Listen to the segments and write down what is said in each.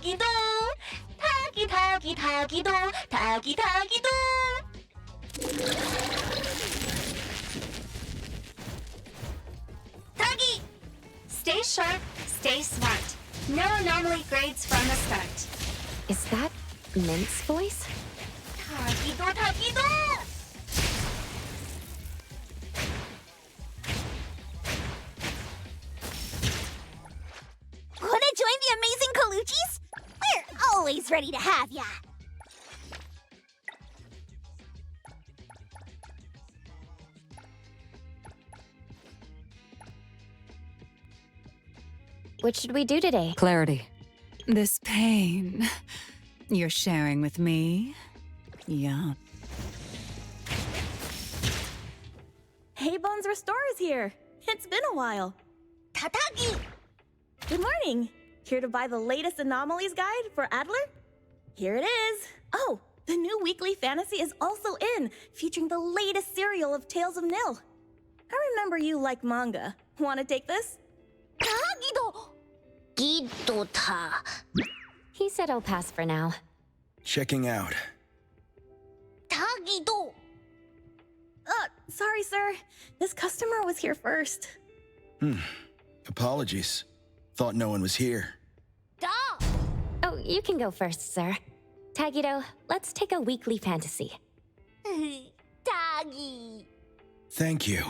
닭이도도 닭이도 닭이도 닭이도 닭이! Stay sharp, stay smart. No anomaly grades from the start. Is that Mint's voice? 닭이도 Wanna join the amazing Colucci's? We're always ready to have ya! What should we do today? Clarity. This pain you're sharing with me? Yeah. Hey Bones Restore is here! It's been a while. 닭이! Good morning! Here to buy the latest anomalies guide for Adler? Here it is! Oh, the new weekly fantasy is also in, featuring the latest serial of Tales of Nil. I remember you like manga. Wanna take this? 닭이도! 기도다. He said I'll pass for now. Checking out. 닭이도! Sorry, sir. This customer was here first. Apologies. Thought no one was here. 닭! Oh, you can go first, sir. Tagido, let's take a weekly fantasy. 닭이! Thank you.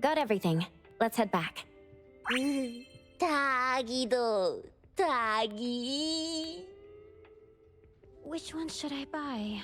Got everything. Let's head back. 닭이도 닭이. Which one should I buy?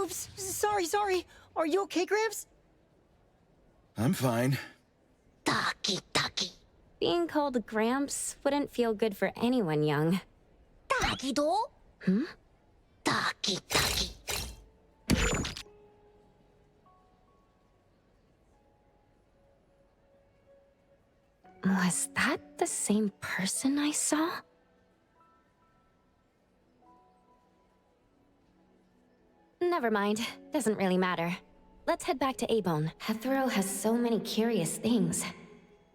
Oops, sorry. Are you okay, Gramps? I'm fine. 닭이. Being called Gramps wouldn't feel good for anyone young. 닭이도? Hmm? 닭이. Was that the same person I saw? Never mind. Doesn't really matter. Let's head back to A-Bone. Hethro has so many curious things.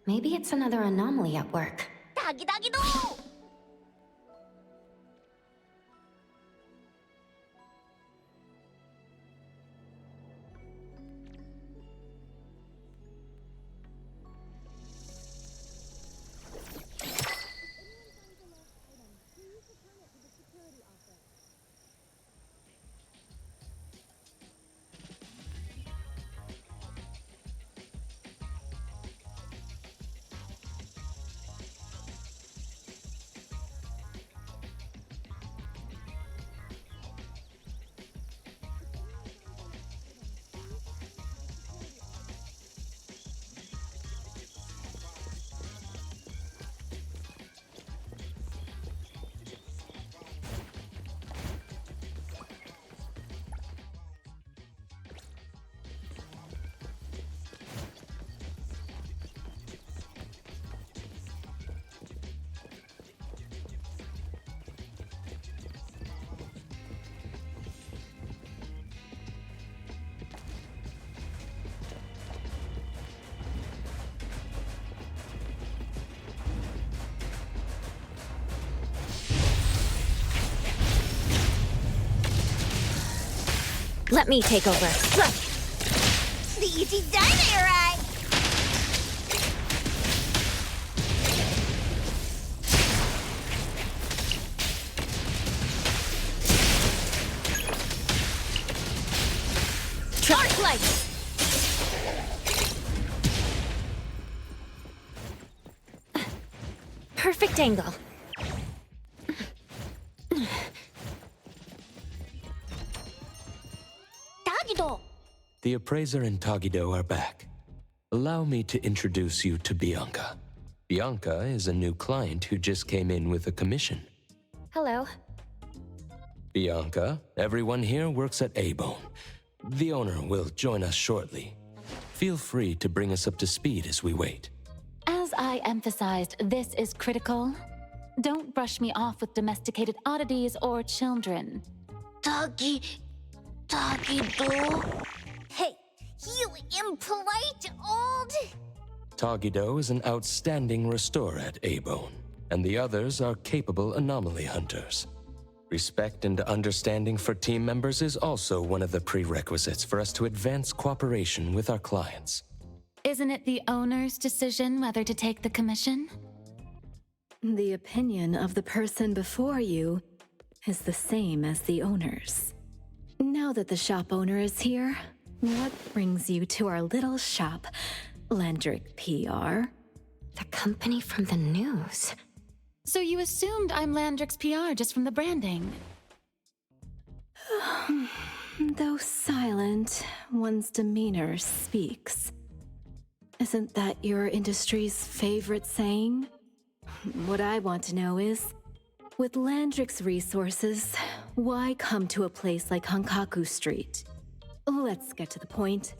Maybe it's another anomaly at work. 닭이도! Let me take over. The easy dynamite ride! Dark light! perfect angle. Tagido! The appraiser and Tagido are back. Allow me to introduce you to Bianca. Bianca is a new client who just came in with a commission. Hello. Bianca, everyone here works at A-Bone. The owner will join us shortly. Feel free to bring us up to speed as we wait. As I emphasized, this is critical. Don't brush me off with domesticated oddities or children. Tagido? Hey, you impolite old... Tagido is an outstanding restorer at A-Bone, and the others are capable anomaly hunters. Respect and understanding for team members is also one of the prerequisites for us to advance cooperation with our clients. Isn't it the owner's decision whether to take the commission? The opinion of the person before you is the same as the owner's. Now that the shop owner is here, what brings you to our little shop, Landrick PR? The company from the news. So you assumed I'm Landrick's PR just from the branding? Though silent, one's demeanor speaks. Isn't that your industry's favorite saying? What I want to know is, with Landrick's resources, why come to a place like Hankaku Street? Let's get to the point.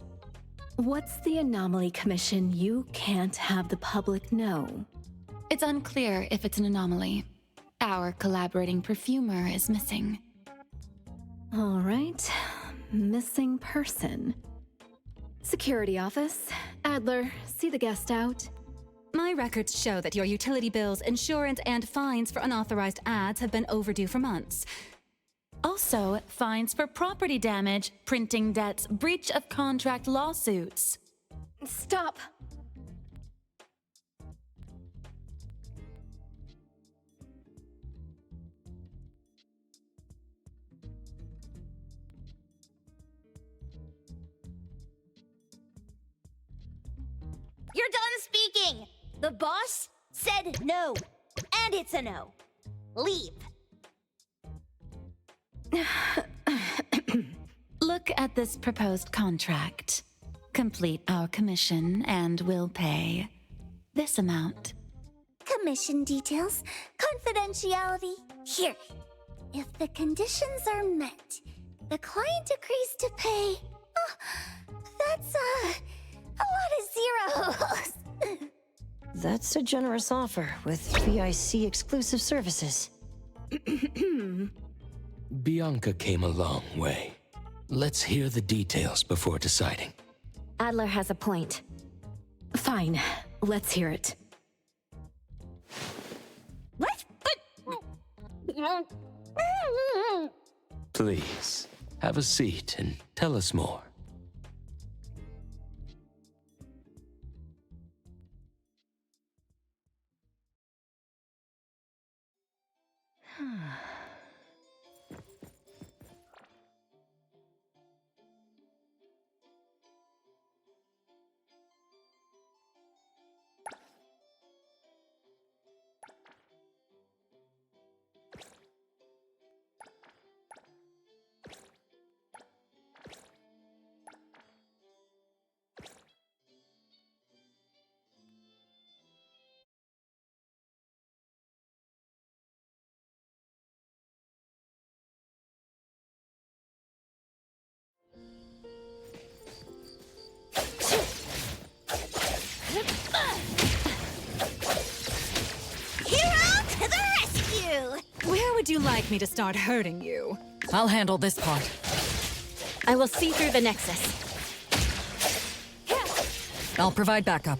What's the anomaly commission you can't have the public know? It's unclear if it's an anomaly. Our collaborating perfumer is missing. All right, missing person. Security office. Adler, see the guest out. My records show that your utility bills, insurance, and fines for unauthorized ads have been overdue for months. Also, fines for property damage, printing debts, breach of contract lawsuits. Stop! You're done speaking! The boss said no. And it's a no. Leave. Look at this proposed contract. Complete our commission and we'll pay this amount. Commission details, confidentiality. Here. If the conditions are met, the client agrees to pay. Oh, that's a lot of zeros. That's a generous offer with VIC exclusive services. Bianca came a long way. Let's hear the details before deciding. Adler has a point. Fine, let's hear it. What? Please, have a seat and tell us more. Hero to the rescue! Where would you like me to start hurting you? I'll handle this part. I will see through the Nexus. I'll provide backup.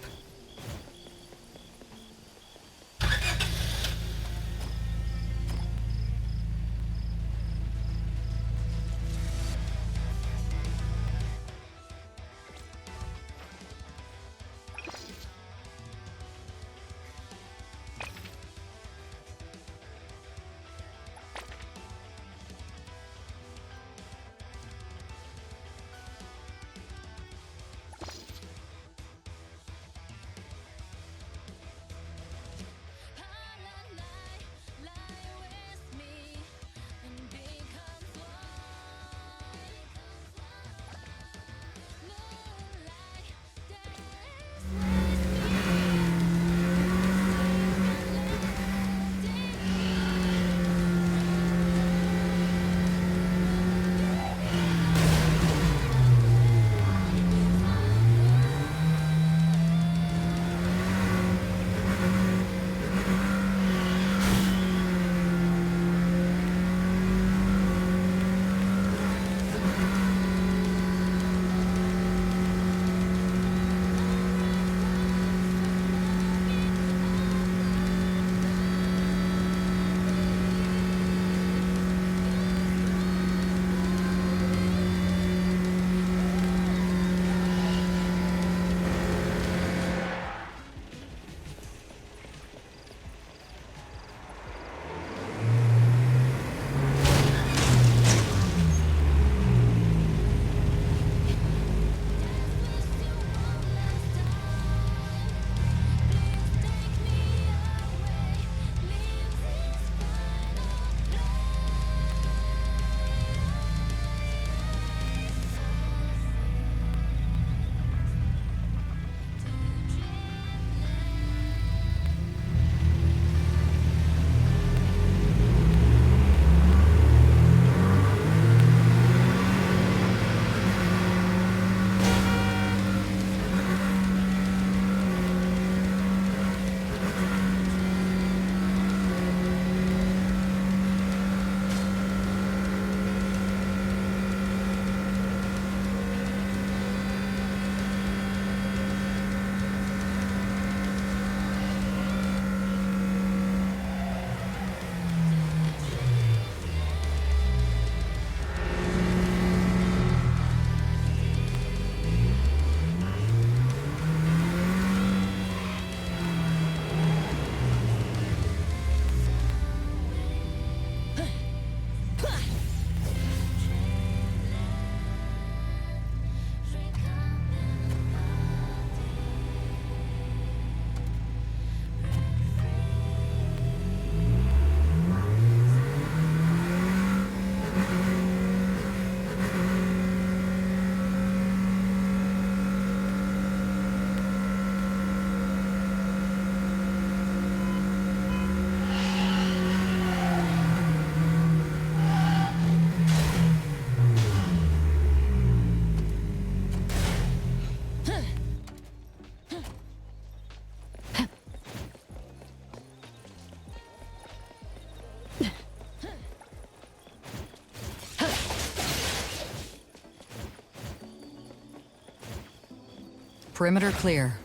Perimeter clear.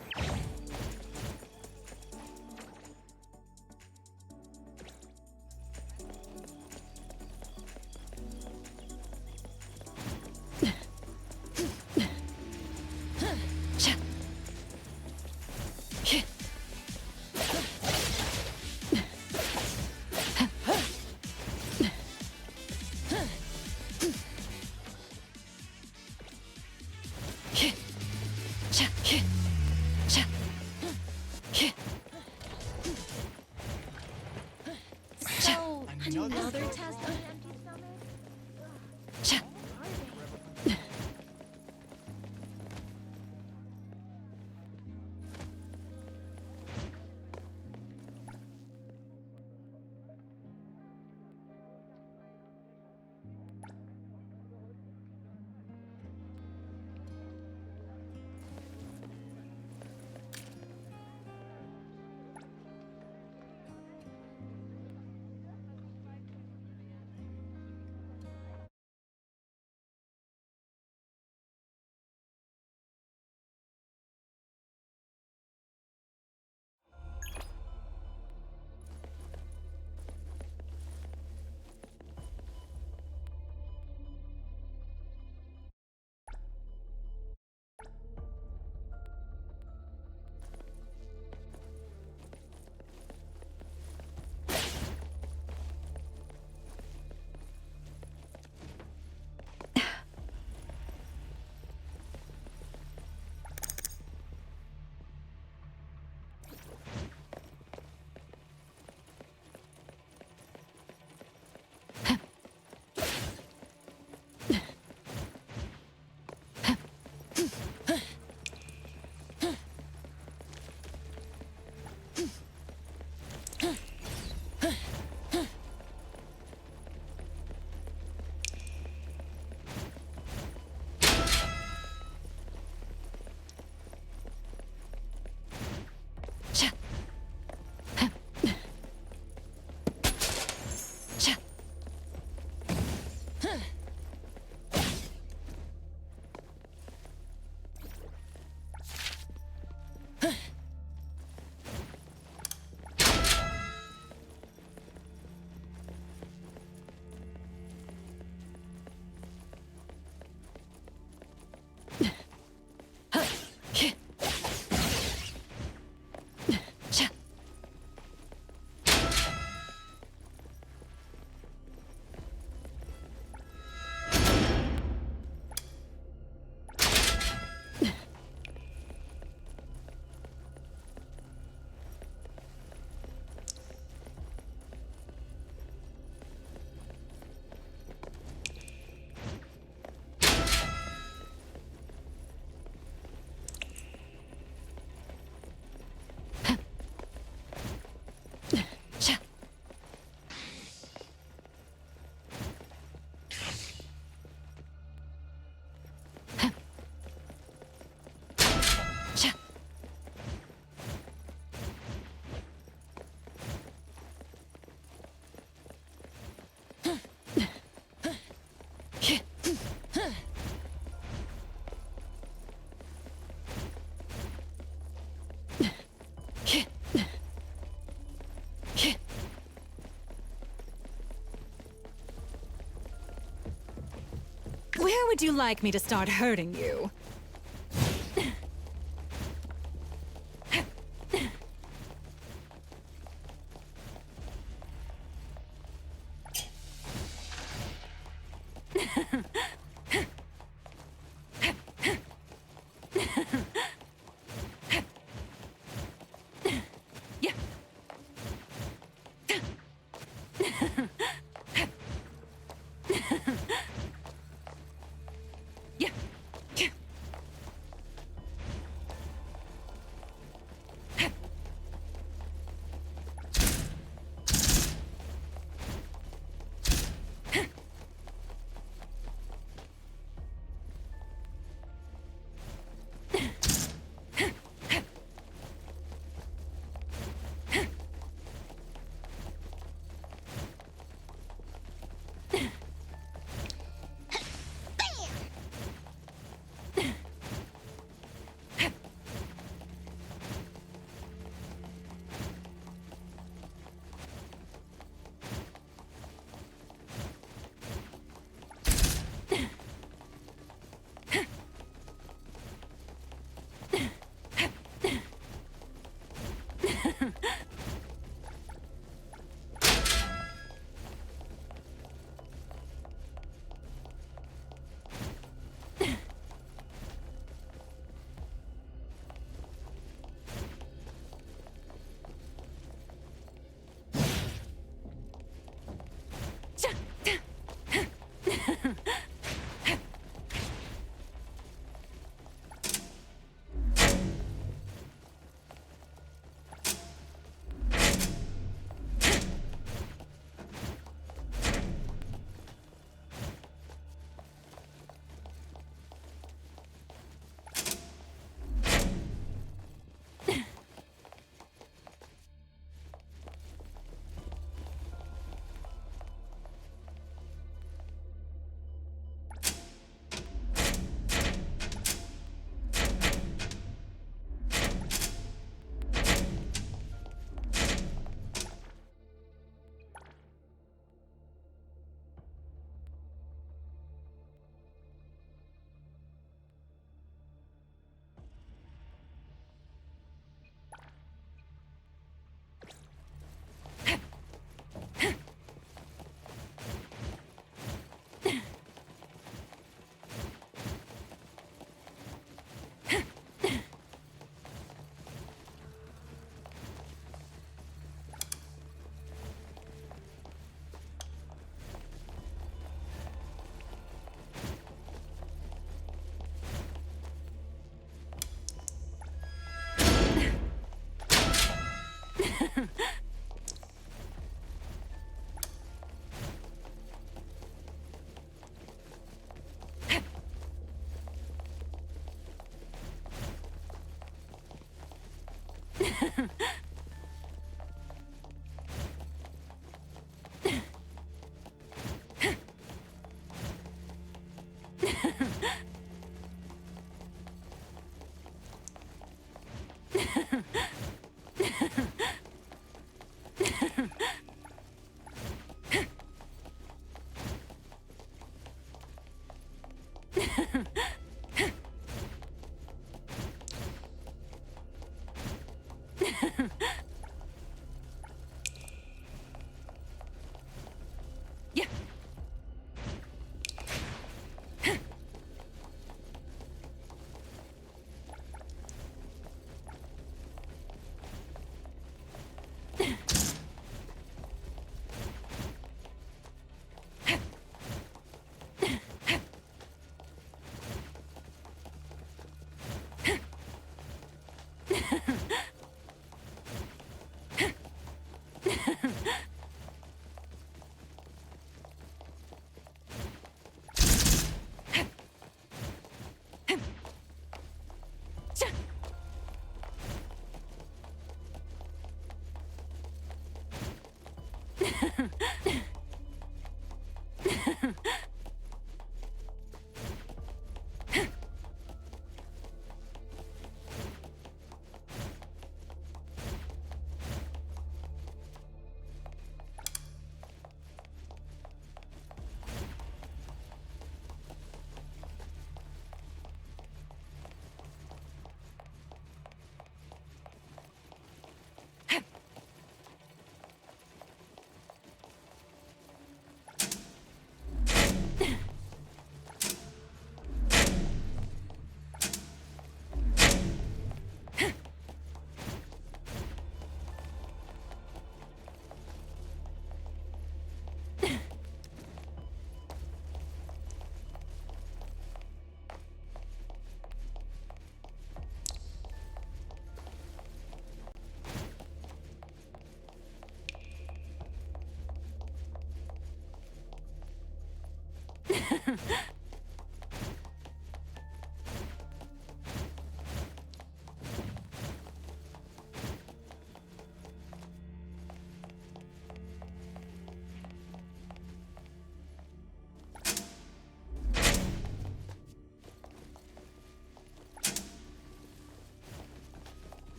So, another test on empty stomach? Where would you like me to start hurting you?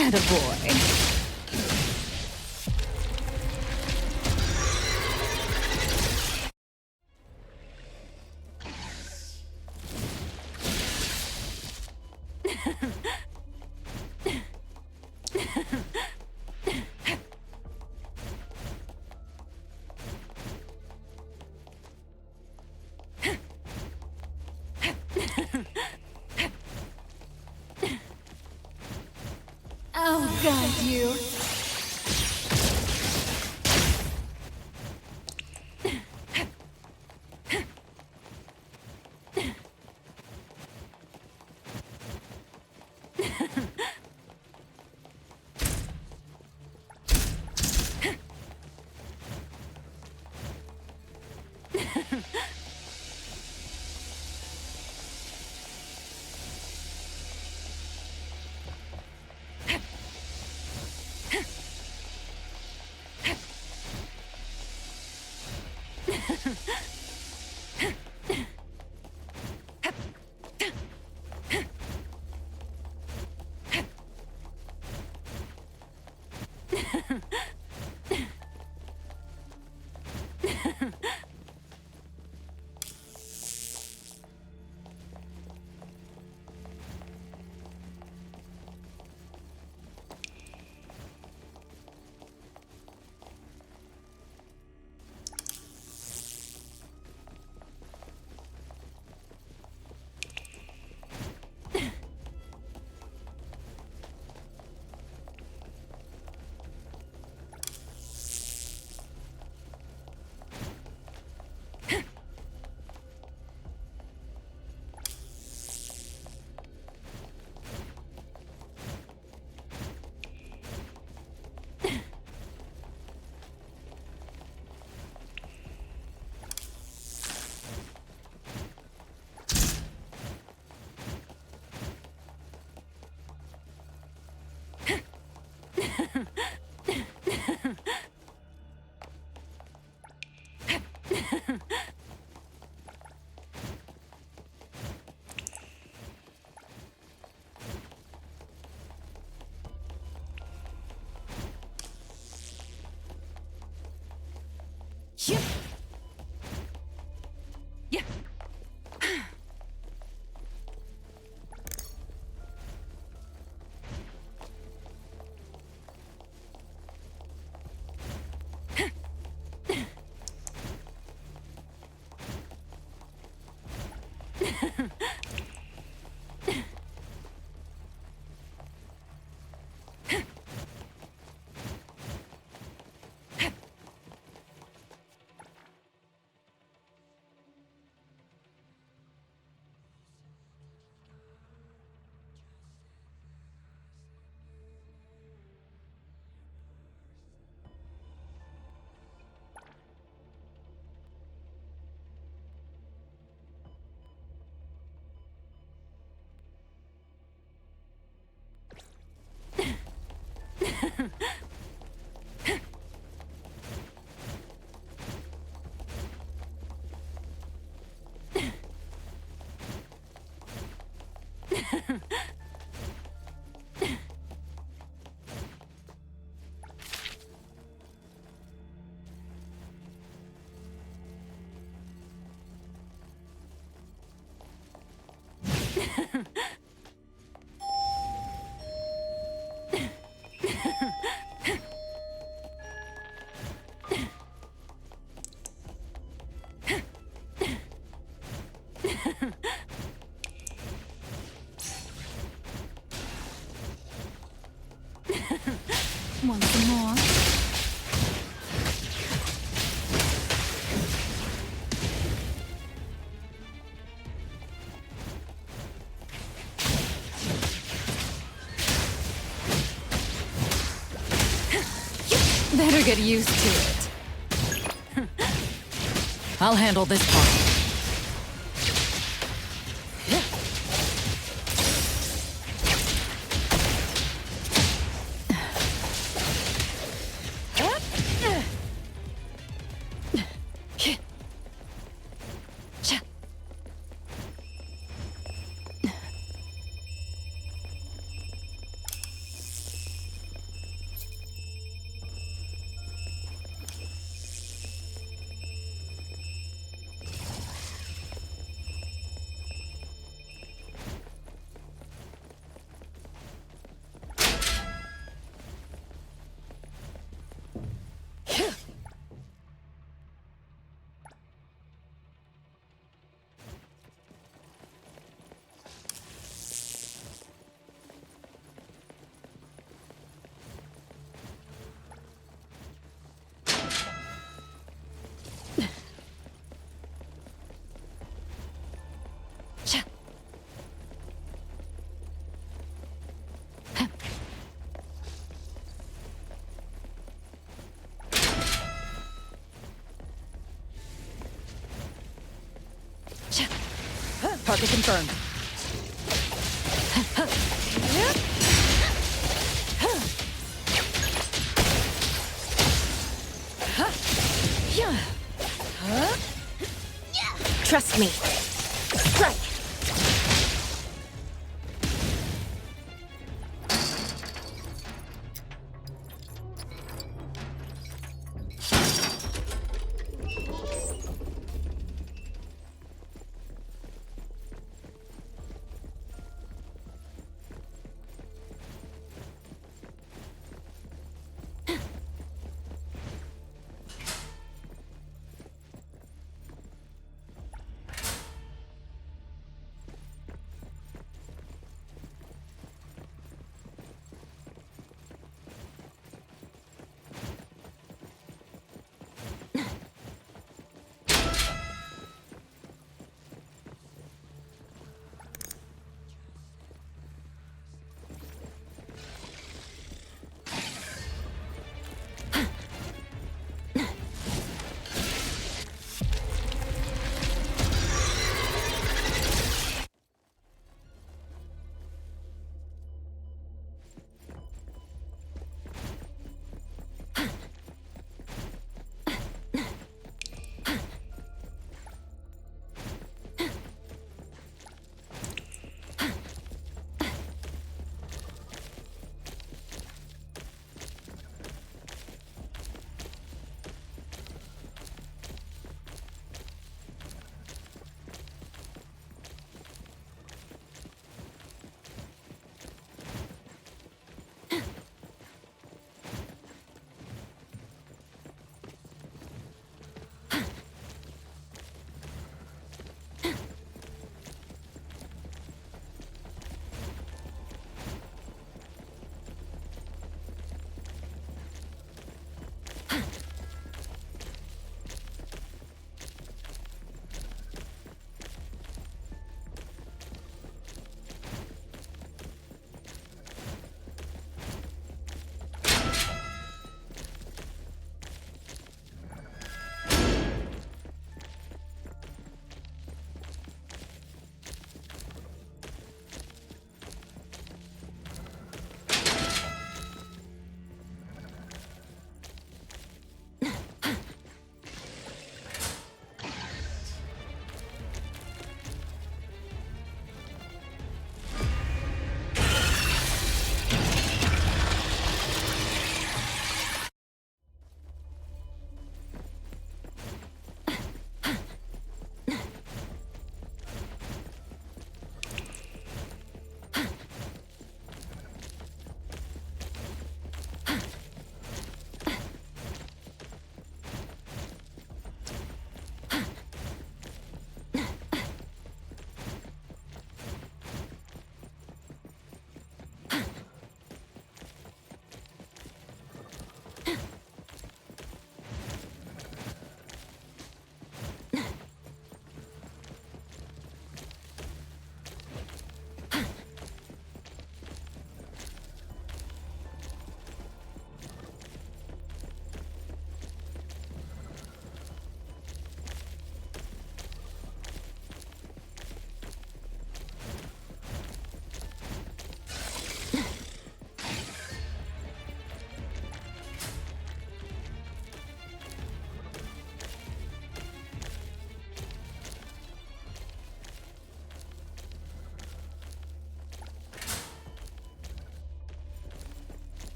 Attaboy. Oh, God, you. Yeah. Want some more? Better get used to it. I'll handle this part. Target confirmed. Trust me. Strike!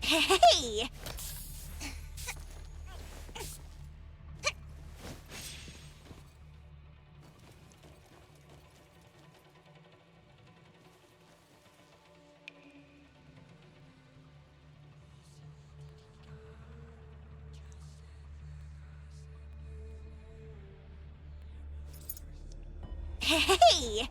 Hey! Hey!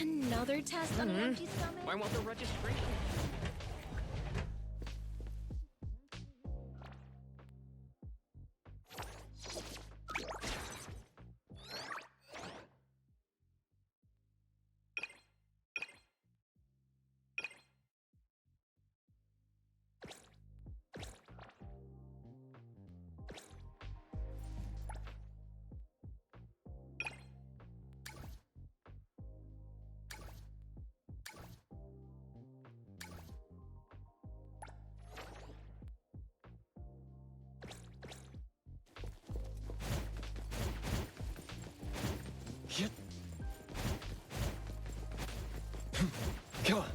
Another test on an empty stomach? I want the registration. Come on.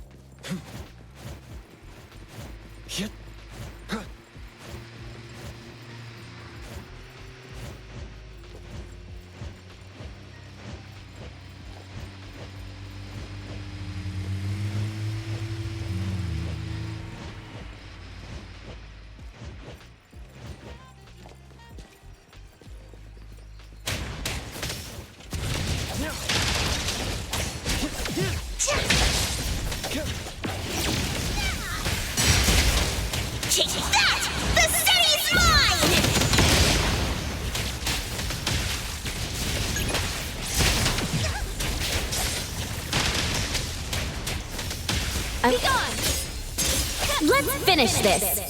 Take that! The city's mine! Be gone! Let's finish this!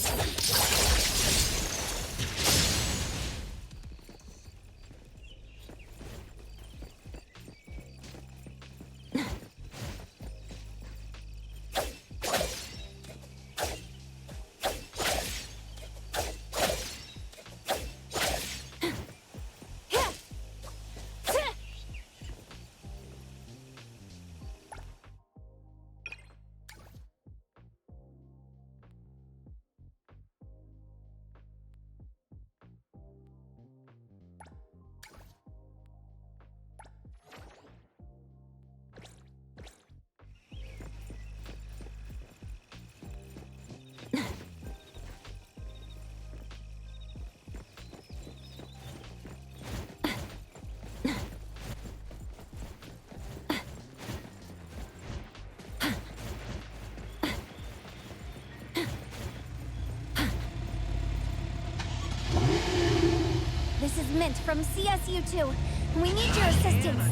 This is Mint from CSU2. We need your assistance.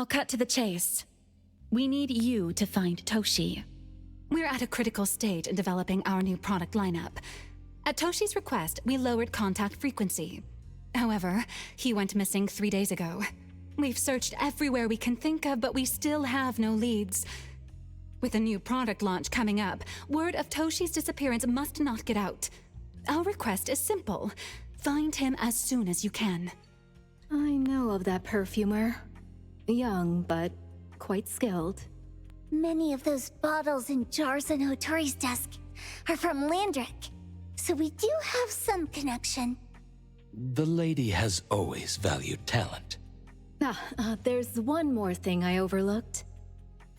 I'll cut to the chase. We need you to find Toshi. We're at a critical stage in developing our new product lineup. At Toshi's request, we lowered contact frequency. However, he went missing 3 days ago. We've searched everywhere we can think of, but we still have no leads. With a new product launch coming up, word of Toshi's disappearance must not get out. Our request is simple. Find him as soon as you can. I know of that perfumer. Young, but quite skilled. Many of those bottles and jars on Hotori's desk are from Landrick, so we do have some connection. The lady has always valued talent. There's one more thing I overlooked.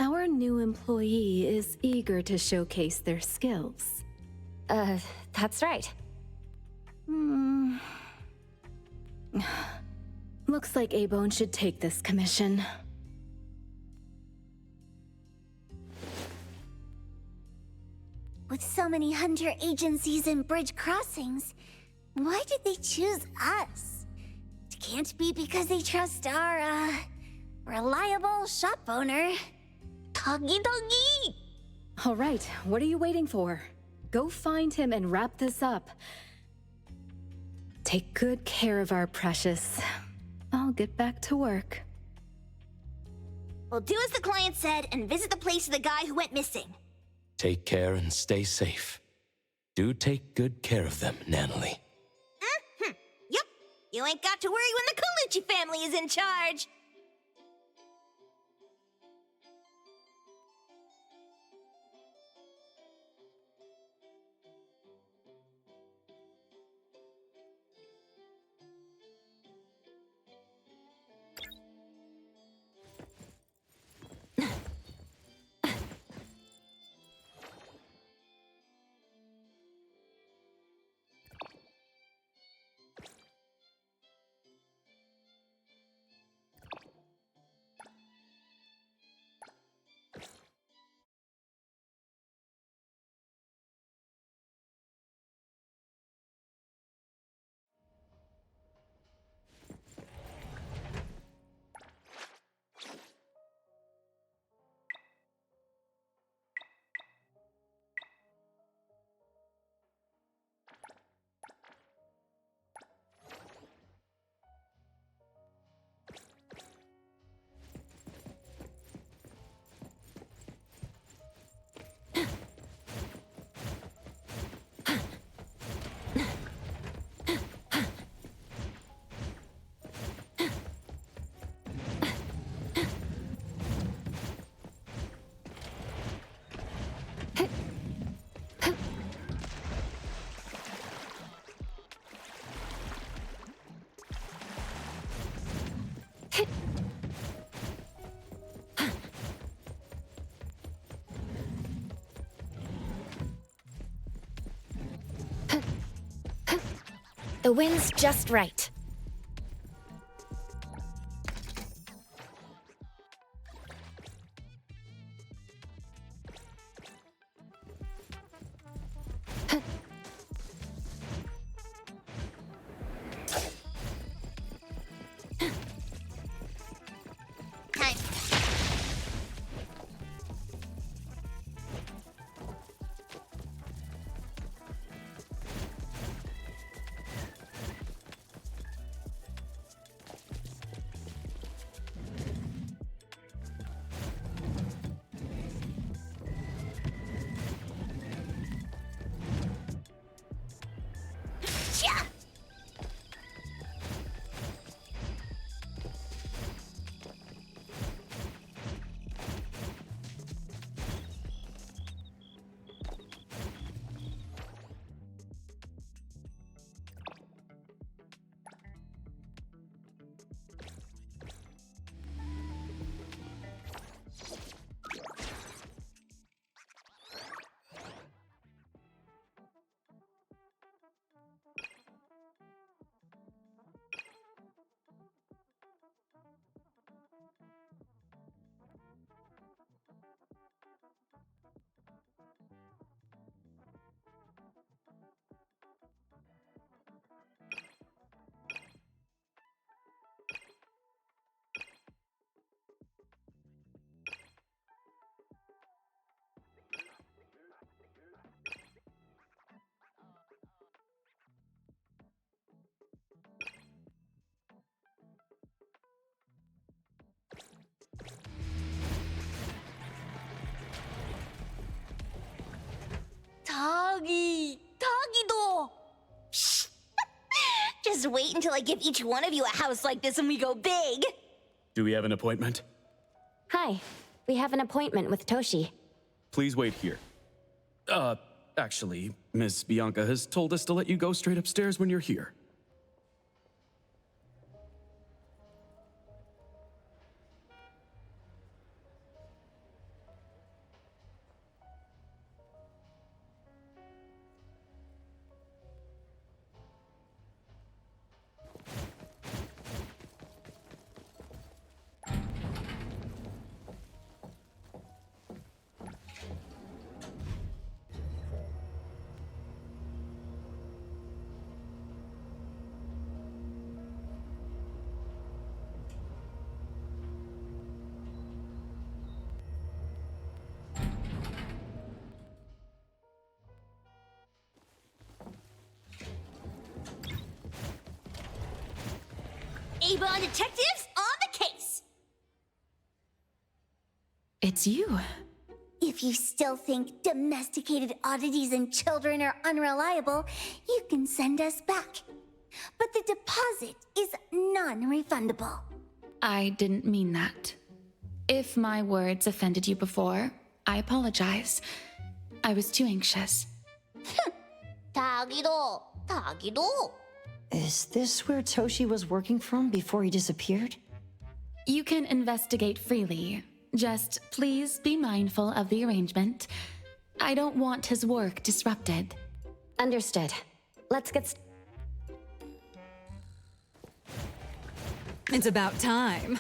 Our new employee is eager to showcase their skills. That's right. Looks like A-Bone should take this commission. With so many hunter agencies and bridge crossings, why did they choose us? It can't be because they trust our, reliable shop owner. Doggy doggy! All right, what are you waiting for? Go find him and wrap this up. Take good care of our precious. I'll get back to work. We'll do as the client said and visit the place of the guy who went missing. Take care and stay safe. Do take good care of them, Natalie. Yep, you ain't got to worry when the Colucci family is in charge. The wind's just right. Time. just wait until I give each one of you a house like this when we go big. Do we have an appointment? Hi. We have an appointment with Toshi. Please wait here. Actually, Miss Bianca has told us to let you go straight upstairs when you're here. Avon detectives on the case! It's you. If you still think domesticated oddities and children are unreliable, you can send us back. But the deposit is non-refundable. I didn't mean that. If my words offended you before, I apologize. I was too anxious. Tagido, Tagido. Is this where Toshi was working from before he disappeared? You can investigate freely. Just please be mindful of the arrangement. I don't want his work disrupted. Understood. Let's get It's about time.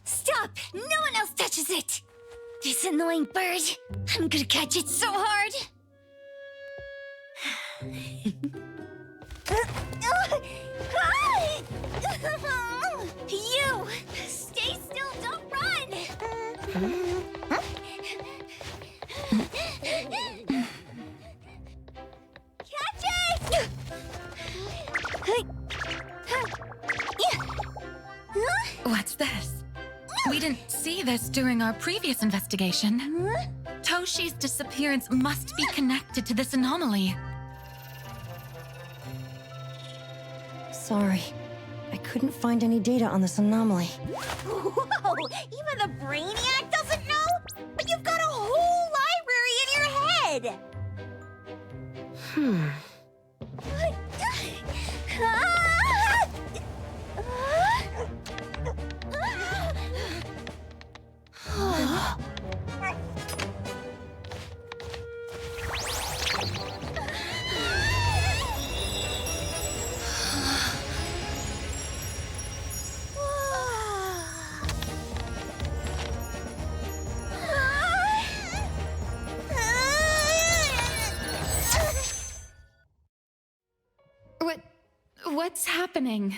Stop! No one else touches it! This annoying bird. I'm gonna catch it so hard. You! Stay still, don't run! Catch it! What's this? We didn't see this during our previous investigation. Toshi's disappearance must be connected to this anomaly. Sorry. I couldn't find any data on this anomaly. Whoa! Even the Brainiac doesn't know? But you've got a whole library in your head! What's happening?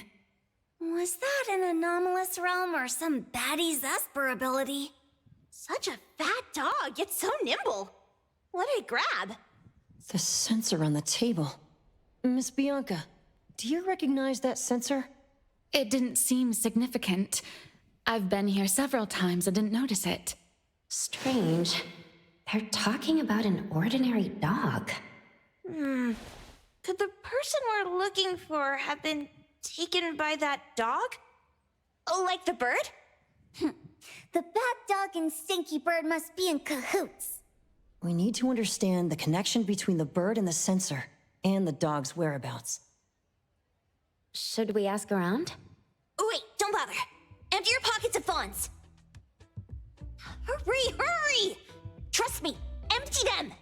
Was that an anomalous realm or some baddie's Esper ability? Such a fat dog, yet so nimble. What did it grab? The sensor on the table. Miss Bianca, do you recognize that sensor? It didn't seem significant. I've been here several times and didn't notice it. strange. They're talking about an ordinary dog. Could the person we're looking for have been taken by that dog? Oh, like the bird? The bad dog and stinky bird must be in cahoots. We need to understand the connection between the bird and the sensor, and the dog's whereabouts. Should we ask around? Oh, wait, don't bother. Empty your pockets of funds. Hurry, hurry! Trust me, empty them!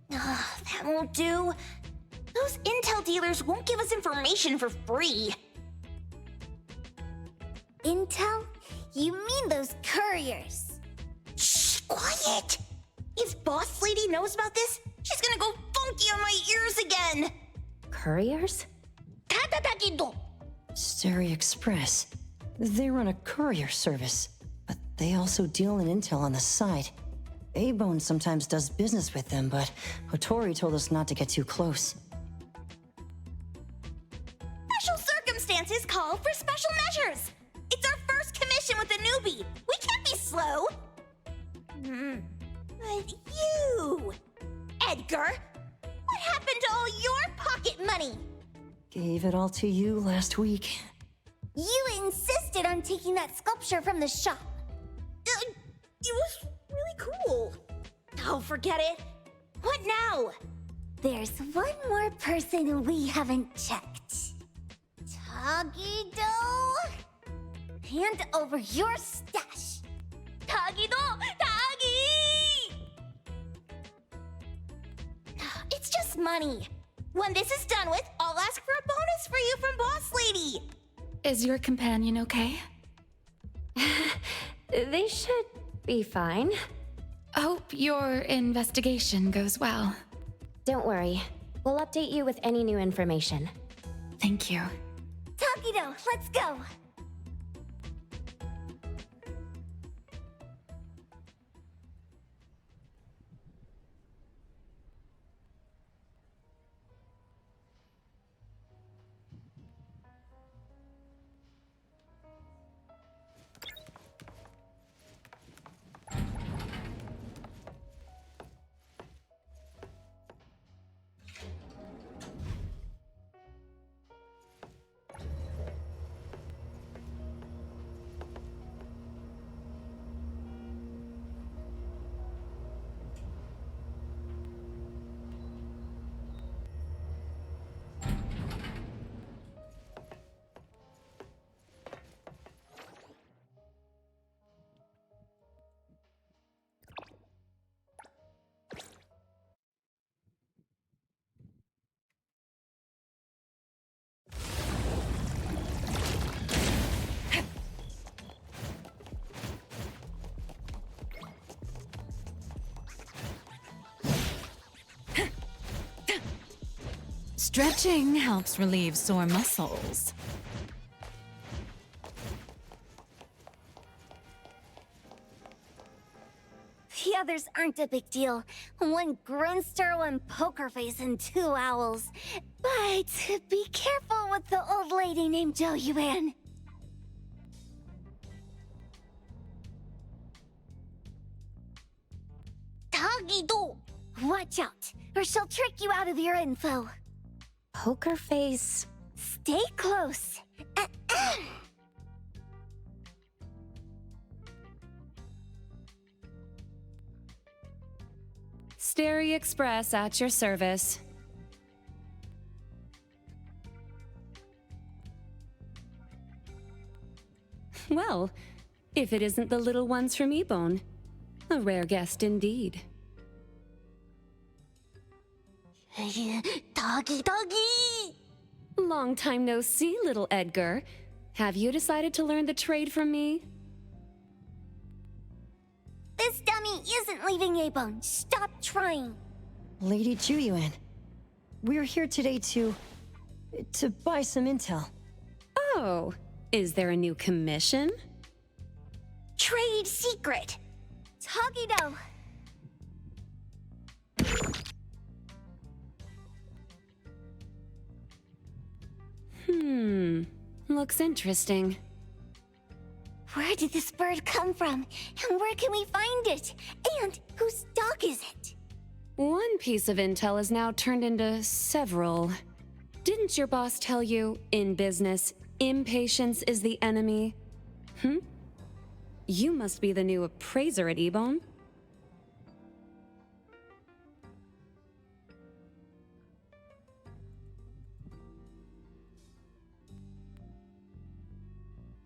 That won't do. Those intel dealers won't give us information for free. Intel? You mean those couriers? Shh, quiet! If Boss Lady knows about this, she's gonna go funky on my ears again! Couriers? Stereo Express. They run a courier service, but they also deal in intel on the side. A-Bone sometimes does business with them, but Hotori told us not to get too close. Special circumstances call for special measures! It's our first commission with a newbie! We can't be slow! But you... Edgar! What happened to all your pocket money? Gave it all to you last week. You insisted on taking that sculpture from the shop. It was really cool. Oh, forget it. What now? There's one more person we haven't checked. Tagido? Hand over your stash. Tagido! Tagi! It's just money. When this is done with, I'll ask for a bonus for you from Boss Lady. Is your companion okay? They should be fine. Hope your investigation goes well. Don't worry. We'll update you with any new information. Thank you. Tagido, let's go. Stretching helps relieve sore muscles. The others aren't a big deal. One Grunster, one Poker Face, and 2 owls. But be careful with the old lady named Jo Yuan. Tagido! Watch out, or she'll trick you out of your info. Poker Face. Stay close. Stereo Express at your service. Well, if it isn't the little ones from Ebone. A rare guest indeed. Doggy, doggy! Long time no see, little Edgar. Have you decided to learn the trade from me? This dummy isn't leaving Ebone. Stop trying. Lady Juyuan, we're here today to buy some intel. Oh, is there a new commission? Trade secret. Tagido. Looks interesting. Where did this bird come from? And where can we find it? And whose dog is it? One piece of intel is now turned into several. Didn't your boss tell you, in business, Impatience is the enemy. You must be the new appraiser at Ebone.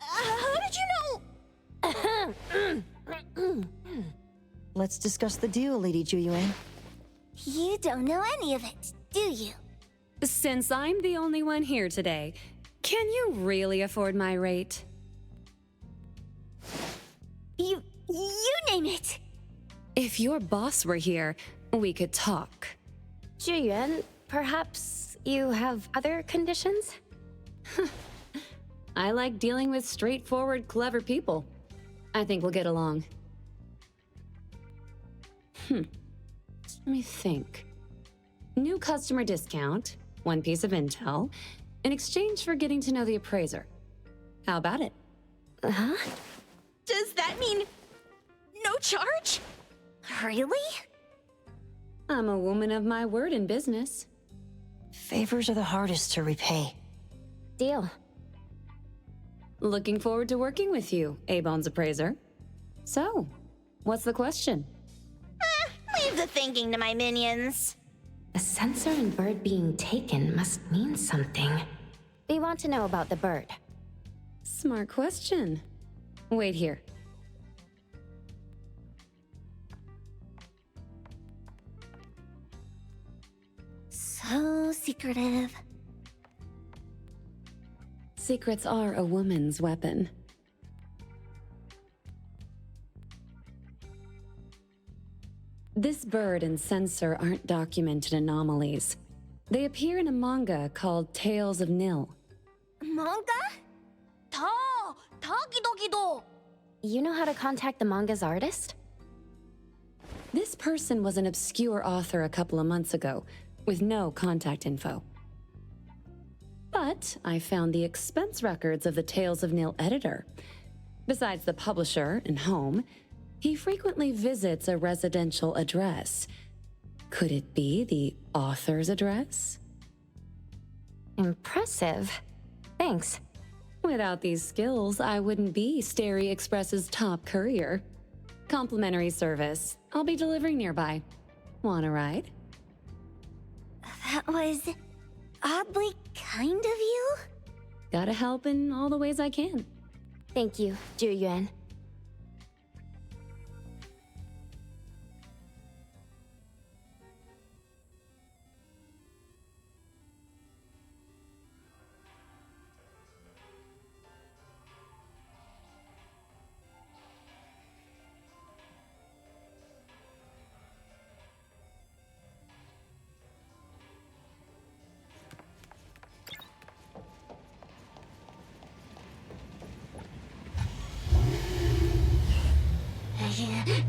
How did you know? Let's discuss the deal, Lady Juyuan. You don't know any of it, do you? Since I'm the only one here today, can you really afford my rate? You name it. If your boss were here, we could talk. Juyuan, perhaps you have other conditions? I like dealing with straightforward, clever people. I think we'll get along. Let me think. New customer discount, one piece of intel, in exchange for getting to know the appraiser. How about it? Huh? Does that mean no charge? Really? I'm a woman of my word in business. Favors are the hardest to repay. Deal. Looking forward to working with you, Ebone's appraiser. So, what's the question? Leave the thinking to my minions. A sensor and bird being taken must mean something. We want to know about the bird. Smart question. Wait here. So secretive. Secrets are a woman's weapon. This bird and sensor aren't documented anomalies. They appear in a manga called Tales of Nil. Manga? You know how to contact the manga's artist? This person was an obscure author a couple of months ago, with no contact info. But I found the expense records of the Tales of Nil editor. Besides the publisher and home, he frequently visits a residential address. Could it be the author's address? Impressive. Thanks. Without these skills, I wouldn't be Starry Express's top courier. Complimentary service. I'll be delivering nearby. Want a ride? That was oddly kind of you. Gotta help in all the ways I can. Thank you, Juyuan.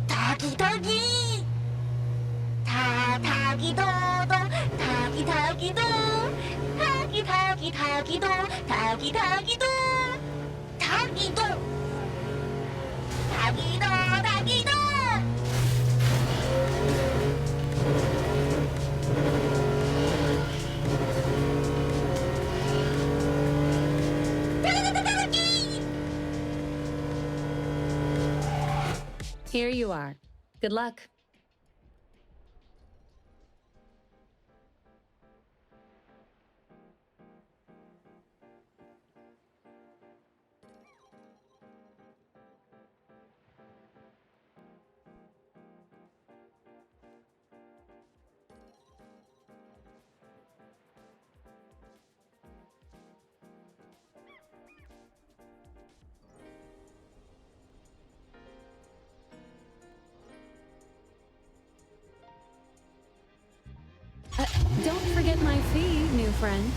Tagi-tagi! Ta-tagi-do-do! Tagi-tagi-do! Tagi-tagi-tagi-do! Tagi-tagi-do! Tagi-do! Tagi-do! Tagi-do! Here you are. Good luck. Don't forget my fee, new friend.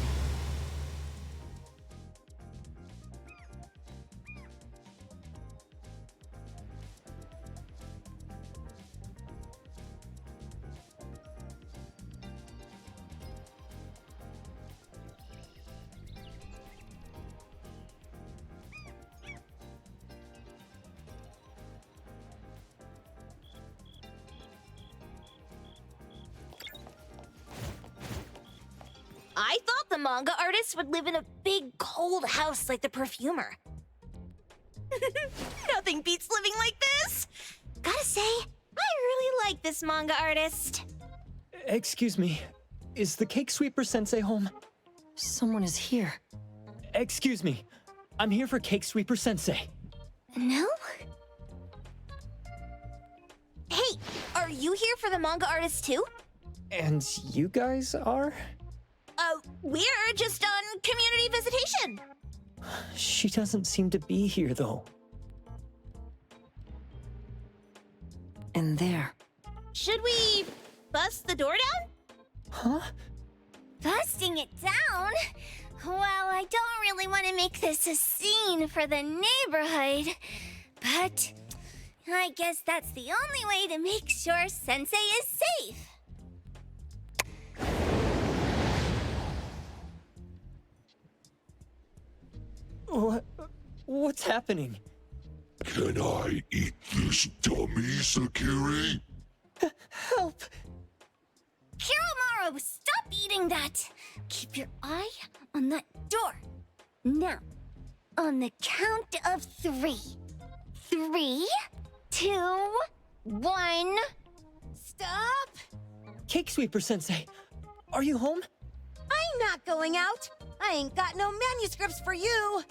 I thought the manga artist would live in a big, cold house like the perfumer. Nothing beats living like this! Gotta say, I really like this manga artist. Excuse me. Is the Cake Sweeper Sensei home? Someone is here. Excuse me. I'm here for Cake Sweeper Sensei. No? Hey, are you here for the manga artist too? And you guys are? We're just on community visitation. She doesn't seem to be here, though. And there. Should we bust the door down? Huh? Busting it down? Well, I don't really want to make this a scene for the neighborhood, but I guess that's the only way to make sure Sensei is safe. What's happening? Can I eat this dummy, Sakiri? Help! Kiromaru, stop eating that! Keep your eye on that door. Now, on the count of 3. 3, 2, 1. Stop! Cake Sweeper Sensei, are you home? I'm not going out. I ain't got no manuscripts for you.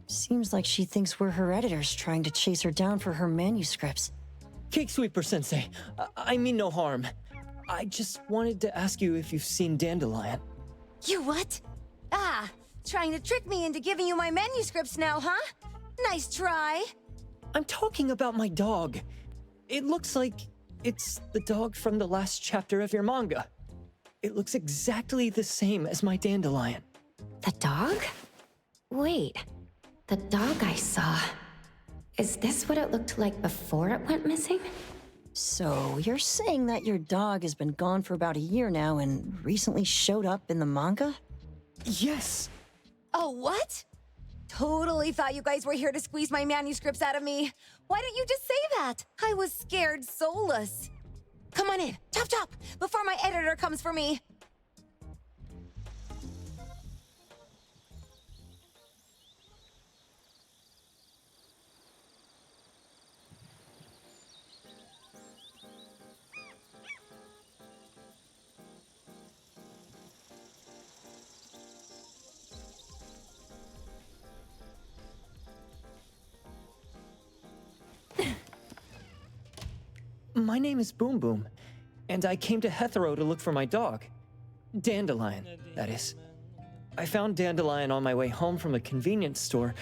Seems like she thinks we're her editors trying to chase her down for her manuscripts. Cake Sweeper Sensei, I mean no harm. I just wanted to ask you if you've seen Dandelion. You what? Ah, trying to trick me into giving you my manuscripts now, huh? Nice try. I'm talking about my dog. It looks like it's the dog from the last chapter of your manga. It looks exactly the same as my Dandelion. The dog? Wait, the dog I saw. Is this what it looked like before it went missing? So, you're saying that your dog has been gone for about a year now and recently showed up in the manga? Yes! Oh, what? Totally thought you guys were here to squeeze my manuscripts out of me. Why don't you just say that? I was scared soulless. Come on in, chop chop, before my editor comes for me. My name is Boom Boom, and I came to Hethero to look for my dog. Dandelion, that is. I found Dandelion on my way home from a convenience store.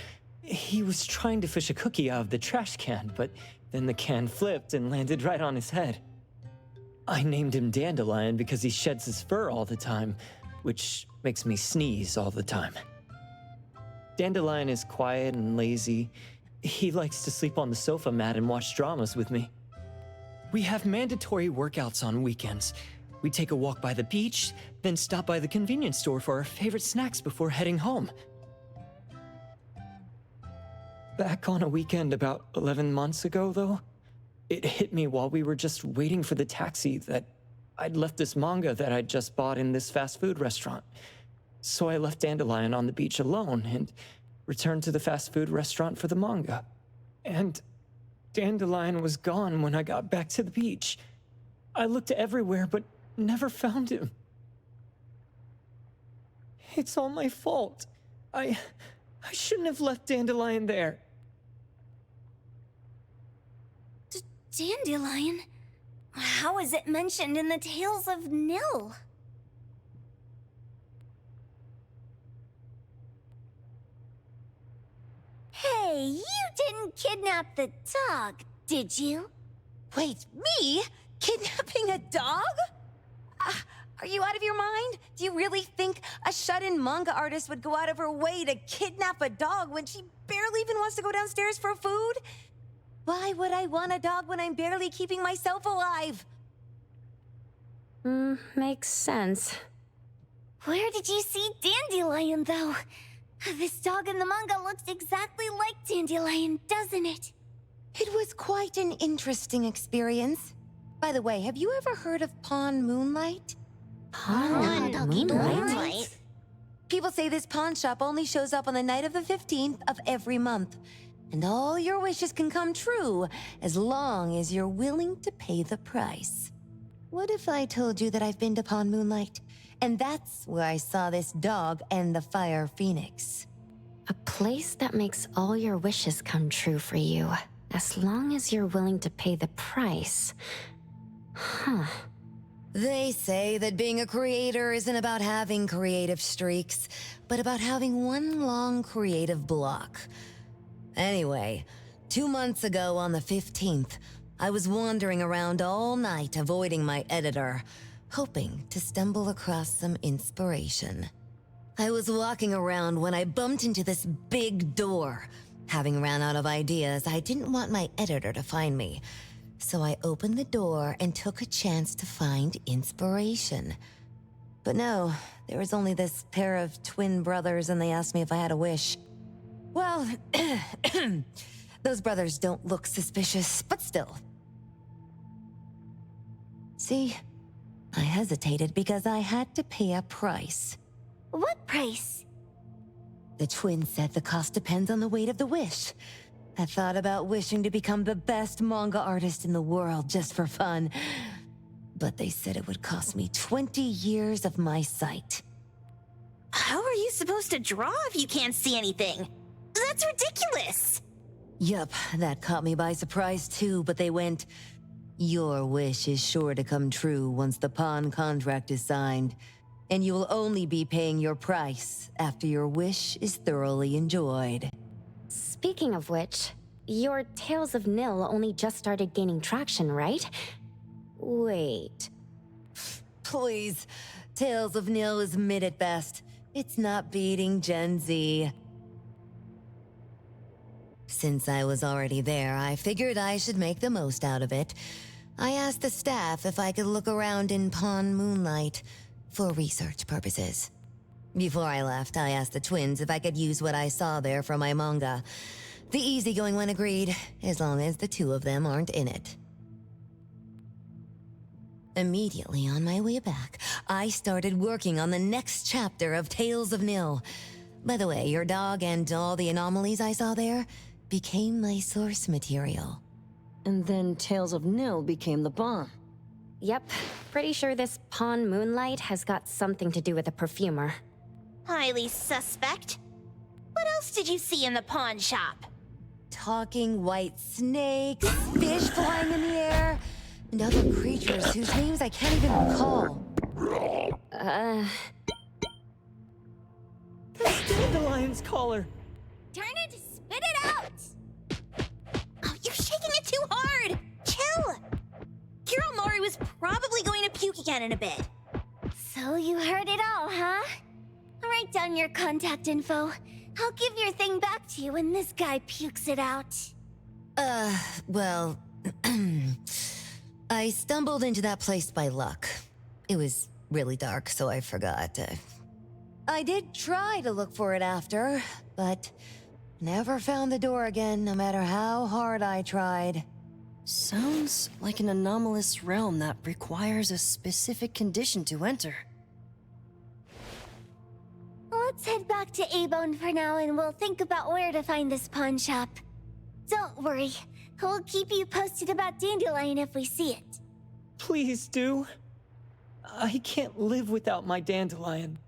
He was trying to fish a cookie out of the trash can, but then the can flipped and landed right on his head. I named him Dandelion because he sheds his fur all the time, which makes me sneeze all the time. Dandelion is quiet and lazy. He likes to sleep on the sofa mat and watch dramas with me. We have mandatory workouts on weekends. We take a walk by the beach, then stop by the convenience store for our favorite snacks before heading home. Back on a weekend about 11 months ago, though, it hit me while we were just waiting for the taxi that I'd left this manga that I'd just bought in this fast food restaurant. So I left Dandelion on the beach alone and returned to the fast food restaurant for the manga. And Dandelion was gone when I got back to the beach. I looked everywhere, but never found him. It's all my fault. I shouldn't have left Dandelion there. Dandelion? How is it mentioned in the Tales of Nil? Hey, you didn't kidnap the dog, did you? Wait, me? Kidnapping a dog? Are you out of your mind? Do you really think a shut-in manga artist would go out of her way to kidnap a dog when she barely even wants to go downstairs for food? Why would I want a dog when I'm barely keeping myself alive? Makes sense. Where did you see Dandelion, though? This dog in the manga looks exactly like Dandelion, doesn't it? It was quite an interesting experience. By the way, have you ever heard of Pawn Moonlight? Pawn Moonlight? People say this pawn shop only shows up on the night of the 15th of every month. And all your wishes can come true as long as you're willing to pay the price. What if I told you that I've been to Pawn Moonlight? And that's where I saw this dog and the Fire Phoenix. A place that makes all your wishes come true for you, as long as you're willing to pay the price. Huh. They say that being a creator isn't about having creative streaks, but about having one long creative block. Anyway, 2 months ago on the 15th, I was wandering around all night avoiding my editor, hoping to stumble across some inspiration. I was walking around when I bumped into this big door. Having ran out of ideas, I didn't want my editor to find me. So I opened the door and took a chance to find inspiration. But no, there was only this pair of twin brothers and they asked me if I had a wish. Well, those brothers don't look suspicious, but still. See, I hesitated because I had to pay a price. What price? The twins said the cost depends on the weight of the wish. I thought about wishing to become the best manga artist in the world just for fun. But they said it would cost me 20 years of my sight. How are you supposed to draw if you can't see anything? That's ridiculous! Yup, that caught me by surprise too, but they went, "Your wish is sure to come true once the pawn contract is signed, and you will only be paying your price after your wish is thoroughly enjoyed." Speaking of which, your Tales of Nil only just started gaining traction, right? Wait. Please, Tales of Nil is mid at best. It's not beating Gen Z. Since I was already there, I figured I should make the most out of it. I asked the staff if I could look around in Pawn Moonlight for research purposes. Before I left, I asked the twins if I could use what I saw there for my manga. The easygoing one agreed, as long as the two of them aren't in it. Immediately on my way back, I started working on the next chapter of Tales of Nil. By the way, your dog and all the anomalies I saw there became my source material. And then Tales of Nil became the bomb. Yep, pretty sure this Pawn Moonlight has got something to do with the perfumer. Highly suspect. What else did you see in the pawn shop? Talking white snakes, fish flying in the air, and other creatures whose names I can't even recall. That's Dandelion's collar! Darn it! Spit it out! Oh, you're shaking it too hard! Chill! Kiromori was probably going to puke again in a bit. So you heard it all, huh? Write down your contact info. I'll give your thing back to you when this guy pukes it out. Well, I stumbled into that place by luck. It was really dark, so I forgot. I did try to look for it after, but never found the door again, no matter how hard I tried. Sounds like an anomalous realm that requires a specific condition to enter. Let's head back to A-Bone for now and we'll think about where to find this pawn shop. Don't worry, we'll keep you posted about Dandelion if we see it. Please do. I can't live without my Dandelion.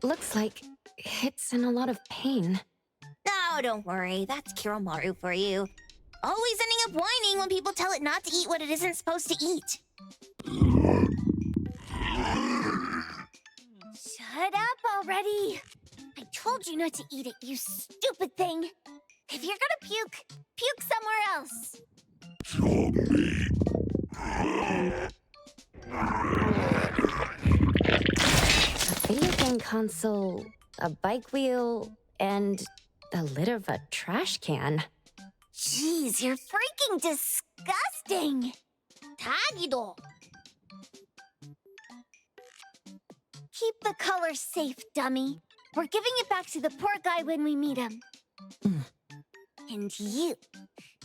It looks like it's in a lot of pain. Oh, don't worry. That's Kiromaru for you. Always ending up whining when people tell it not to eat what it isn't supposed to eat. Shut up already. I told you not to eat it, you stupid thing. If you're gonna puke, puke somewhere else. A video game console, a bike wheel, and the lid of a trash can. Jeez, you're freaking disgusting. Tagido. Keep the color safe, dummy. We're giving it back to the poor guy when we meet him. And you.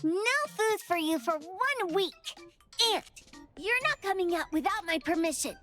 No food for you for 1 week. And you're not coming out without my permission.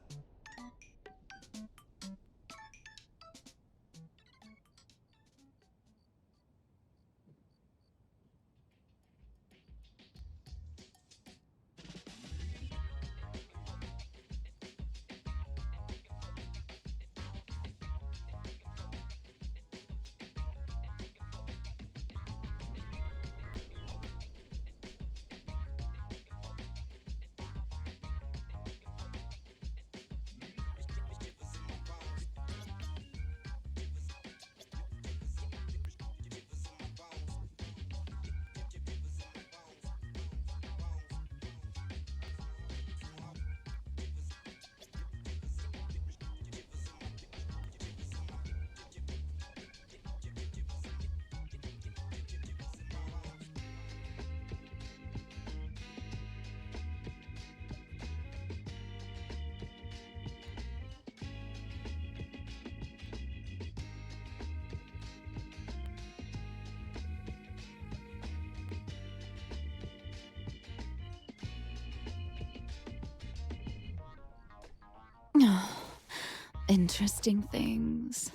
Interesting things.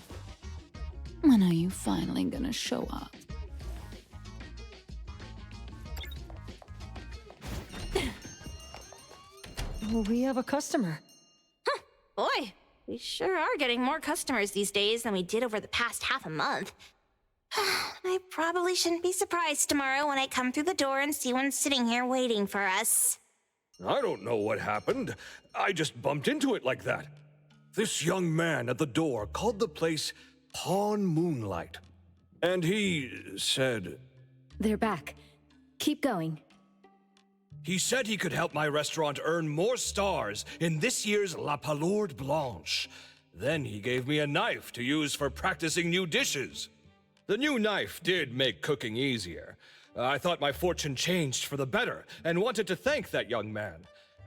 When are you finally gonna show up? We have a customer. Boy, we sure are getting more customers these days than we did over the past half a month. I probably shouldn't be surprised tomorrow when I come through the door and see one sitting here waiting for us. I don't know what happened. I just bumped into it like that. This young man at the door called the place Pawn Moonlight. And he said... They're back. Keep going. He said he could help my restaurant earn more stars in this year's La Palourde Blanche. Then he gave me a knife to use for practicing new dishes. The new knife did make cooking easier. I thought my fortune changed for the better and wanted to thank that young man.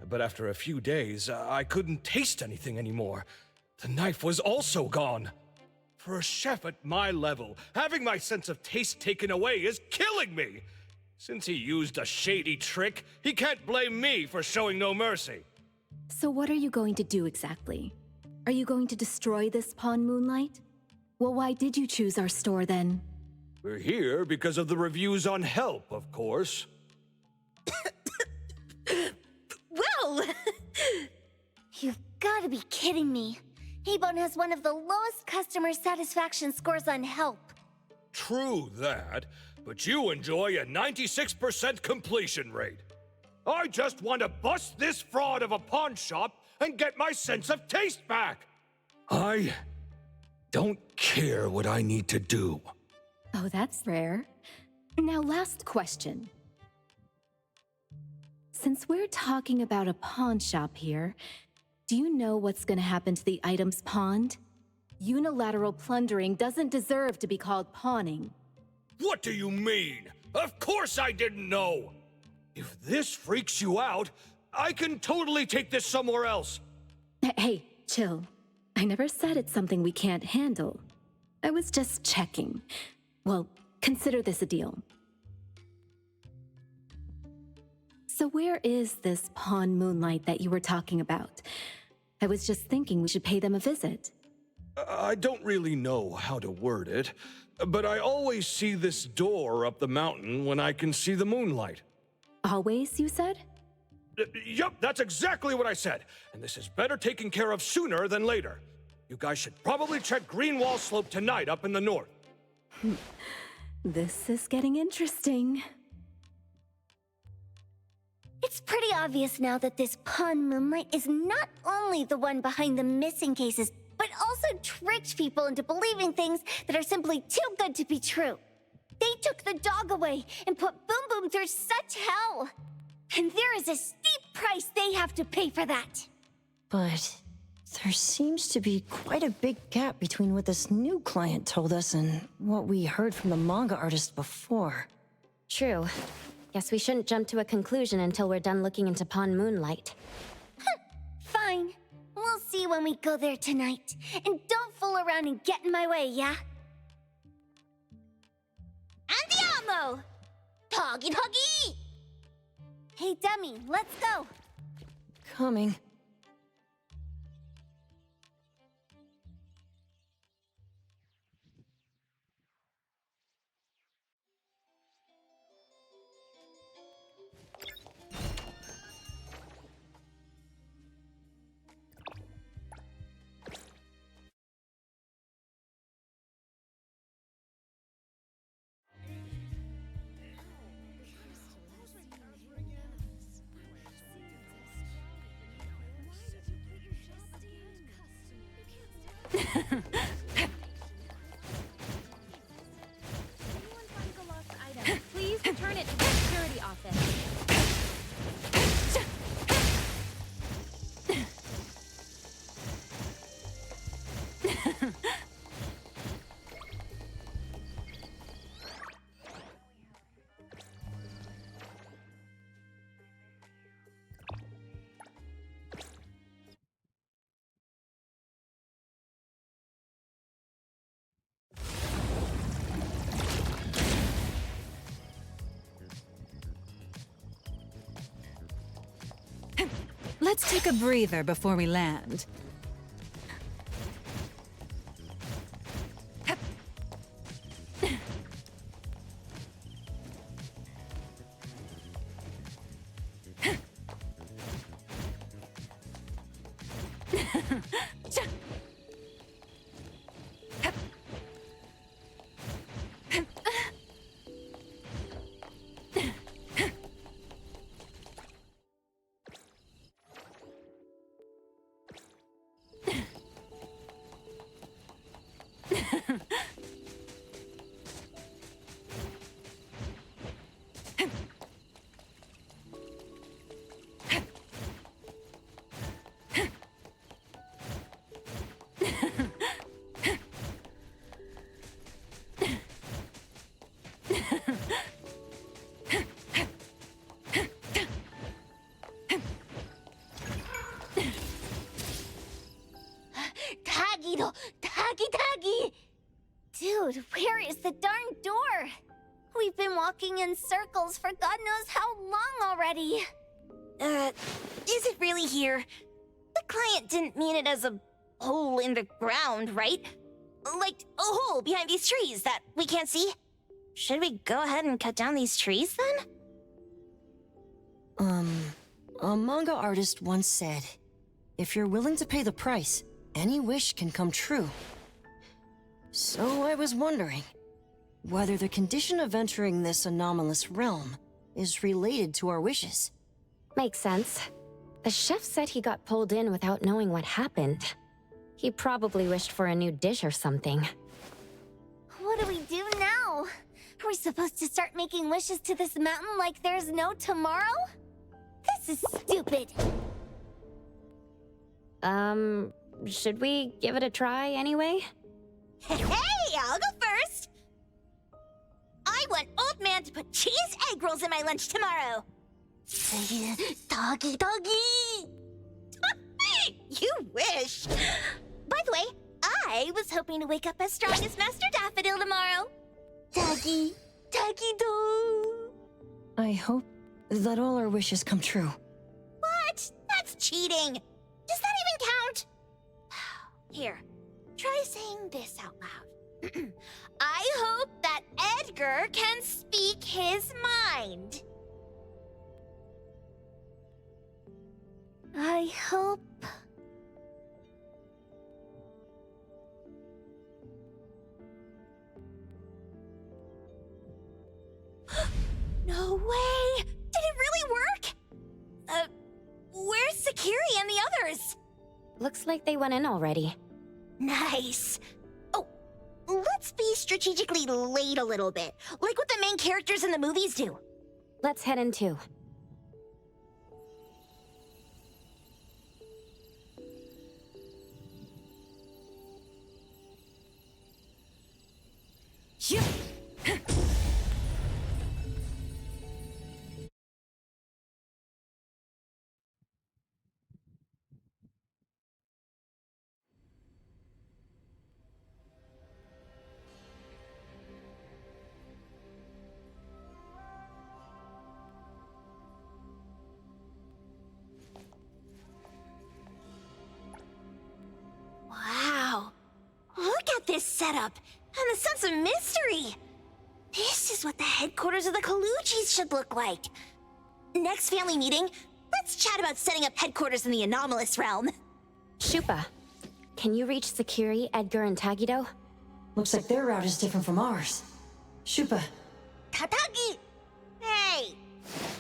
But after a few days, I couldn't taste anything anymore. The knife was also gone. For a chef at my level, having my sense of taste taken away is killing me. Since he used a shady trick, he can't blame me for showing no mercy. So what are you going to do exactly? Are you going to destroy this Pawn Moonlight? Well, why did you choose our store then? We're here because of the reviews on Help, of course. Well! You've got to be kidding me. Ebon has one of the lowest customer satisfaction scores on Help. True that, but you enjoy a 96% completion rate. I just want to bust this fraud of a pawn shop and get my sense of taste back. I don't care what I need to do. Oh, that's rare. Now, last question. Since we're talking about a pawn shop here, do you know what's gonna happen to the items pawned? Unilateral plundering doesn't deserve to be called pawning. What do you mean? Of course I didn't know! If this freaks you out, I can totally take this somewhere else. Hey, chill. I never said it's something we can't handle. I was just checking. Well, consider this a deal. So where is this Pawn Moonlight that you were talking about? I was just thinking we should pay them a visit. I don't really know how to word it, but I always see this door up the mountain when I can see the moonlight. Always, you said? Yup, that's exactly what I said. And this is better taken care of sooner than later. You guys should probably check Greenwall Slope tonight up in the north. This is getting interesting. It's pretty obvious now that this Pawn Moonlight is not only the one behind the missing cases, but also tricked people into believing things that are simply too good to be true. They took the dog away and put Boom Boom through such hell. And there is a steep price they have to pay for that. But there seems to be quite a big gap between what this new client told us and what we heard from the manga artist before. True. Guess we shouldn't jump to a conclusion until we're done looking into Pawn Moonlight. Fine. We'll see when we go there tonight. And don't fool around and get in my way, yeah? Andiamo! Doggy doggy! Hey, dummy, let's go. Coming. Please return it to the security office. Let's take a breather before we land. Taggy! Dude, where is the darn door? We've been walking in circles for God knows how long already. Is it really here? The client didn't mean it as a hole in the ground, right? Like a hole behind these trees that we can't see? Should we go ahead and cut down these trees then? A manga artist once said, if you're willing to pay the price, any wish can come true. So I was wondering whether the condition of entering this anomalous realm is related to our wishes. Makes sense. The chef said he got pulled in without knowing what happened. He probably wished for a new dish or something. What do we do now? Are we supposed to start making wishes to this mountain like there's no tomorrow? This is stupid. Should we give it a try anyway? Hey, I'll go first! I want Old Man to put cheese egg rolls in my lunch tomorrow! Doggy! You wish! By the way, I was hoping to wake up as strong as Master Daffodil tomorrow! Doggy do! I hope that all our wishes come true. What? That's cheating! Does that even count? Here, try saying this out loud. I hope that Edgar can speak his mind. I hope... Looks like they went in already. Nice. Oh, let's be strategically late a little bit, like what the main characters in the movies do. Let's head in too. Wow. Look at this setup, and the sense of mystery. This is what the headquarters of the Kalujis should look like. Next family meeting, let's chat about setting up headquarters in the anomalous realm. Shupa, can you reach Sakiri, Edgar, and Tagido? Looks like their route is different from ours. Shupa. Tatagi! Hey!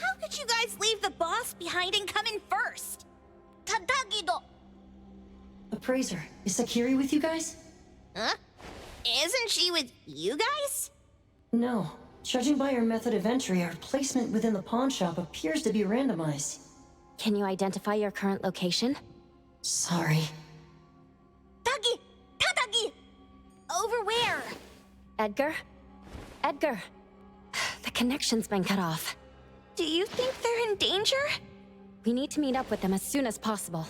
How could you guys leave the boss behind and come in first? Tatagi-do! Appraiser, is Sakiri with you guys? Huh? Isn't she with you guys? No. Judging by her method of entry, our placement within the pawn shop appears to be randomized. Can you identify your current location? Sorry. Tagi! Tatagi! Over where? Edgar? Edgar! The connection's been cut off. Do you think they're in danger? We need to meet up with them as soon as possible.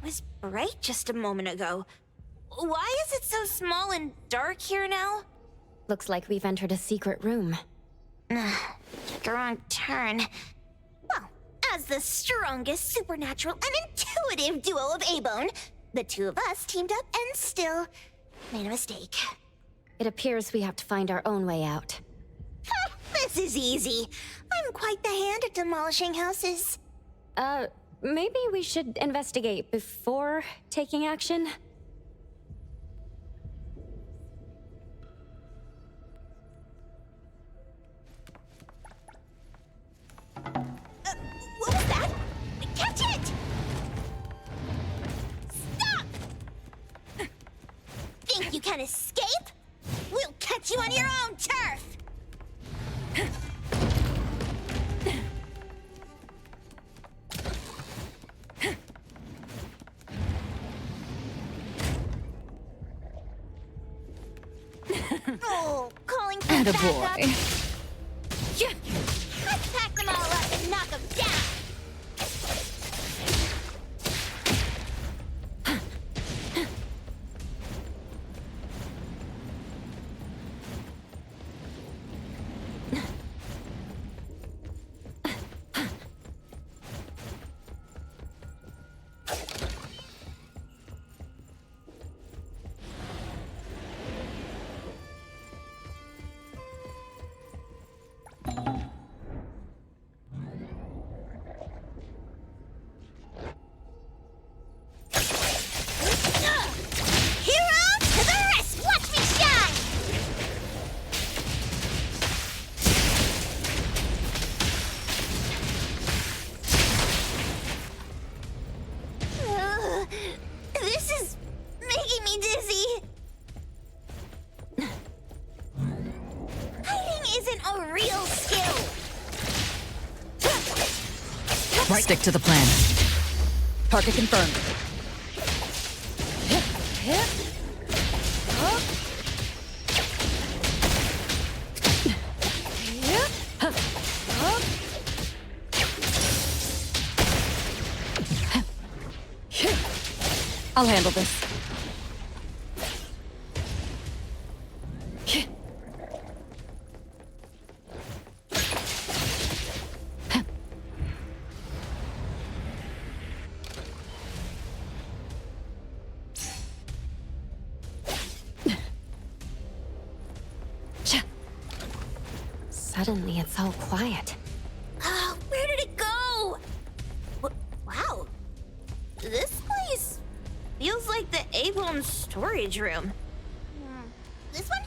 It was bright just a moment ago. Why is it so small and dark here now? Looks like we've entered a secret room. Took a wrong turn. Well, as the strongest supernatural and intuitive duo of A-Bone, the two of us teamed up and still made a mistake. It appears we have to find our own way out. This is easy. I'm quite the hand at demolishing houses. Maybe we should investigate before taking action? What was that? Catch it! can't escape? We'll catch you on your own turf! Oh, calling for backup. Yeah. Let's pack them all up and knock them down! This is making me dizzy. Hiding isn't a real skill. Right. Stick to the plan. Target confirmed. I'll handle this. Suddenly, it's all quiet. Where did it go? Wow. This place feels like the A-Bone storage room. This one?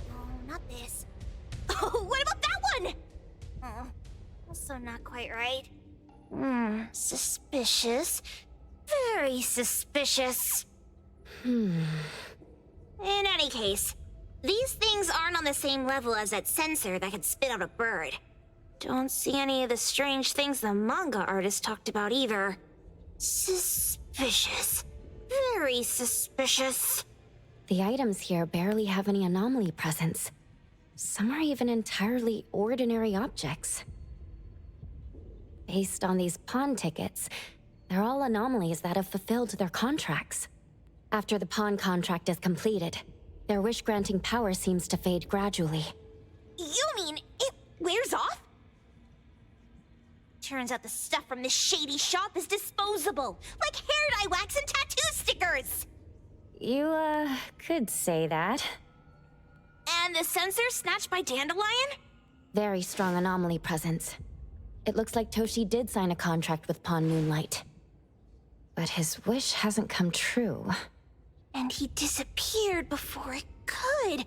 No, not this. Oh, what about that one? Oh, also not quite right. Suspicious. Very suspicious. In any case, these things aren't on the same level as that sensor that could spit out a bird. Don't see any of the strange things the manga artist talked about either. Suspicious. Very suspicious. The items here barely have any anomaly presence. Some are even entirely ordinary objects. Based on these pawn tickets, they're all anomalies that have fulfilled their contracts. After the pawn contract is completed, their wish-granting power seems to fade gradually. You mean it wears off? Turns out the stuff from this shady shop is disposable, like hair dye wax and tattoo stickers! You, could say that. And the sensor snatched by Dandelion? Very strong anomaly presence. It looks like Toshi did sign a contract with Pawn Moonlight. But his wish hasn't come true. And he disappeared before it could.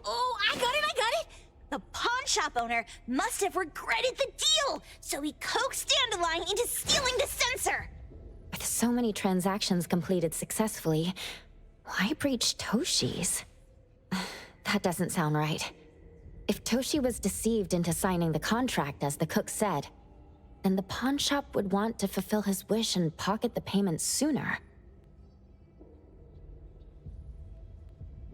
Oh, I got it! The pawn shop owner must have regretted the deal, so he coaxed Dandelion into stealing the sensor. With so many transactions completed successfully, why breach Toshi's? That doesn't sound right. If Toshi was deceived into signing the contract, as the cook said, then the pawn shop would want to fulfill his wish and pocket the payment sooner.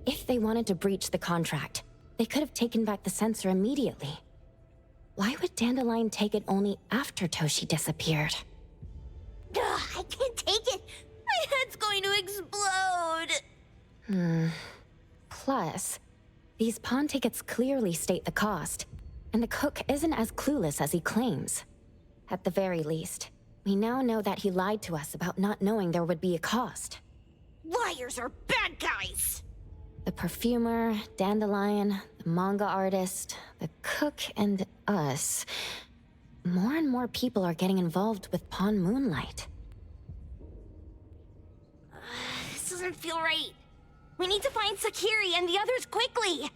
If they wanted to breach the contract, they could have taken back the sensor immediately. Why would Dandelion take it only after Toshi disappeared? Ugh, I can't take it! My head's going to explode! Plus, these pawn tickets clearly state the cost, and the cook isn't as clueless as he claims. At the very least, we now know that he lied to us about not knowing there would be a cost. Liars are bad guys! The perfumer, Dandelion, the manga artist, the cook, and us. More and more people are getting involved with Pawn Moonlight. This doesn't feel right. We need to find Sakiri and the others quickly!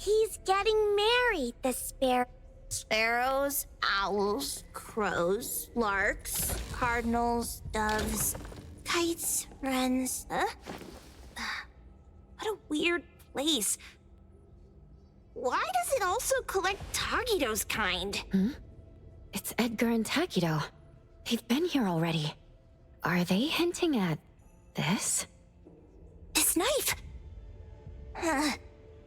He's getting married, the sparrows, owls, crows, larks, cardinals, doves, kites, wrens. What a weird place. Why does it also collect Tagido's kind? It's Edgar and Takido. They've been here already. Are they hinting at this? This knife!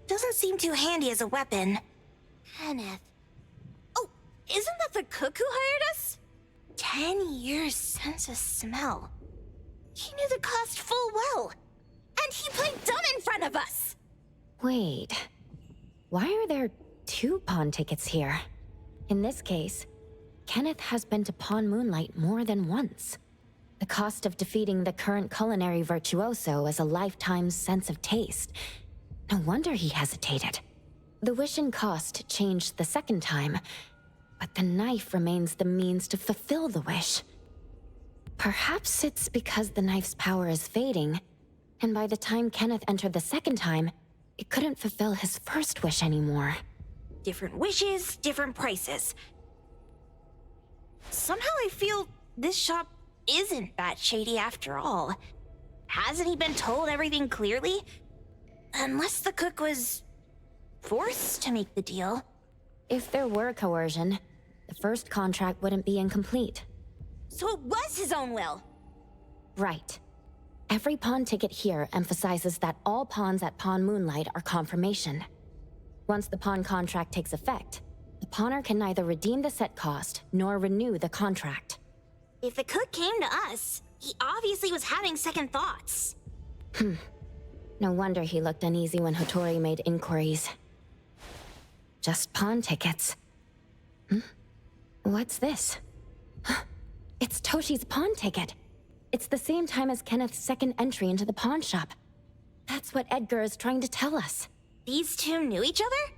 Doesn't seem too handy as a weapon. Kenneth. Oh, isn't that the cook who hired us? 10 years sense of smell. He knew the cost full well. And he played dumb in front of us! Wait. Why are there 2 pawn tickets here? In this case, Kenneth has been to Pawn Moonlight more than once. The cost of defeating the current culinary virtuoso is a lifetime's sense of taste. No wonder he hesitated. The wish and cost changed the second time, but the knife remains the means to fulfill the wish. Perhaps it's because the knife's power is fading, and by the time Kenneth entered the second time, it couldn't fulfill his first wish anymore. Different wishes, different prices. Somehow I feel this shop isn't that shady after all. Hasn't he been told everything clearly? Unless the cook was forced to make the deal. If there were coercion, the first contract wouldn't be incomplete. So it was his own will. Right. Every pawn ticket here emphasizes that all pawns at Pawn Moonlight are confirmation. Once the pawn contract takes effect, the pawner can neither redeem the set cost nor renew the contract. If the cook came to us, he obviously was having second thoughts. No wonder he looked uneasy when Hattori made inquiries. Just pawn tickets. What's this? It's Toshi's pawn ticket. It's the same time as Kenneth's second entry into the pawn shop. That's what Edgar is trying to tell us. These two knew each other?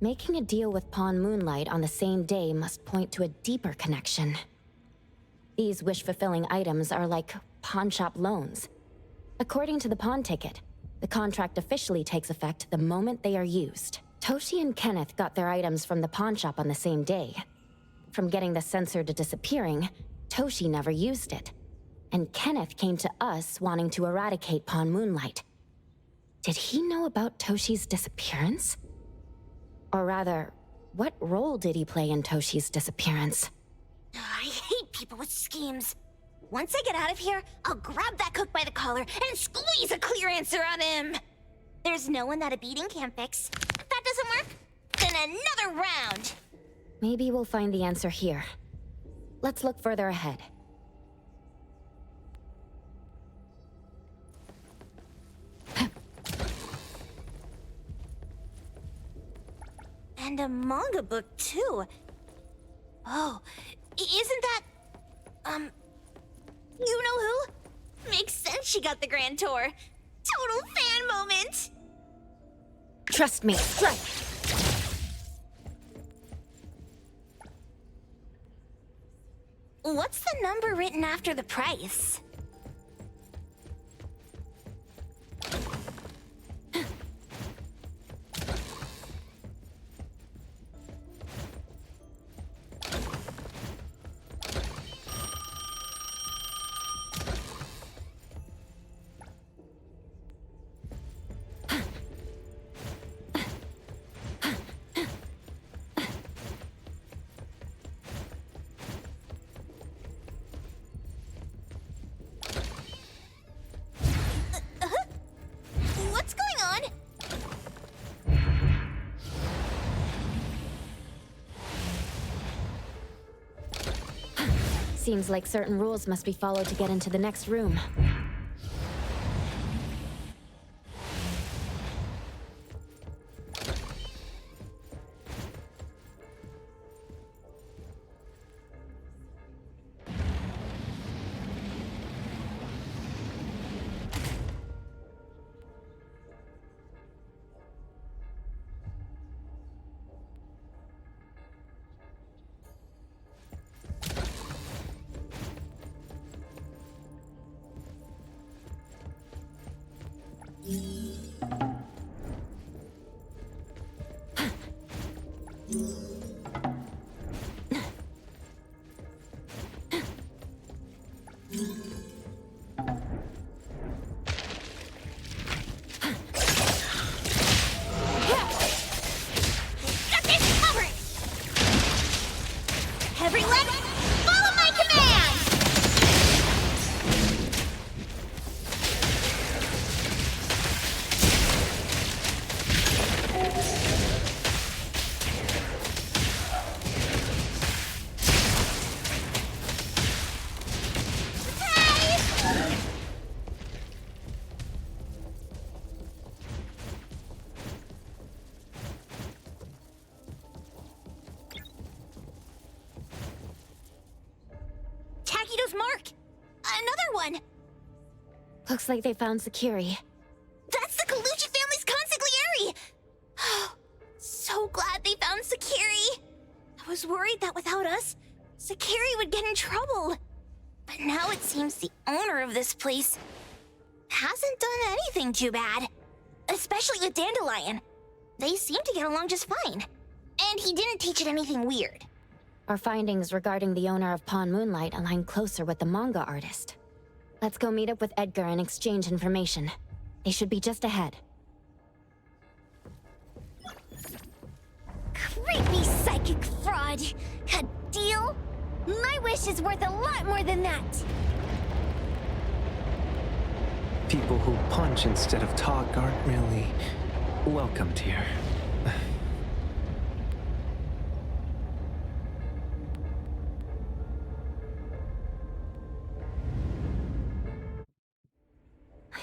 Making a deal with Pawn Moonlight on the same day must point to a deeper connection. These wish-fulfilling items are like pawn shop loans. According to the pawn ticket, the contract officially takes effect the moment they are used. Toshi and Kenneth got their items from the pawn shop on the same day. From getting the sensor to disappearing, Toshi never used it. And Kenneth came to us wanting to eradicate Pawn Moonlight. Did he know about Toshi's disappearance? Or rather, what role did he play in Toshi's disappearance? I hate people with schemes. Once I get out of here, I'll grab that cook by the collar and squeeze a clear answer on him. There's no one that a beating can't fix. If that doesn't work, then another round. Maybe we'll find the answer here. Let's look further ahead. And a manga book, too. Oh, isn't that... you know who? Makes sense she got the Grand Tour. Total fan moment! Trust me, strike! What's the number written after the price? What's going on? Seems like certain rules must be followed to get into the next room. Toshio's mark! Another one! Looks like they found Sakiri. That's the Colucci family's consigliere! So glad they found Sakiri! I was worried that without us, Sakiri would get in trouble. But now it seems the owner of this place hasn't done anything too bad. Especially with Dandelion. They seem to get along just fine. And he didn't teach it anything weird. Our findings regarding the owner of Pawn Moonlight align closer with the manga artist. Let's go meet up with Edgar and exchange information. They should be just ahead. Creepy psychic fraud! A deal? My wish is worth a lot more than that! People who punch instead of talk aren't really welcomed here.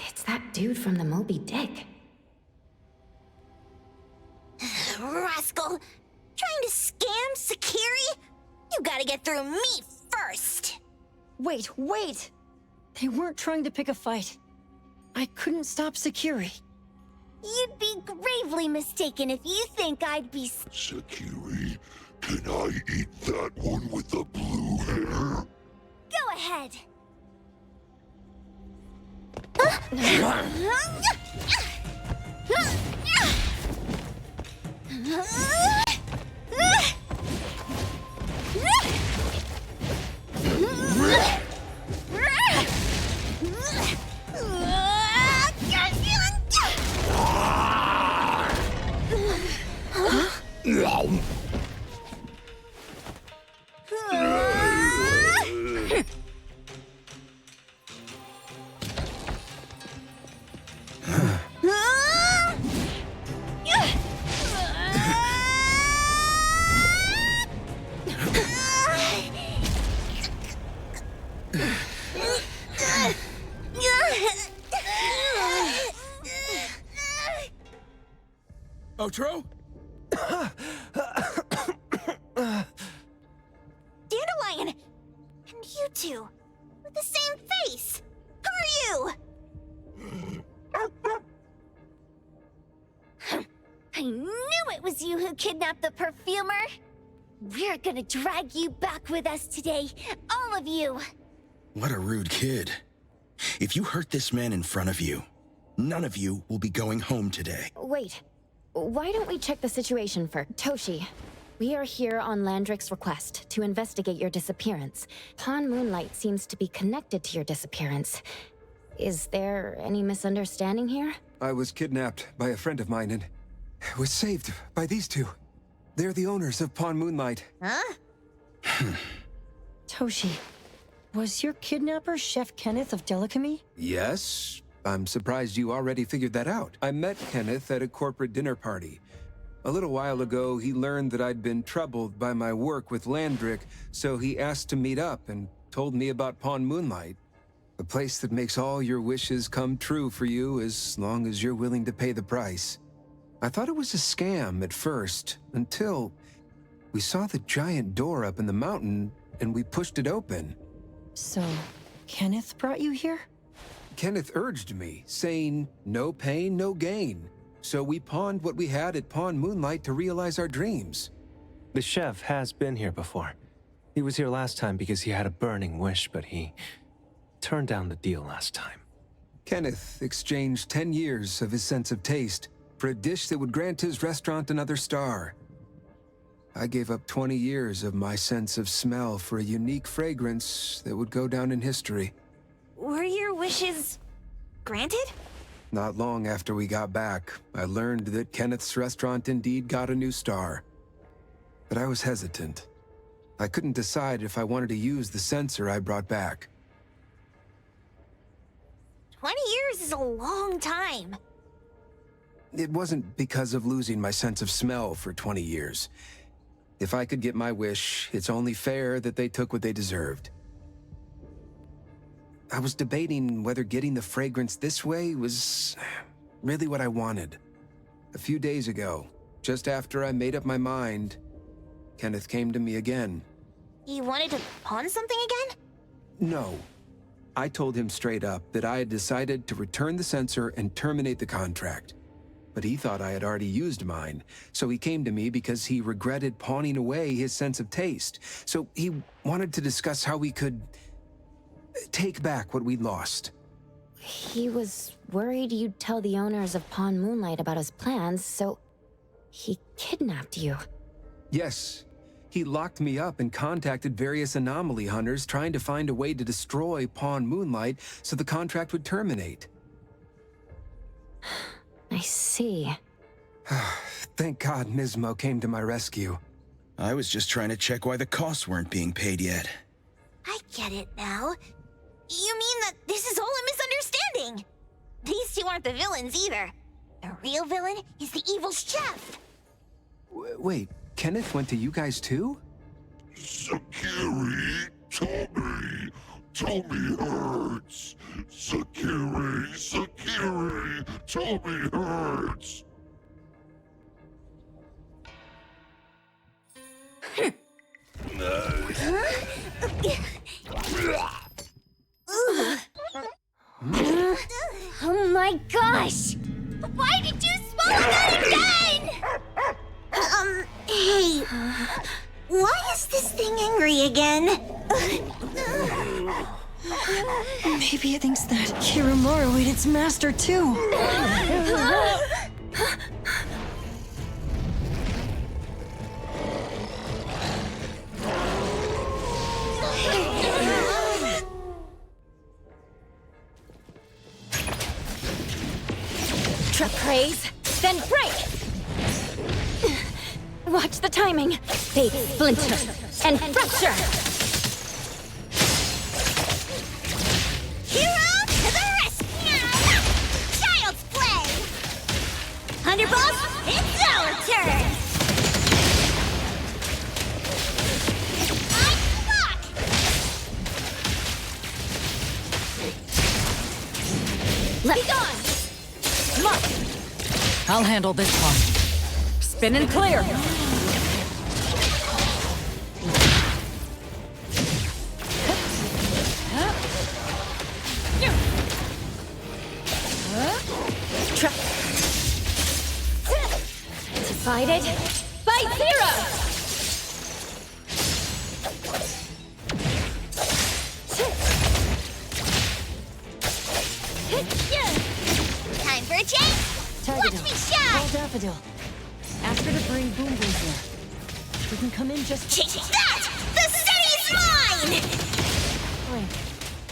It's that dude from the Moby Dick. Rascal! Trying to scam Sakiri? You gotta get through me first! Wait! They weren't trying to pick a fight. I couldn't stop Sakiri. You'd be gravely mistaken if you think I'd be... Sakiri, can I eat that one with the blue hair? Go ahead! Otro? Dandelion! And you two, with the same face! Who are you? I knew it was you who kidnapped the perfumer! We're gonna drag you back with us today, all of you! What a rude kid. If you hurt this man in front of you, none of you will be going home today. Wait. Why don't we check the situation first? Toshi, we are here on Landrick's request to investigate your disappearance. Pawn Moonlight seems to be connected to your disappearance. Is there any misunderstanding here? I was kidnapped by a friend of mine and was saved by these two. They're the owners of Pawn Moonlight. Huh? Toshi, was your kidnapper Chef Kenneth of Delicamy? Yes. I'm surprised you already figured that out. I met Kenneth at a corporate dinner party. A little while ago, he learned that I'd been troubled by my work with Landrick, so he asked to meet up and told me about Pawn Moonlight. A place that makes all your wishes come true for you as long as you're willing to pay the price. I thought it was a scam at first, until we saw the giant door up in the mountain and we pushed it open. So, Kenneth brought you here? Kenneth urged me, saying, no pain, no gain. So we pawned what we had at Pawn Moonlight to realize our dreams. The chef has been here before. He was here last time because he had a burning wish, but he turned down the deal last time. Kenneth exchanged 10 years of his sense of taste for a dish that would grant his restaurant another star. I gave up 20 years of my sense of smell for a unique fragrance that would go down in history. Were your wishes granted? Not long after we got back, I learned that Kenneth's restaurant indeed got a new star. But I was hesitant. I couldn't decide if I wanted to use the sensor I brought back. 20 years is a long time. It wasn't because of losing my sense of smell for 20 years. If I could get my wish, it's only fair that they took what they deserved. I was debating whether getting the fragrance this way was really what I wanted. A few days ago, just after I made up my mind, Kenneth came to me again. You wanted to pawn something again? No. I told him straight up that I had decided to return the sensor and terminate the contract. But he thought I had already used mine, so he came to me because he regretted pawning away his sense of taste. So he wanted to discuss how we could take back what we'd lost. He was worried you'd tell the owners of Pawn Moonlight about his plans, so he kidnapped you. Yes. He locked me up and contacted various anomaly hunters trying to find a way to destroy Pawn Moonlight so the contract would terminate. I see. Thank God Nismo came to my rescue. I was just trying to check why the costs weren't being paid yet. I get it now. You mean that this is all a misunderstanding? These two aren't the villains either. The real villain is the evil chef. Wait, Kenneth went to you guys too? Sakiri, Tommy hurts. Sakiri, Tommy hurts. Oh my gosh! Why did you swallow that again? Hey, why is this thing angry again? Maybe it thinks that Kirimura ate its master too. Praise, then break! Watch the timing. Fate, splinter, and fracture! Hero to the rescue! Child's play! Thunderbolt, it's our turn! Let go! Mark! I'll handle this one. Spin and clear! Divided by 0! Time for a change! Watch me shine! Call Daffodil. Ask her to bring Boom Boom here. We can come in just... Change that! The city's mine! Wait.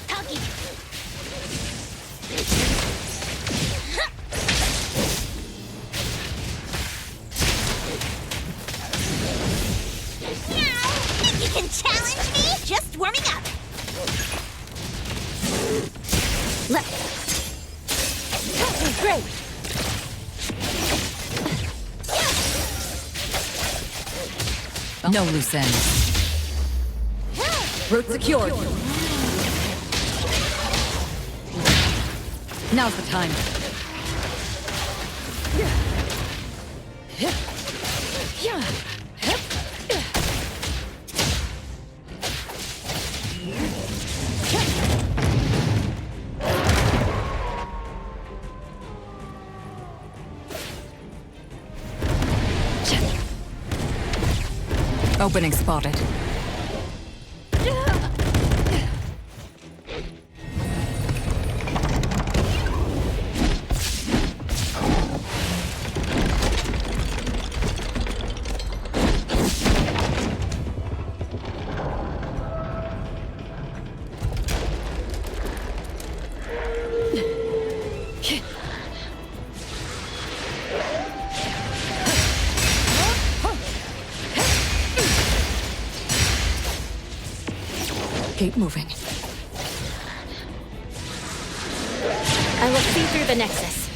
Huggy. Now, think you can challenge me? Just warming up. Left. Great! No loose ends. Route secured. Now's the time. Opening spotted. Keep moving. I will see through the Nexus.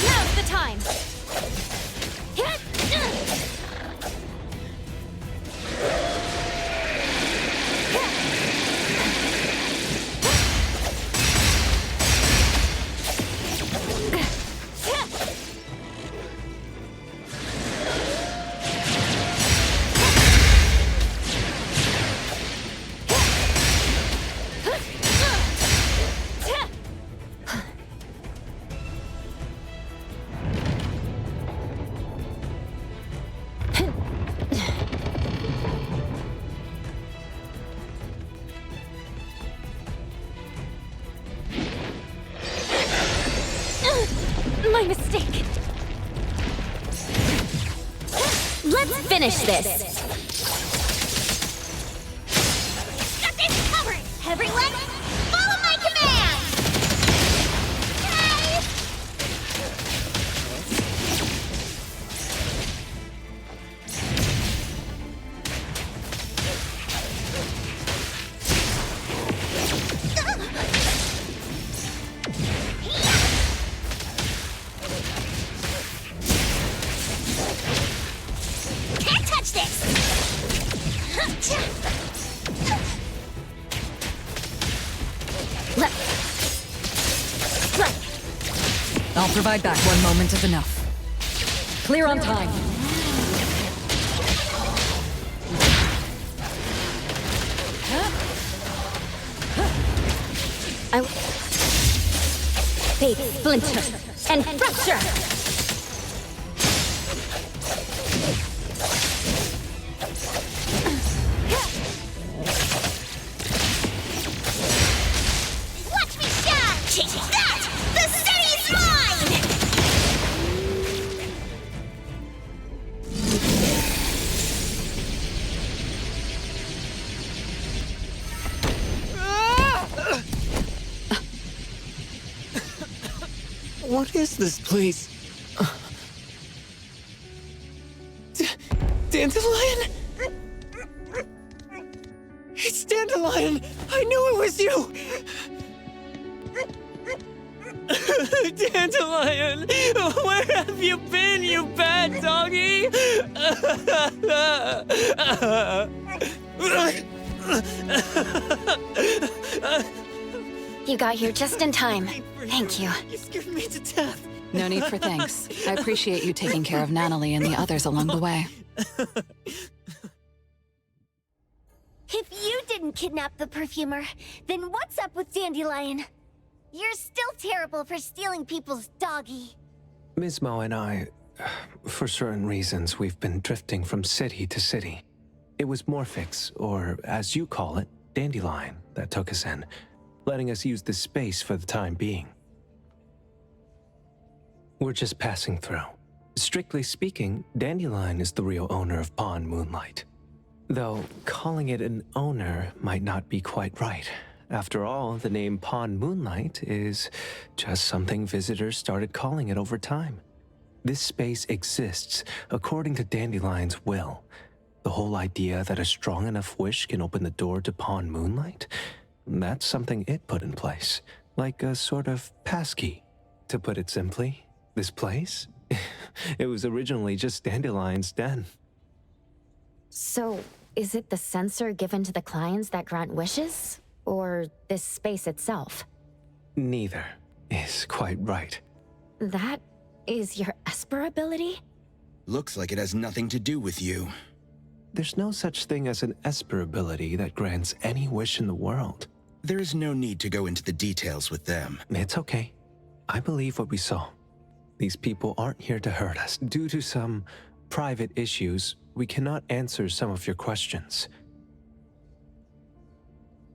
Now's the time! finish this! Got this covered! Everyone, follow my command! Yay! Can't touch this! I'll provide back. One moment is enough. Clear on time. Fate, splinter, and fracture! Watch me shine! Take that! The city's mine! What is this place? Dandelion? It's Dandelion! I knew it was you! Dandelion! Where have you been, you bad doggy? You got here just in time. Thank you. You scared me to death. No need for thanks. I appreciate you taking care of Natalie and the others along the way. If you didn't kidnap the perfumer, then what's up with Dandelion? You're still terrible for stealing people's doggy. Ms. Mo and I, for certain reasons, we've been drifting from city to city. It was Morphix, or as you call it, Dandelion, that took us in, letting us use this space for the time being. We're just passing through. Strictly speaking, Dandelion is the real owner of Pawn Moonlight. Though calling it an owner might not be quite right. After all, the name Pawn Moonlight is just something visitors started calling it over time. This space exists according to Dandelion's will. The whole idea that a strong enough wish can open the door to Pawn Moonlight? That's something it put in place, like a sort of passkey. To put it simply, this place? It was originally just Dandelion's den. So, is it the sensor given to the clients that grant wishes? Or this space itself? Neither is quite right. That is your Esper ability? Looks like it has nothing to do with you. There's no such thing as an Esper ability that grants any wish in the world. There is no need to go into the details with them. It's okay. I believe what we saw. These people aren't here to hurt us. Due to some private issues, we cannot answer some of your questions.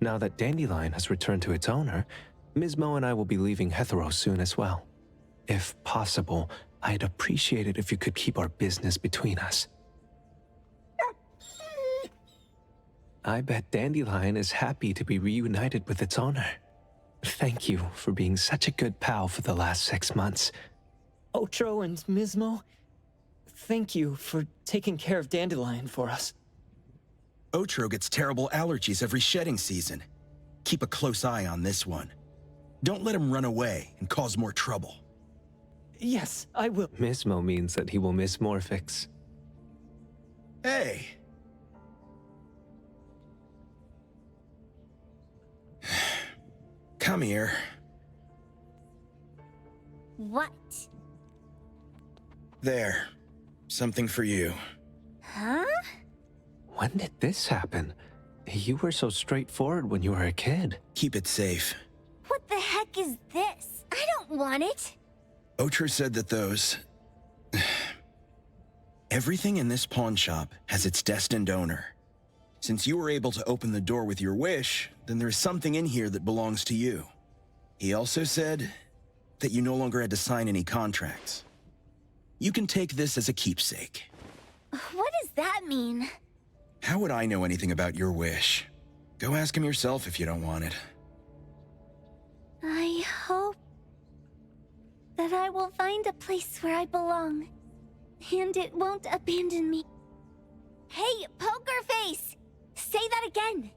Now that Dandelion has returned to its owner, Ms. Mo and I will be leaving Hetero soon as well. If possible, I'd appreciate it if you could keep our business between us. I bet Dandelion is happy to be reunited with its owner. Thank you for being such a good pal for the last 6 months. Otro and Mismo, thank you for taking care of Dandelion for us. Otro gets terrible allergies every shedding season. Keep a close eye on this one. Don't let him run away and cause more trouble. Yes, I will. Mismo means that he will miss Morphix. Hey! Come here. What? There. Something for you. Huh? When did this happen? You were so straightforward when you were a kid. Keep it safe. What the heck is this? I don't want it. Otro said that those... Everything in this pawn shop has its destined owner. Since you were able to open the door with your wish, then there's something in here that belongs to you. He also said that you no longer had to sign any contracts. You can take this as a keepsake. What is that mean? How would I know anything about your wish? Go ask him yourself if you don't want it. I hope that I will find a place where I belong, and it won't abandon me. Hey, Poker Face! Say that again!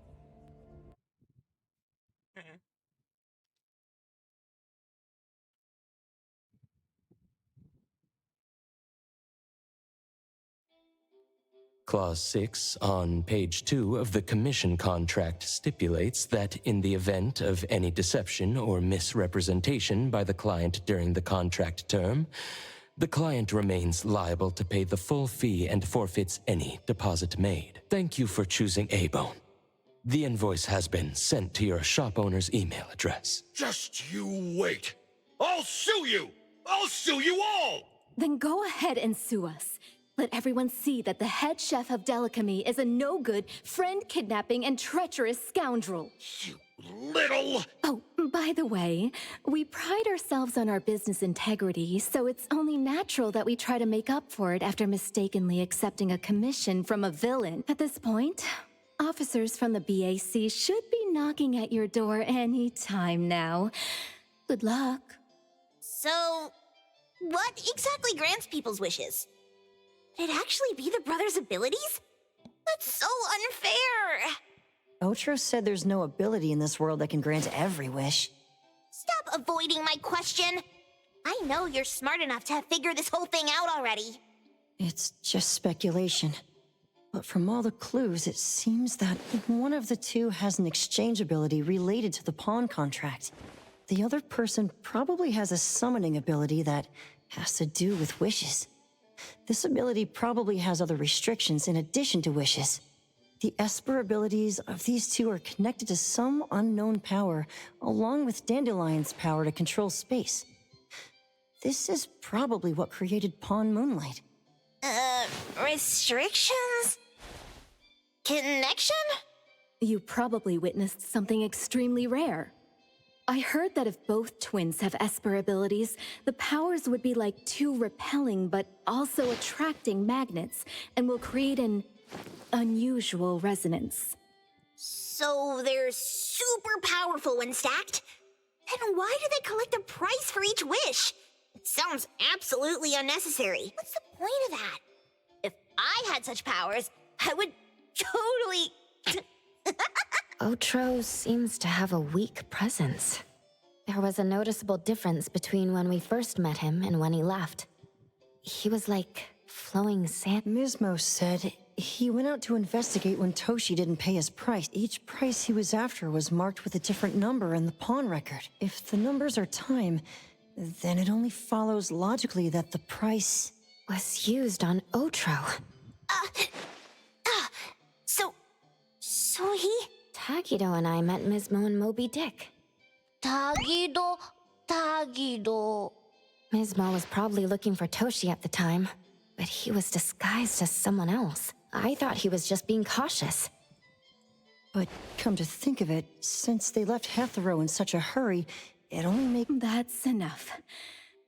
Clause 6 on page 2 of the commission contract stipulates that in the event of any deception or misrepresentation by the client during the contract term, the client remains liable to pay the full fee and forfeits any deposit made. Thank you for choosing A-Bone. The invoice has been sent to your shop owner's email address. Just you wait. I'll sue you! I'll sue you all! Then go ahead and sue us. Let everyone see that the head chef of Delicamy is a no-good, friend-kidnapping, and treacherous scoundrel. Little... Oh, by the way, we pride ourselves on our business integrity, so it's only natural that we try to make up for it after mistakenly accepting a commission from a villain. At this point, officers from the BAC should be knocking at your door any time now. Good luck. So, what exactly grants people's wishes? Would it actually be the brothers' abilities? That's so unfair! Otro said there's no ability in this world that can grant every wish. Stop avoiding my question! I know you're smart enough to have figured this whole thing out already. It's just speculation. But from all the clues, it seems that one of the two has an exchange ability related to the pawn contract. The other person probably has a summoning ability that has to do with wishes. This ability probably has other restrictions in addition to wishes. The Esper abilities of these two are connected to some unknown power, along with Dandelion's power to control space. This is probably what created Pawn Moonlight. Restrictions? Connection? You probably witnessed something extremely rare. I heard that if both twins have Esper abilities, the powers would be like two repelling but also attracting magnets, and will create an unusual resonance. So they're super powerful when stacked? Then why do they collect a price for each wish? It sounds absolutely unnecessary. What's the point of that? If I had such powers, I would totally... Otro seems to have a weak presence. There was a noticeable difference between when we first met him and when he left. He was like flowing sand. Mismo said he went out to investigate when Toshi didn't pay his price. Each price he was after was marked with a different number in the pawn record. If the numbers are time, then it only follows logically that the price was used on Otro. So he... Tagido and I met Mismo and Moby Dick. Tagido... Mismo was probably looking for Toshi at the time, but he was disguised as someone else. I thought he was just being cautious. But come to think of it, since they left Hetero in such a hurry, it only makes... That's enough.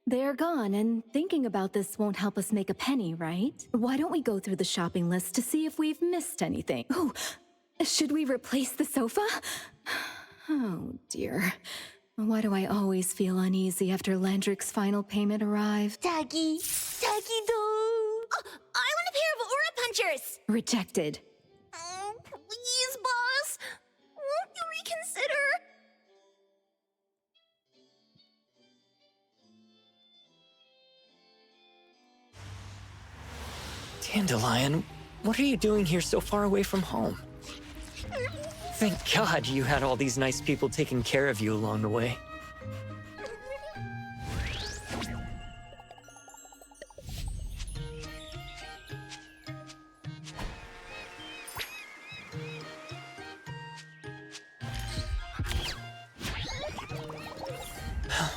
They're gone, and thinking about this won't help us make a penny, right? Why don't we go through the shopping list to see if we've missed anything? Oh, should we replace the sofa? Oh, dear. Why do I always feel uneasy after Landrick's final payment arrived? Tagido! Oh, I want a pair of aura punchers! Rejected. Oh, please, boss! Won't you reconsider? Dandelion, what are you doing here so far away from home? Thank God you had all these nice people taking care of you along the way.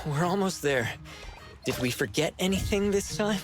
We're almost there. Did we forget anything this time?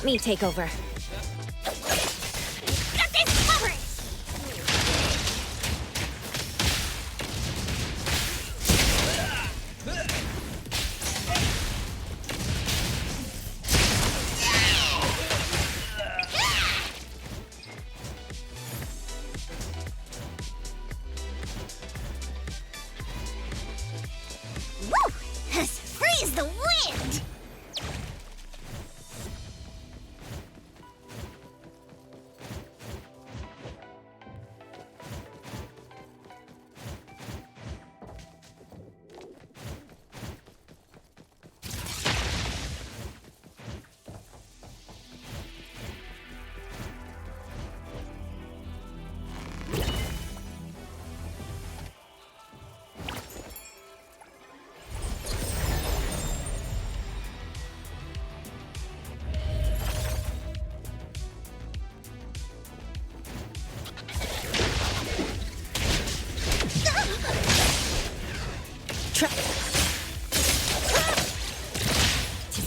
Let me take over. Got this covered! Woo! As free as the wind!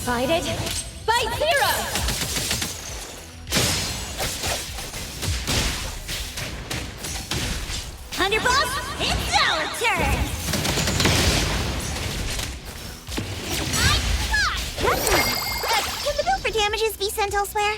Divided by zero! Underboss, it's our turn! Can the bill for damages be sent elsewhere?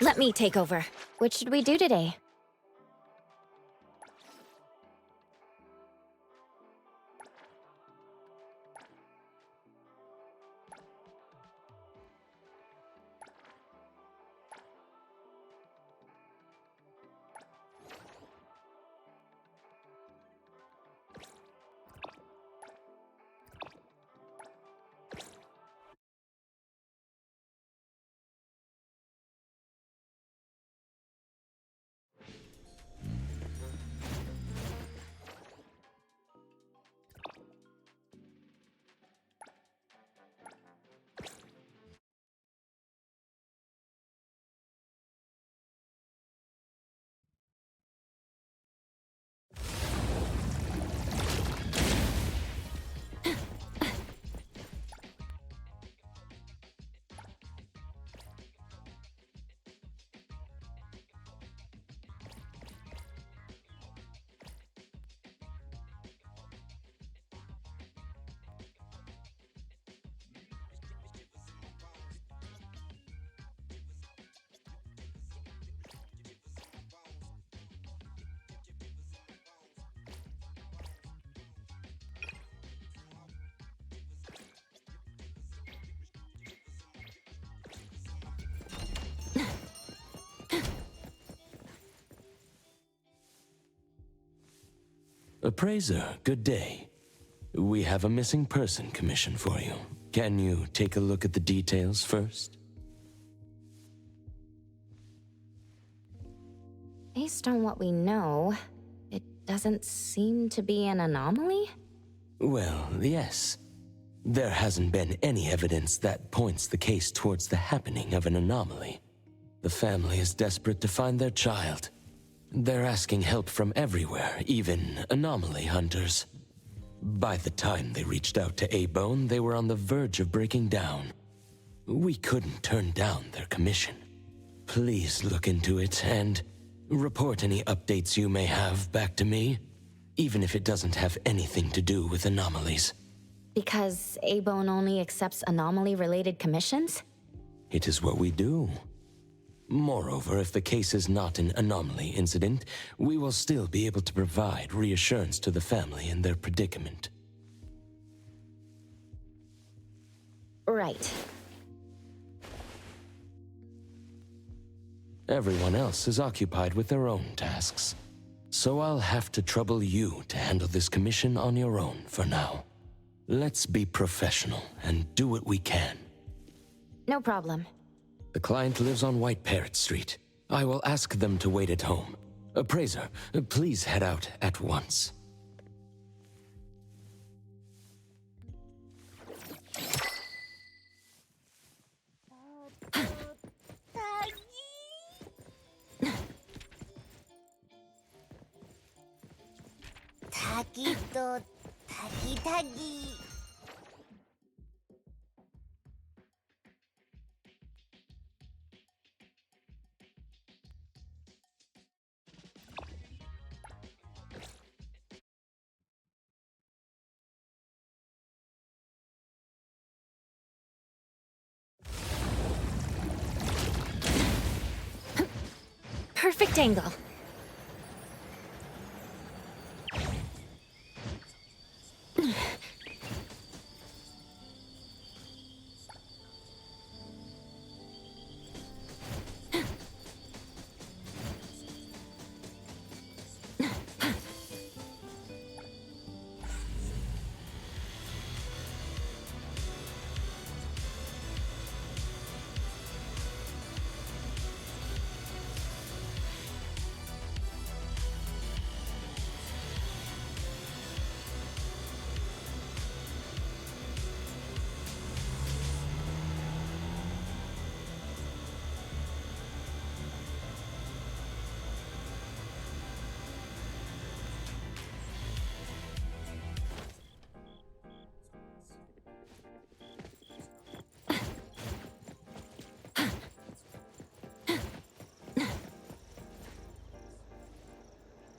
Let me take over. What should we do today? Appraiser, good day. We have a missing person commission for you. Can you take a look at the details first? Based on what we know, it doesn't seem to be an anomaly? Well, yes. There hasn't been any evidence that points the case towards the happening of an anomaly. The family is desperate to find their child. They're asking help from everywhere, even anomaly hunters. By the time they reached out to A-Bone, they were on the verge of breaking down. We couldn't turn down their commission. Please look into it and report any updates you may have back to me, even if it doesn't have anything to do with anomalies. Because A-Bone only accepts anomaly-related commissions? It is what we do. Moreover, if the case is not an anomaly incident, we will still be able to provide reassurance to the family in their predicament. Right. Everyone else is occupied with their own tasks, so I'll have to trouble you to handle this commission on your own for now. Let's be professional and do what we can. No problem. The client lives on White Parrot Street. I will ask them to wait at home. Appraiser, please head out at once. Tagito, tagi. Perfect angle.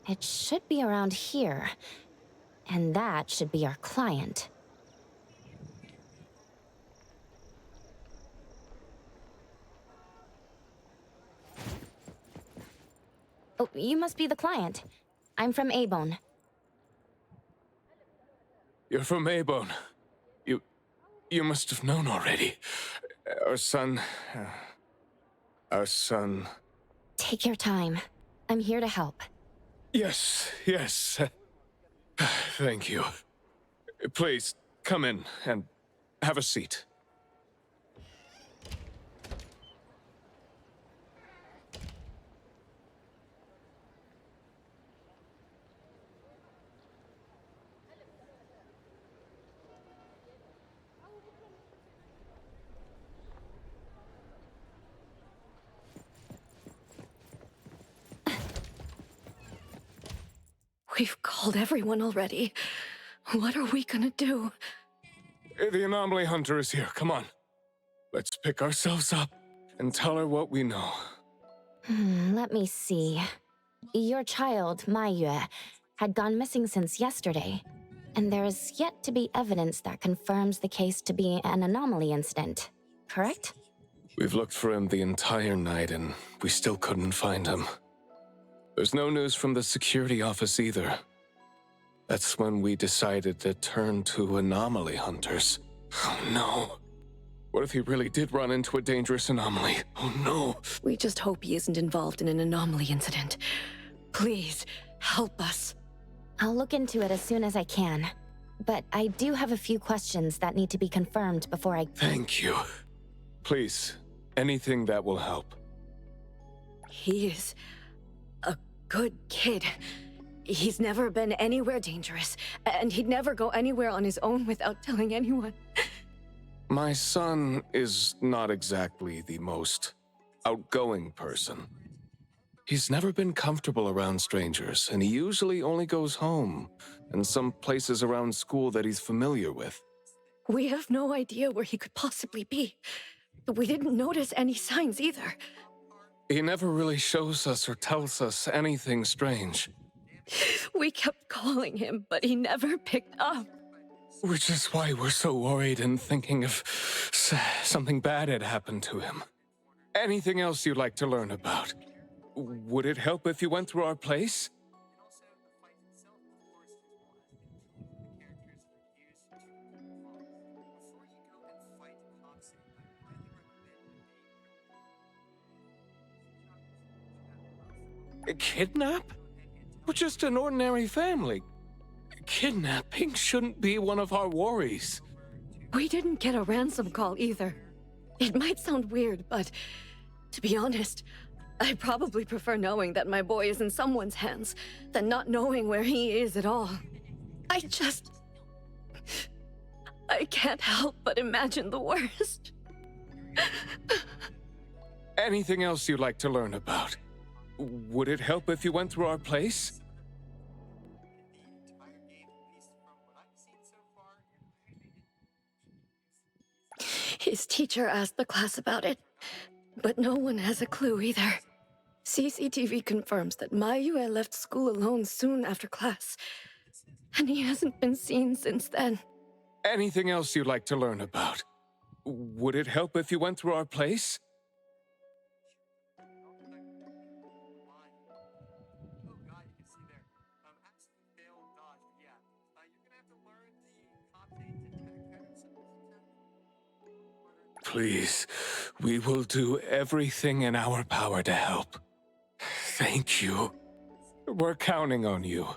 It should be around here. And that should be our client. Oh, you must be the client. I'm from Abone. You're from Abone. You must have known already. Our son... Take your time. I'm here to help. Yes. Thank you. Please, come in and have a seat. We've called everyone already. What are we gonna do? The anomaly hunter is here. Come on. Let's pick ourselves up and tell her what we know. Let me see. Your child, Maiyue, had gone missing since yesterday, and there is yet to be evidence that confirms the case to be an anomaly incident, correct? We've looked for him the entire night, and we still couldn't find him. There's no news from the security office either. That's when we decided to turn to anomaly hunters. Oh no. What if he really did run into a dangerous anomaly? Oh no. We just hope he isn't involved in an anomaly incident. Please, help us. I'll look into it as soon as I can. But I do have a few questions that need to be confirmed before I... Thank you. Please, anything that will help. He is a good kid. He's never been anywhere dangerous, and he'd never go anywhere on his own without telling anyone. My son is not exactly the most outgoing person. He's never been comfortable around strangers, and he usually only goes home and some places around school that he's familiar with. We have no idea where he could possibly be. We didn't notice any signs either. He never really shows us or tells us anything strange. We kept calling him, but he never picked up. Which is why we're so worried and thinking if something bad had happened to him. Anything else you'd like to learn about? Would it help if you went through our place? A kidnap? We're just an ordinary family. Kidnapping shouldn't be one of our worries. We didn't get a ransom call either. It might sound weird, but to be honest, I probably prefer knowing that my boy is in someone's hands than not knowing where he is at all. I can't help but imagine the worst. Anything else you'd like to learn about? Would it help if you went through our place? His teacher asked the class about it, but no one has a clue either. CCTV confirms that Mayue left school alone soon after class, and he hasn't been seen since then. Anything else you'd like to learn about? Would it help if you went through our place? Please, we will do everything in our power to help. Thank you. We're counting on you.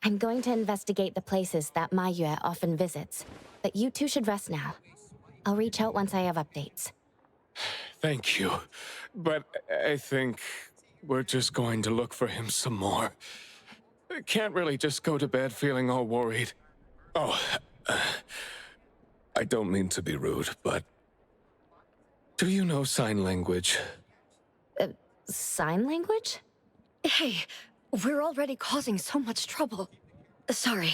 I'm going to investigate the places that Mayue often visits, but you two should rest now. I'll reach out once I have updates. Thank you. But I think we're just going to look for him some more. I can't really just go to bed feeling all worried. Oh, I don't mean to be rude, but do you know sign language? Sign language? Hey, we're already causing so much trouble. Sorry,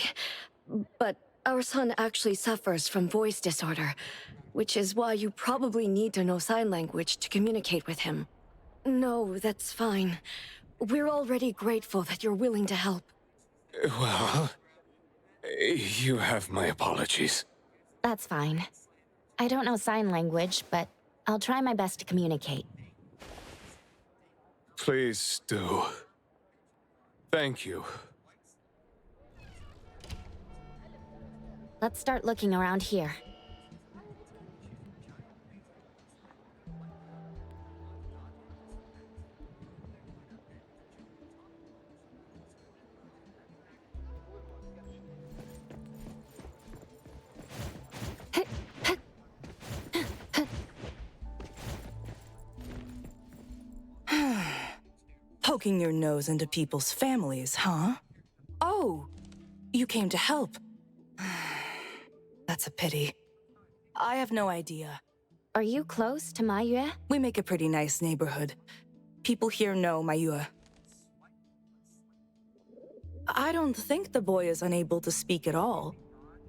but our son actually suffers from voice disorder, which is why you probably need to know sign language to communicate with him. No, that's fine. We're already grateful that you're willing to help. Well, you have my apologies. That's fine. I don't know sign language, but I'll try my best to communicate. Please do. Thank you. Let's start looking around here. Poking your nose into people's families, huh? Oh, you came to help. That's a pity. I have no idea. Are you close to Mayue? We make a pretty nice neighborhood. People here know Mayue. I don't think the boy is unable to speak at all.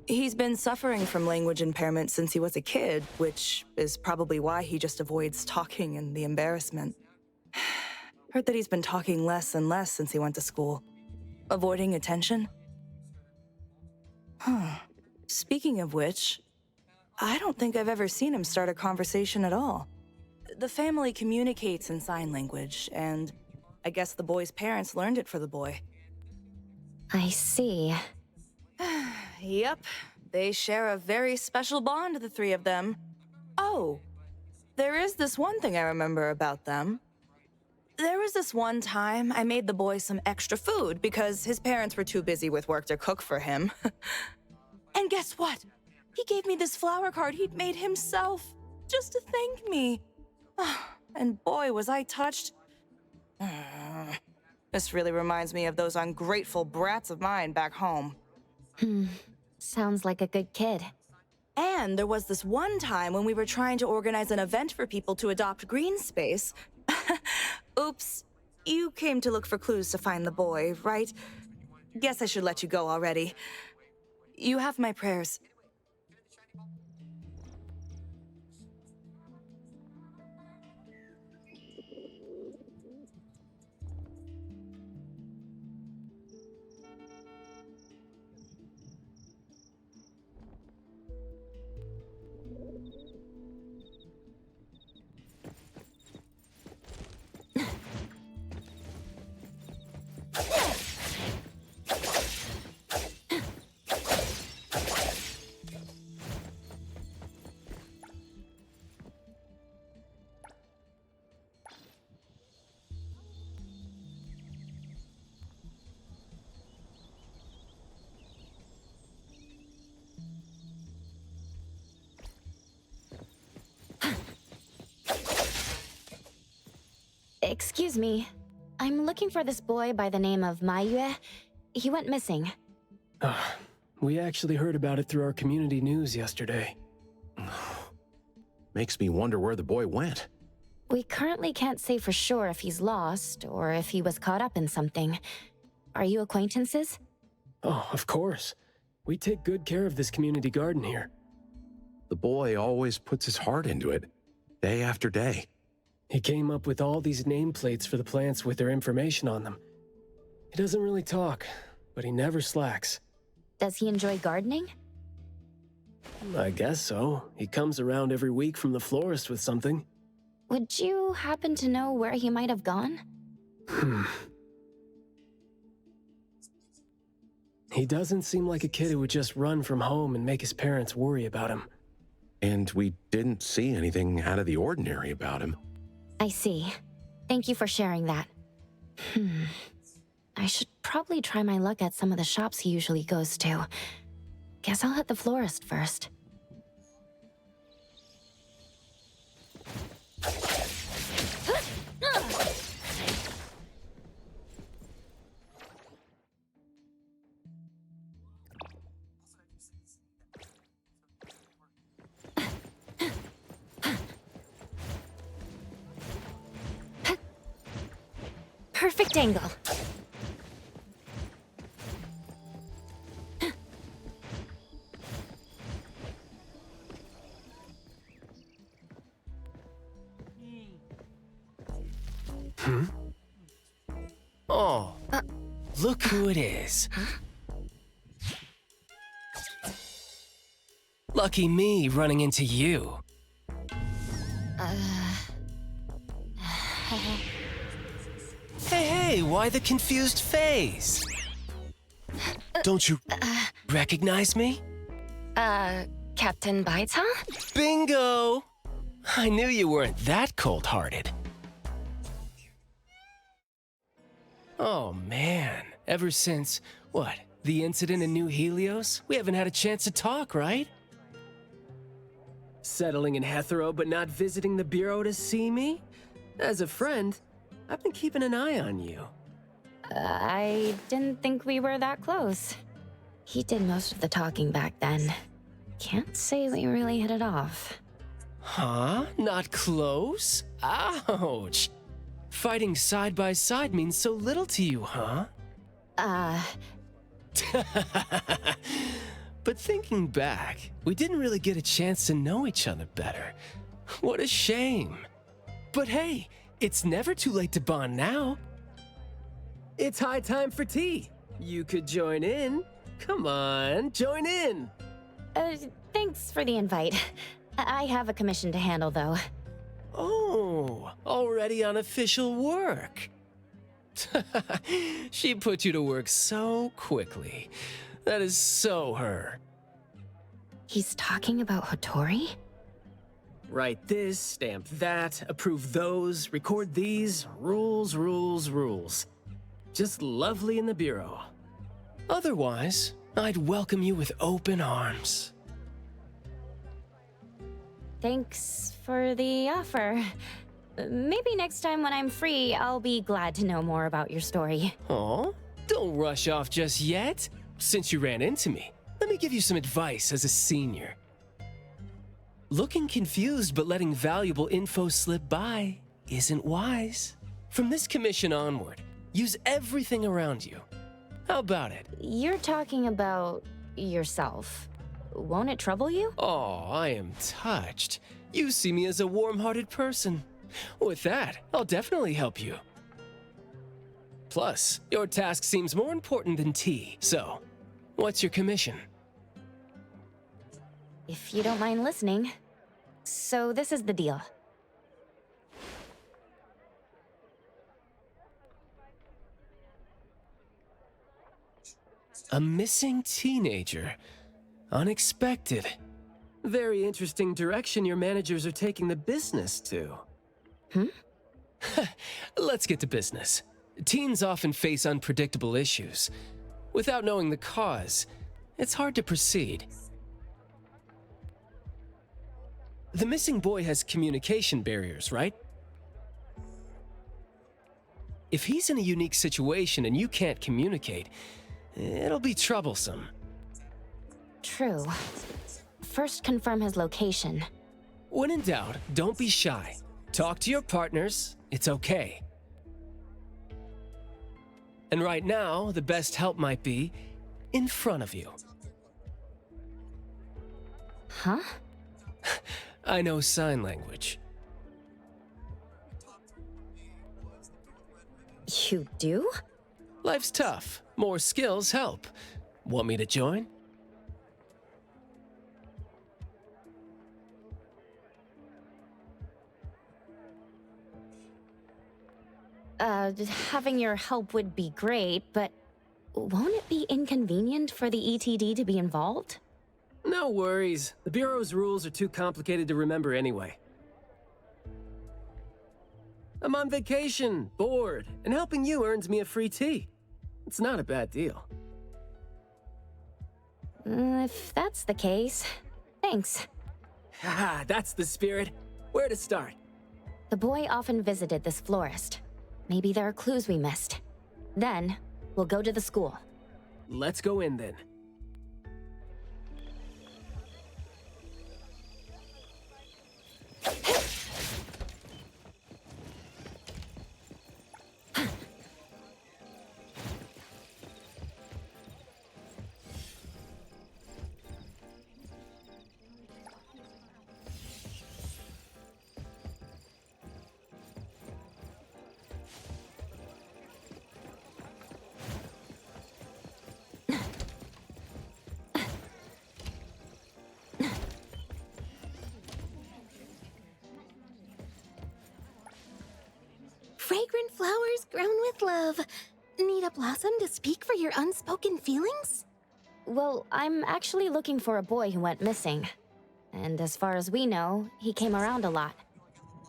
He's been suffering from language impairment since he was a kid, which is probably why he just avoids talking and the embarrassment. Heard that he's been talking less and less since he went to school. Avoiding attention? Huh. Speaking of which, I don't think I've ever seen him start a conversation at all. The family communicates in sign language, and I guess the boy's parents learned it for the boy. I see. Yep, they share a very special bond, the three of them. Oh, there is this one thing I remember about them. There was this one time I made the boy some extra food because his parents were too busy with work to cook for him. And guess what? He gave me this flower card he'd made himself, just to thank me. And boy, was I touched. This really reminds me of those ungrateful brats of mine back home. Sounds like a good kid. And there was this one time when we were trying to organize an event for people to adopt green space. Oops, you came to look for clues to find the boy, right? Guess I should let you go already. You have my prayers. Excuse me. I'm looking for this boy by the name of Mayue. He went missing. We actually heard about it through our community news yesterday. Makes me wonder where the boy went. We currently can't say for sure if he's lost or if he was caught up in something. Are you acquaintances? Oh, of course. We take good care of this community garden here. The boy always puts his heart into it, day after day. He came up with all these nameplates for the plants with their information on them. He doesn't really talk, but he never slacks. Does he enjoy gardening? I guess so. He comes around every week from the florist with something. Would you happen to know where he might have gone? He doesn't seem like a kid who would just run from home and make his parents worry about him. And we didn't see anything out of the ordinary about him. I see. Thank you for sharing that. I should probably try my luck at some of the shops he usually goes to. Guess I'll hit the florist first. Perfect angle. Oh, look who it is. Lucky me running into you. Hey, why the confused face? Don't you recognize me? Captain Baita? Bingo! I knew you weren't that cold-hearted. Oh man, ever since, what, the incident in New Helios? We haven't had a chance to talk, right? Settling in Hetero but not visiting the Bureau to see me? As a friend, I've been keeping an eye on you. I didn't think we were that close. He did most of the talking back then. Can't say we really hit it off. Huh? Not close? Ouch! Fighting side by side means so little to you, huh? But thinking back, we didn't really get a chance to know each other better. What a shame. But hey, It's never too late to bond now. It's high time for tea. You could join in. Come on, join in. Thanks for the invite. I have a commission to handle, though. Oh, already on official work. She put you to work so quickly. That is so her. He's talking about Hotori? Write this, stamp that, approve those, record these, rules, rules, rules. Just lovely in the bureau. Otherwise, I'd welcome you with open arms. Thanks for the offer. Maybe next time when I'm free, I'll be glad to know more about your story. Aw, don't rush off just yet. Since you ran into me, let me give you some advice as a senior. Looking confused but letting valuable info slip by isn't wise. From this commission onward, use everything around you. How about it? You're talking about yourself. Won't it trouble you? Oh, I am touched. You see me as a warm-hearted person. With that, I'll definitely help you. Plus, your task seems more important than tea, so what's your commission? If you don't mind listening. So this is the deal. A missing teenager. Unexpected. Very interesting direction your managers are taking the business to. Let's get to business. Teens often face unpredictable issues. Without knowing the cause, it's hard to proceed. The missing boy has communication barriers, right? If he's in a unique situation and you can't communicate, it'll be troublesome. True. First confirm his location. When in doubt, don't be shy. Talk to your partners, it's okay. And right now, the best help might be in front of you. Huh? I know sign language. You do? Life's tough. More skills help. Want me to join? Having your help would be great, but won't it be inconvenient for the ETD to be involved? No worries. The Bureau's rules are too complicated to remember anyway. I'm on vacation, bored, and helping you earns me a free tea. It's not a bad deal. If that's the case, thanks. Haha, that's the spirit. Where to start? The boy often visited this florist. Maybe there are clues we missed. Then, we'll go to the school. Let's go in then. Fragrant flowers grown with love. Need a blossom to speak for your unspoken feelings? Well, I'm actually looking for a boy who went missing. And as far as we know, he came around a lot.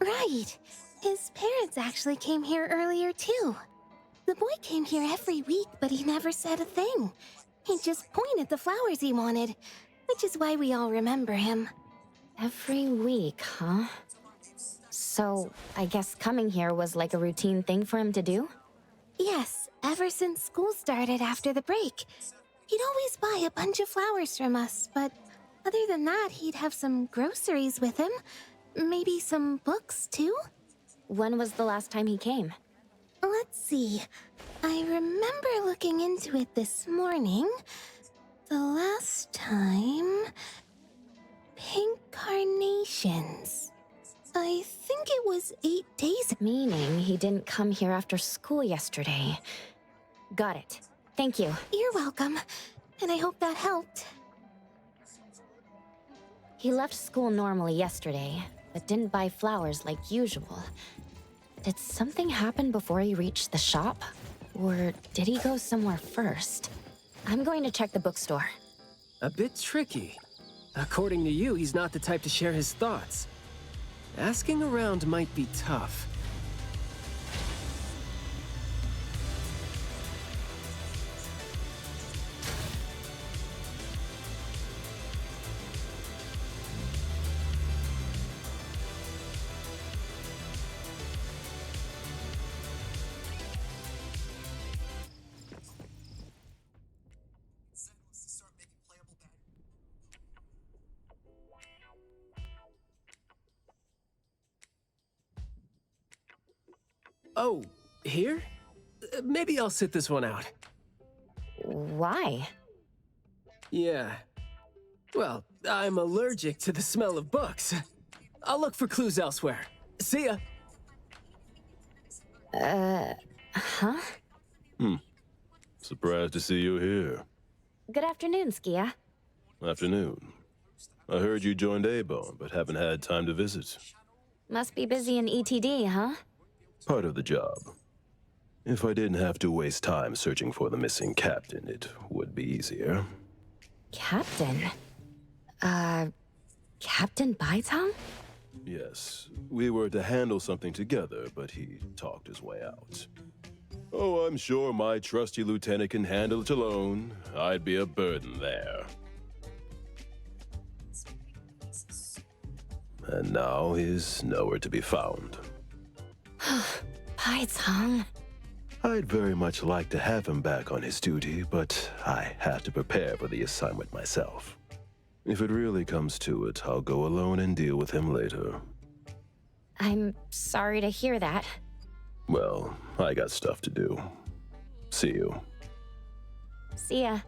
Right. His parents actually came here earlier, too. The boy came here every week, but he never said a thing. He just pointed the flowers he wanted, which is why we all remember him. Every week, huh? So, I guess coming here was like a routine thing for him to do? Yes, ever since school started after the break. He'd always buy a bunch of flowers from us, but other than that, he'd have some groceries with him. Maybe some books, too? When was the last time he came? Let's see. I remember looking into it this morning. The last time... Pink carnations. I think it it was 8 days. Meaning he didn't come here after school yesterday. Got it. Thank you. You're welcome. And I hope that helped. He left school normally yesterday, but didn't buy flowers like usual. Did something happen before he reached the shop? Or did he go somewhere first? I'm going to check the bookstore. A bit tricky. According to you, he's not the type to share his thoughts. Asking around might be tough. Oh, here? Maybe I'll sit this one out. Why? Yeah. Well, I'm allergic to the smell of books. I'll look for clues elsewhere. See ya. Huh? Surprised to see you here. Good afternoon, Skia. Afternoon. I heard you joined A-Bone, but haven't had time to visit. Must be busy in ETD, huh? Part of the job. If I didn't have to waste time searching for the missing captain, it would be easier. Captain? Captain Baitang? Yes, we were to handle something together, but he talked his way out. Oh, I'm sure my trusty lieutenant can handle it alone. I'd be a burden there. And now he's nowhere to be found. Baitang. I'd very much like to have him back on his duty, but I have to prepare for the assignment myself. If it really comes to it, I'll go alone and deal with him later. I'm sorry to hear that. Well, I got stuff to do. See you. See ya.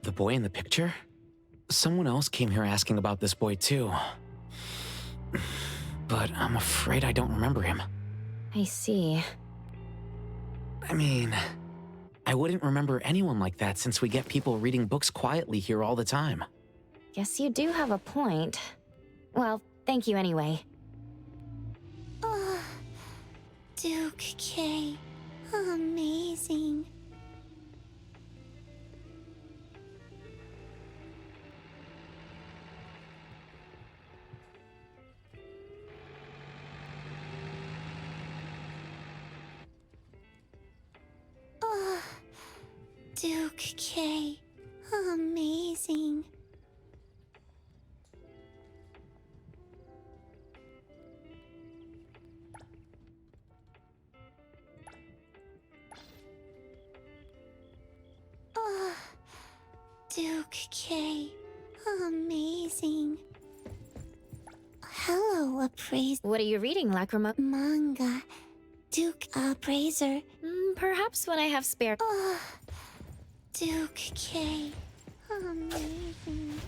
The boy in the picture? Someone else came here asking about this boy too. But I'm afraid I don't remember him. I see. I mean, I wouldn't remember anyone like that since we get people reading books quietly here all the time. Guess you do have a point. Well, thank you anyway. Oh, Duke K. Amazing. Oh, Duke K. Amazing. Oh, Duke K. Amazing. Hello, appraiser. What are you reading, Lacrima? Manga. Duke Appraiser. Perhaps when I have spare. Oh, Duke K. Amazing.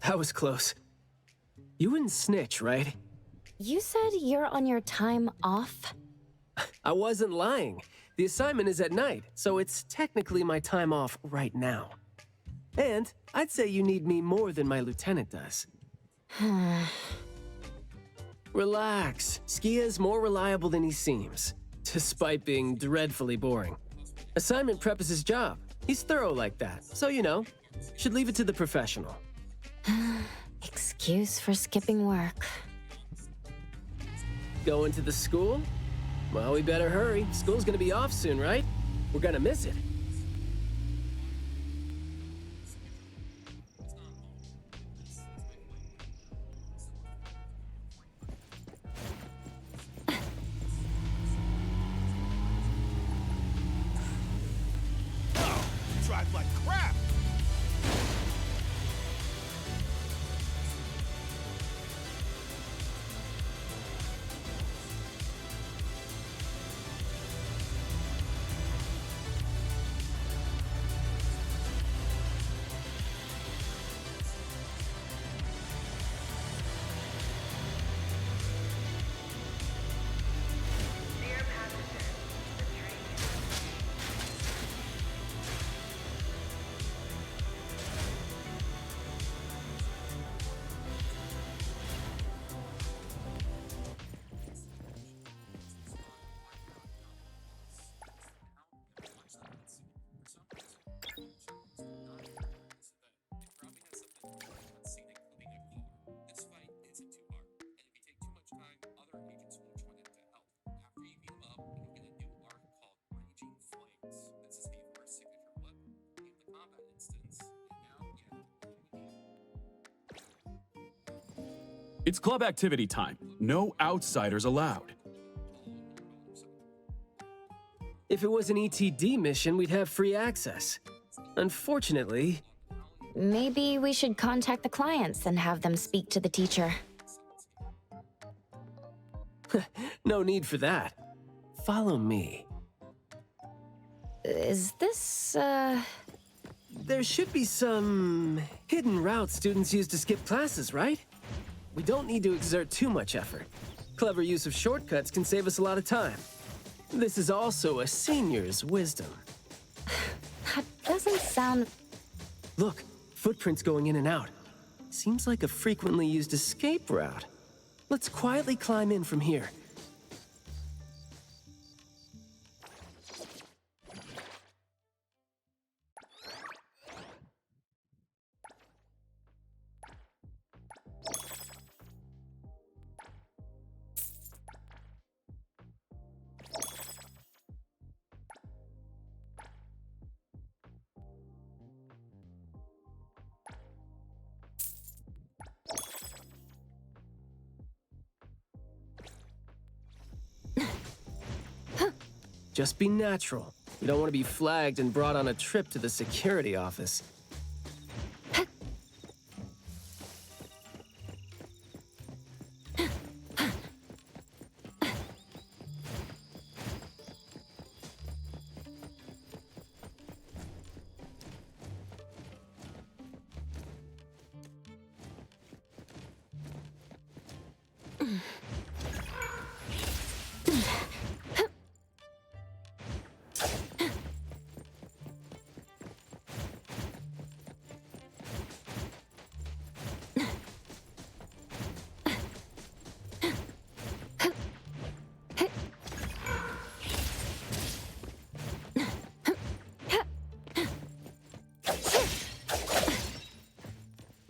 That was close. You wouldn't snitch, right? You said you're on your time off? I wasn't lying. The assignment is at night, so it's technically my time off right now. And I'd say you need me more than my lieutenant does. Relax. Skia's more reliable than he seems, despite being dreadfully boring. Assignment prep is his job. He's thorough like that, so you know, should leave it to the professional. Excuse for skipping work. Going to the school? Well, we better hurry. School's gonna be off soon, right? We're gonna miss it. Drive like crap! It's club activity time. No outsiders allowed. If it was an ETD mission, we'd have free access. Unfortunately... Maybe we should contact the clients and have them speak to the teacher. No need for that. Follow me. Is this, There should be some hidden routes students use to skip classes, right? We don't need to exert too much effort. Clever use of shortcuts can save us a lot of time. This is also a senior's wisdom. That doesn't sound... Look, footprints going in and out. Seems like a frequently used escape route. Let's quietly climb in from here. Just be natural. You don't want to be flagged and brought on a trip to the security office.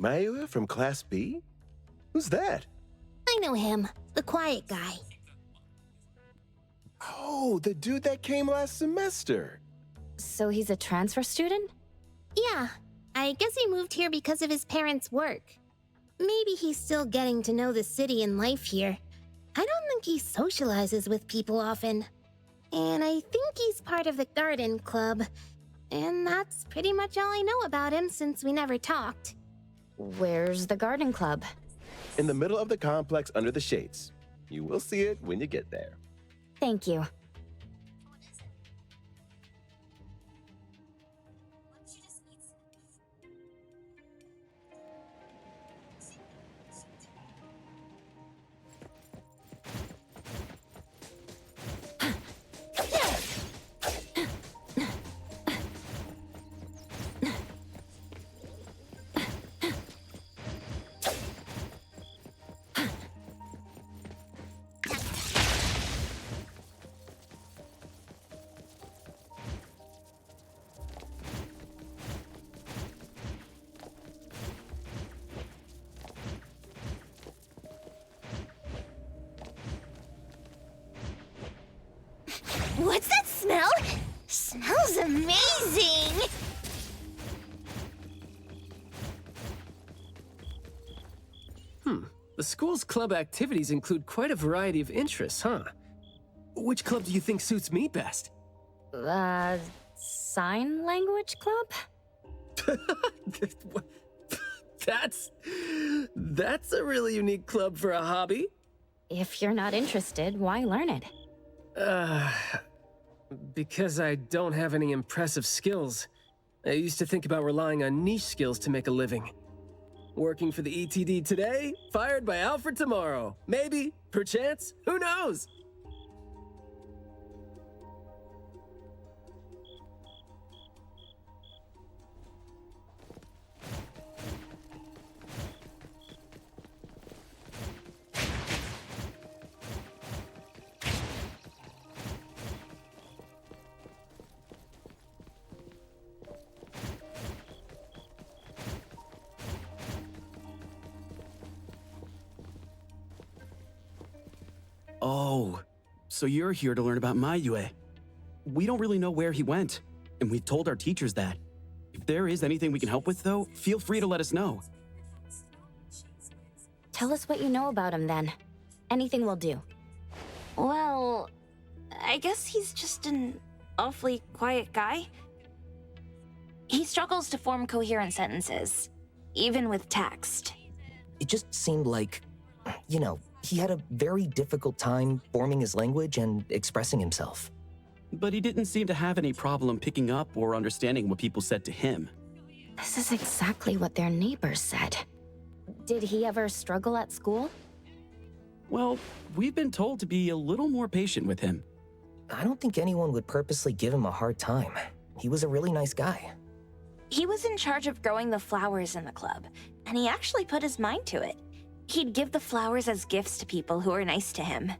Mayua from Class B? Who's that? I know him, the quiet guy. Oh, the dude that came last semester. So he's a transfer student? Yeah, I guess he moved here because of his parents' work. Maybe he's still getting to know the city and life here. I don't think he socializes with people often. And I think he's part of the garden club. And that's pretty much all I know about him since we never talked. Where's the garden club? In the middle of the complex under the shades. You will see it when you get there. Thank you. What's that smell? Smells amazing! The school's club activities include quite a variety of interests, huh? Which club do you think suits me best? Sign language club? That's a really unique club for a hobby. If you're not interested, why learn it? Because I don't have any impressive skills. I used to think about relying on niche skills to make a living. Working for the ETD today, fired by Alfred tomorrow. Maybe, perchance, who knows? Oh, so you're here to learn about Mayue. We don't really know where he went, and we've told our teachers that. If there is anything we can help with, though, feel free to let us know. Tell us what you know about him then. Anything will do. Well, I guess he's just an awfully quiet guy. He struggles to form coherent sentences, even with text. It just seemed like, you know, he had a very difficult time forming his language and expressing himself. But he didn't seem to have any problem picking up or understanding what people said to him. This is exactly what their neighbors said. Did he ever struggle at school? Well, we've been told to be a little more patient with him. I don't think anyone would purposely give him a hard time. He was a really nice guy. He was in charge of growing the flowers in the club, and he actually put his mind to it. He'd give the flowers as gifts to people who were nice to him.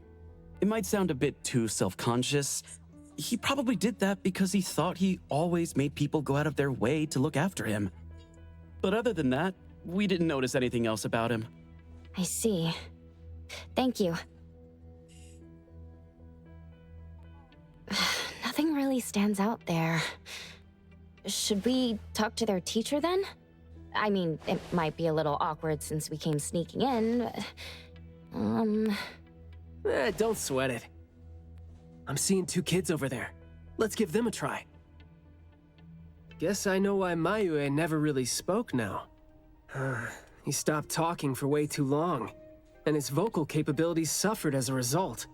It might sound a bit too self-conscious. He probably did that because he thought he always made people go out of their way to look after him. But other than that, we didn't notice anything else about him. I see. Thank you. Nothing really stands out there. Should we talk to their teacher then? I mean, it might be a little awkward since we came sneaking in, but... Don't sweat it. I'm seeing 2 kids over there. Let's give them a try. Guess I know why Mayue never really spoke now. He stopped talking for way too long, and his vocal capabilities suffered as a result.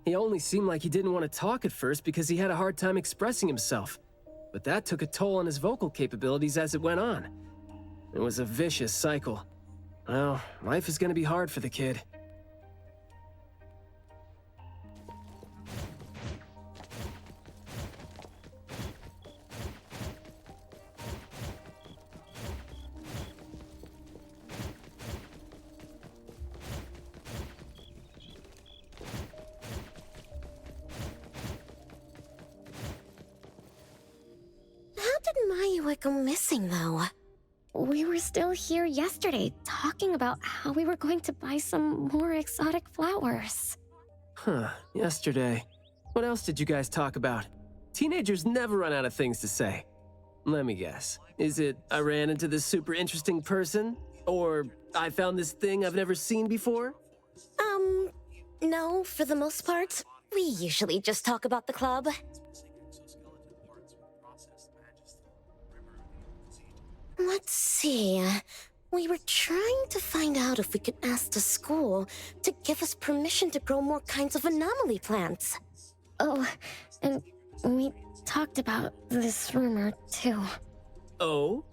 He only seemed like he didn't want to talk at first because he had a hard time expressing himself, but that took a toll on his vocal capabilities as it went on. It was a vicious cycle. Well, life is gonna be hard for the kid. How did Mayue go missing, though? We were still here yesterday, talking about how we were going to buy some more exotic flowers. Huh, yesterday. What else did you guys talk about? Teenagers never run out of things to say. Let me guess. Is it I ran into this super interesting person? Or I found this thing I've never seen before? No, for the most part. We usually just talk about the club. Let's see. We were trying to find out if we could ask the school to give us permission to grow more kinds of anomaly plants. Oh, and we talked about this rumor, too. Oh?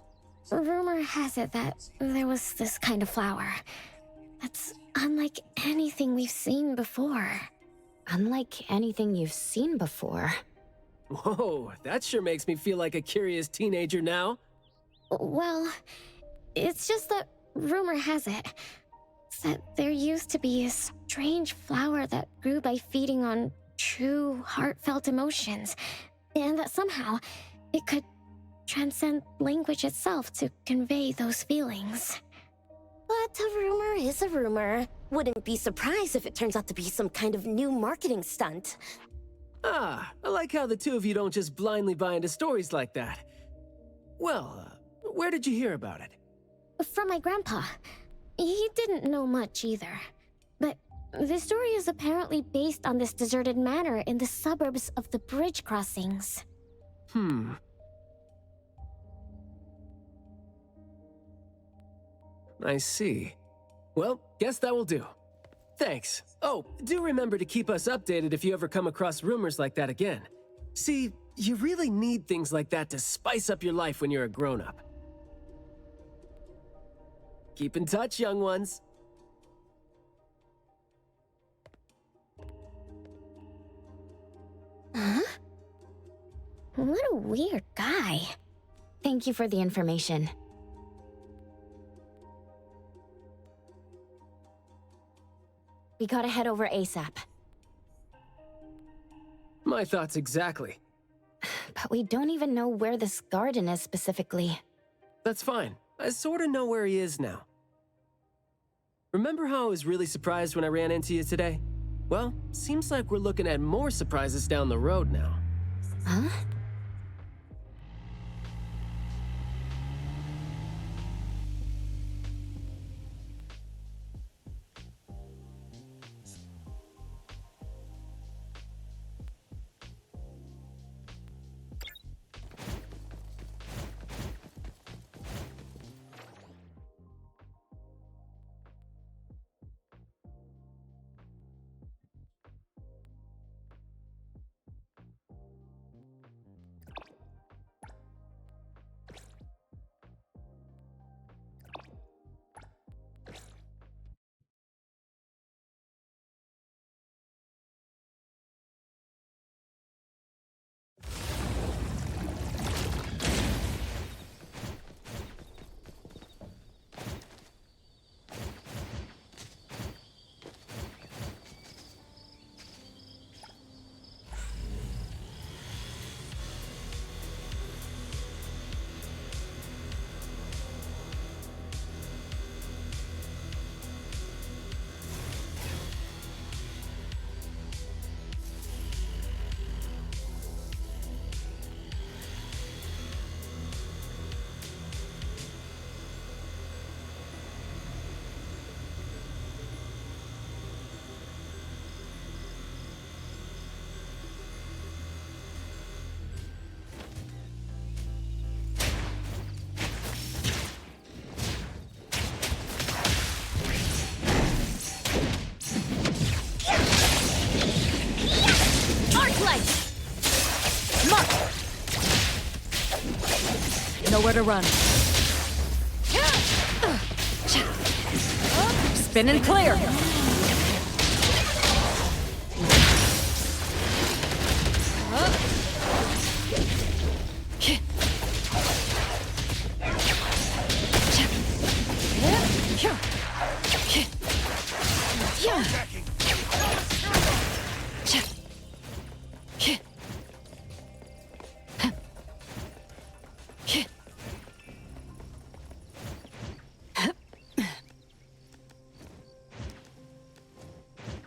Rumor has it that there was this kind of flower that's unlike anything we've seen before. Unlike anything you've seen before. Whoa, that sure makes me feel like a curious teenager now. Well, it's just that rumor has it that there used to be a strange flower that grew by feeding on true, heartfelt emotions, and that somehow it could transcend language itself to convey those feelings. But a rumor is a rumor. Wouldn't be surprised if it turns out to be some kind of new marketing stunt. Ah, I like how the 2 of you don't just blindly buy into stories like that. Well, where did you hear about it? From my grandpa. He didn't know much either. But the story is apparently based on this deserted manor in the suburbs of the bridge crossings. I see. Well, guess that will do. Thanks. Oh, do remember to keep us updated if you ever come across rumors like that again. See, you really need things like that to spice up your life when you're a grown-up. Keep in touch, young ones. Huh? What a weird guy. Thank you for the information. We gotta head over ASAP. My thoughts exactly. But we don't even know where this garden is specifically. That's fine. I sorta know where he is now. Remember how I was really surprised when I ran into you today? Well, seems like we're looking at more surprises down the road now. Huh? to run. Spin and clear.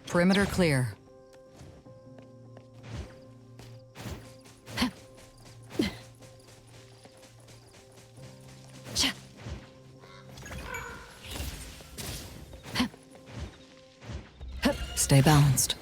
Perimeter clear. Stay balanced.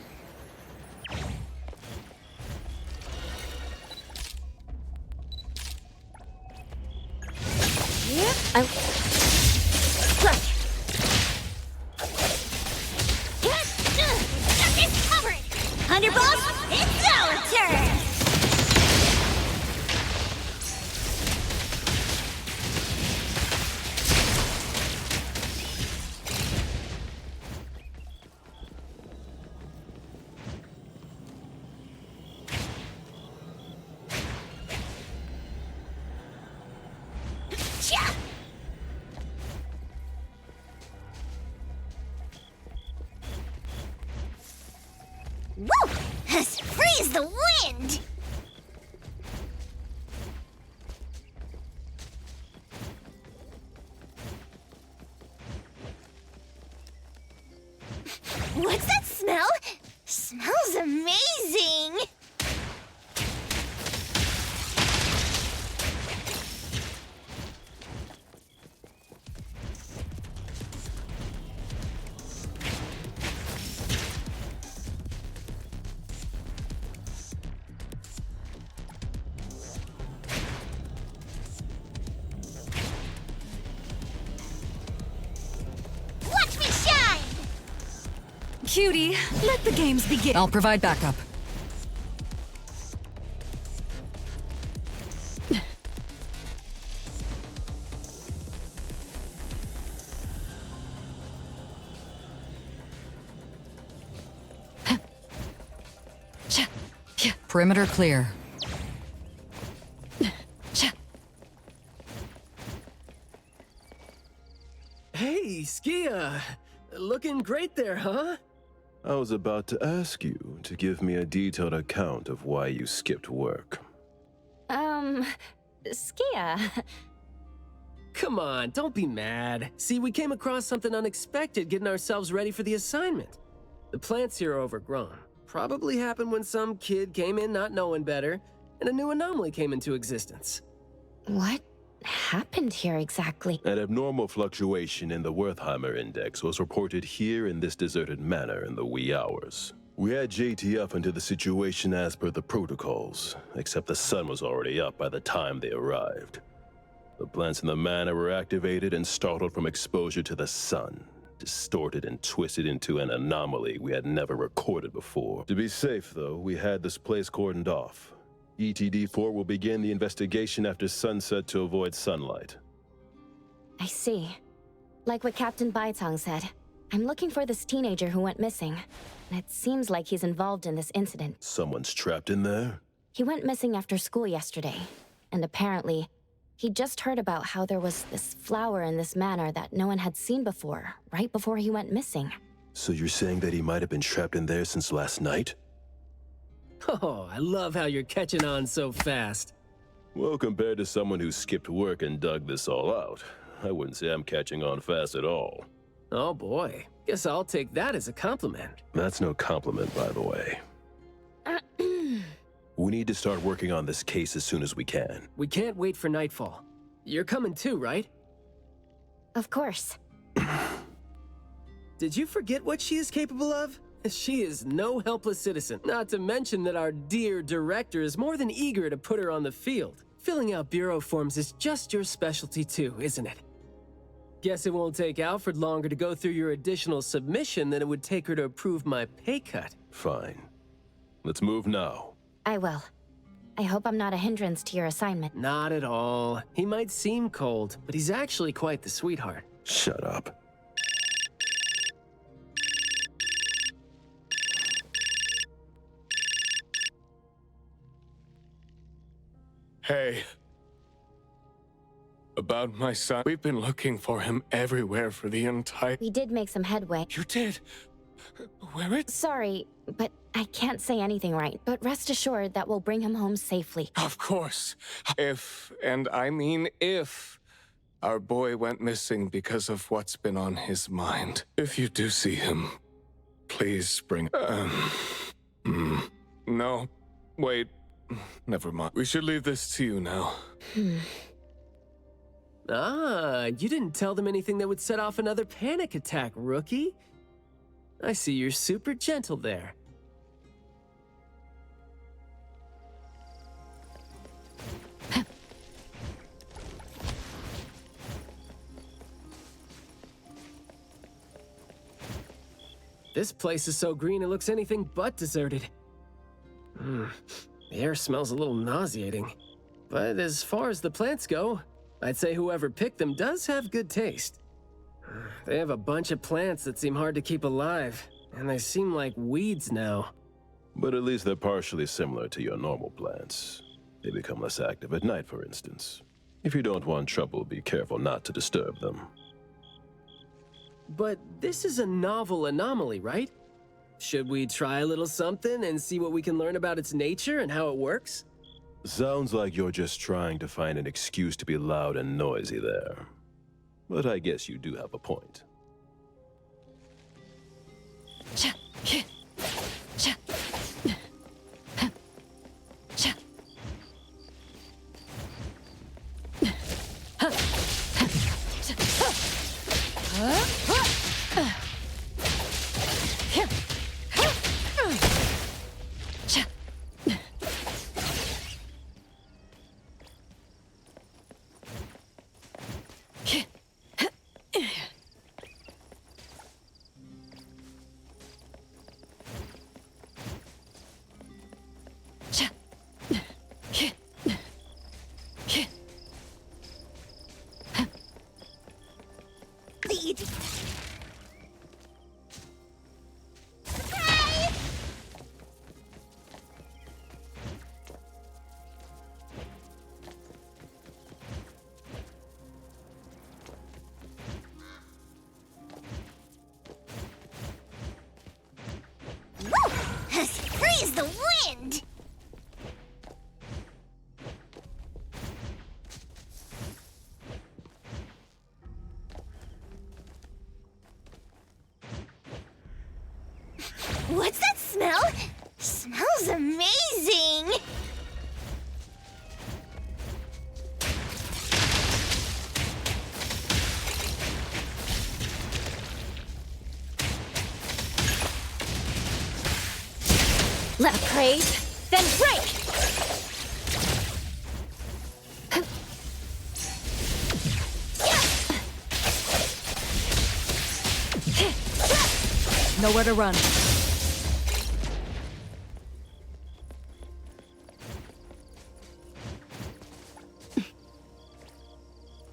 Underboss, it's our turn! Cha! Woo! Freeze the wind! What's that smell? Smells amazing! Cutie, let the games begin. I'll provide backup. Perimeter clear. Hey, Skia! Looking great there, huh? I was about to ask you to give me a detailed account of why you skipped work. Skia. Come on, don't be mad. See, we came across something unexpected getting ourselves ready for the assignment. The plants here are overgrown. Probably happened when some kid came in not knowing better, and a new anomaly came into existence. What happened here exactly? An abnormal fluctuation in the Wertheimer index was reported here in this deserted manor in the wee hours. We had JTF into the situation as per the protocols, except the sun was already up by the time they arrived. The plants in the manor were activated and startled from exposure to the sun, distorted and twisted into an anomaly we had never recorded before. To be safe, though, we had this place cordoned off. ETD-4 will begin the investigation after sunset to avoid sunlight. I see. Like what Captain Baitong said, I'm looking for this teenager who went missing, and it seems like he's involved in this incident. Someone's trapped in there? He went missing after school yesterday, and apparently, he just heard about how there was this flower in this manor that no one had seen before, right before he went missing. So you're saying that he might have been trapped in there since last night? Oh, I love how you're catching on so fast. Well, compared to someone who skipped work and dug this all out, I wouldn't say I'm catching on fast at all. Oh boy, guess I'll take that as a compliment. That's no compliment, by the way. We need to start working on this case as soon as we can. We can't wait for nightfall. You're coming too, right? Of course. Did you forget what she is capable of? She is no helpless citizen. Not to mention that our dear director is more than eager to put her on the field. Filling out bureau forms is just your specialty too, isn't it? Guess it won't take Alfred longer to go through your additional submission than it would take her to approve my pay cut. Fine. Let's move now. I will. I hope I'm not a hindrance to your assignment. Not at all. He might seem cold, but he's actually quite the sweetheart. Shut up. Hey. About my son. We've been looking for him everywhere for the entire... We did make some headway. You did? Where it? Sorry, but I can't say anything right. But rest assured that we'll bring him home safely. Of course. If, and I mean if, our boy went missing because of what's been on his mind. If you do see him, please bring... No. Wait. Never mind. We should leave this to you now. Ah, you didn't tell them anything that would set off another panic attack, rookie. I see you're super gentle there. This place is so green it looks anything but deserted. The air smells a little nauseating. But as far as the plants go, I'd say whoever picked them does have good taste. They have a bunch of plants that seem hard to keep alive, and they seem like weeds now. But at least they're partially similar to your normal plants. They become less active at night, for instance. If you don't want trouble, be careful not to disturb them. But this is a novel anomaly, right? Should we try a little something and see what we can learn about its nature and how it works? Sounds like you're just trying to find an excuse to be loud and noisy there. But I guess you do have a point. Freeze the wind! What's that smell? Smells amazing! Let praise, then break! Nowhere to run.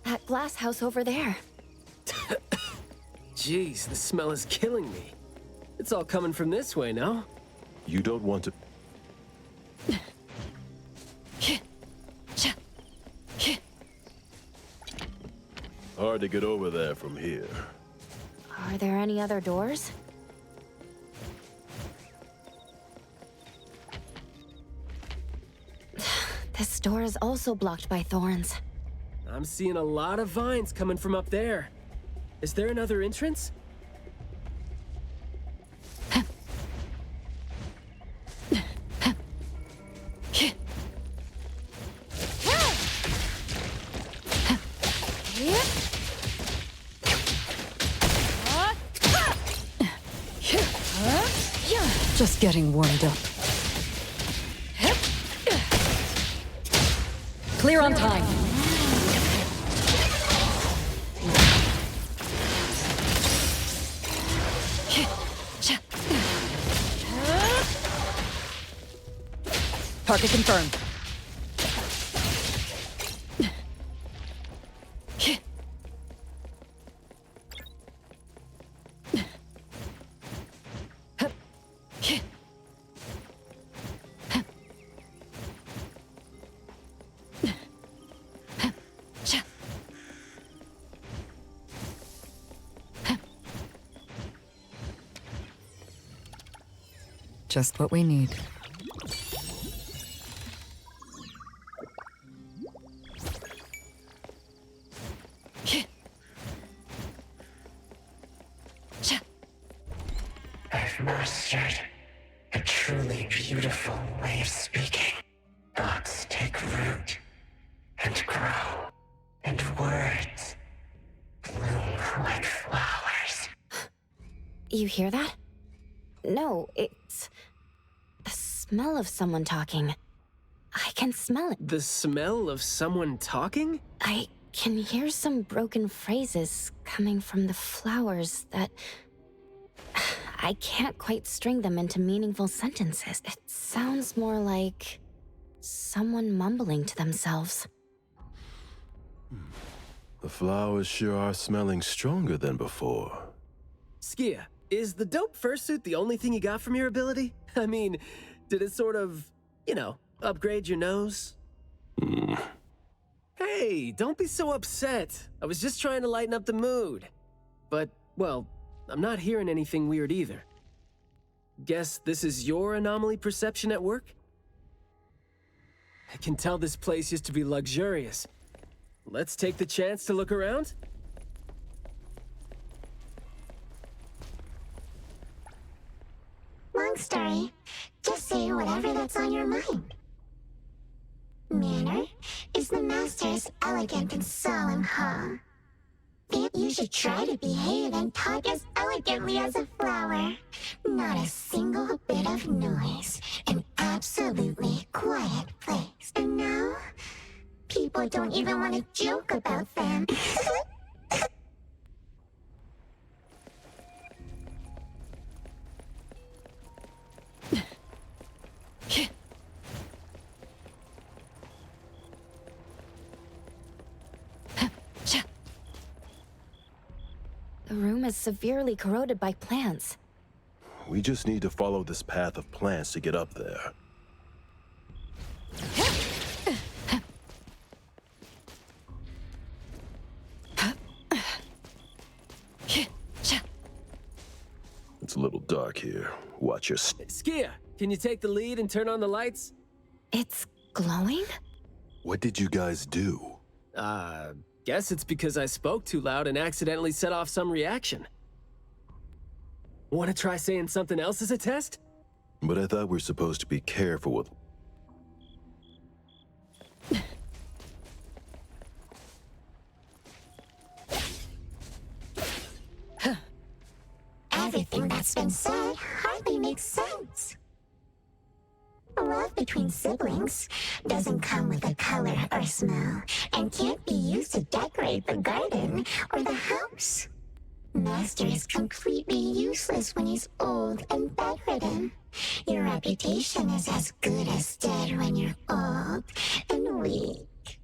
That glass house over there. Jeez, the smell is killing me. It's all coming from this way, no? You don't want to... Hard to get over there from here. Are there any other doors? This door is also blocked by thorns. I'm seeing a lot of vines coming from up there. Is there another entrance? Just getting warmed up. Clear on time. Target confirmed. Just what we need. I've mastered a truly beautiful way of speaking. Thoughts take root and grow, and words bloom like flowers. You hear that? No, it's the smell of someone talking. I can smell it. The smell of someone talking? I can hear some broken phrases coming from the flowers that I can't quite string them into meaningful sentences. It sounds more like someone mumbling to themselves. The flowers sure are smelling stronger than before. Skia, is the dope fursuit the only thing you got from your ability? I mean, did it sort of, upgrade your nose? Hey, don't be so upset. I was just trying to lighten up the mood. But, well, I'm not hearing anything weird either. Guess this is your anomaly perception at work? I can tell this place used to be luxurious. Let's take the chance to look around? Long story. Just say whatever that's on your mind. Manner is the master's elegant and solemn hall. You should try to behave and talk as elegantly as a flower. Not a single bit of noise. An absolutely quiet place. And now, people don't even want to joke about them. The room is severely corroded by plants. We just need to follow this path of plants to get up there. It's a little dark here. Watch your Skia, can you take the lead and turn on the lights? It's glowing? What did you guys do? Guess it's because I spoke too loud and accidentally set off some reaction. Want to try saying something else as a test? But I thought we were supposed to be careful with... Everything that's been said hardly makes sense. Love between siblings doesn't come with a color or smell and can't be used to decorate the garden or the house. Master is completely useless when he's old and bedridden. Your reputation is as good as dead when you're old and weak.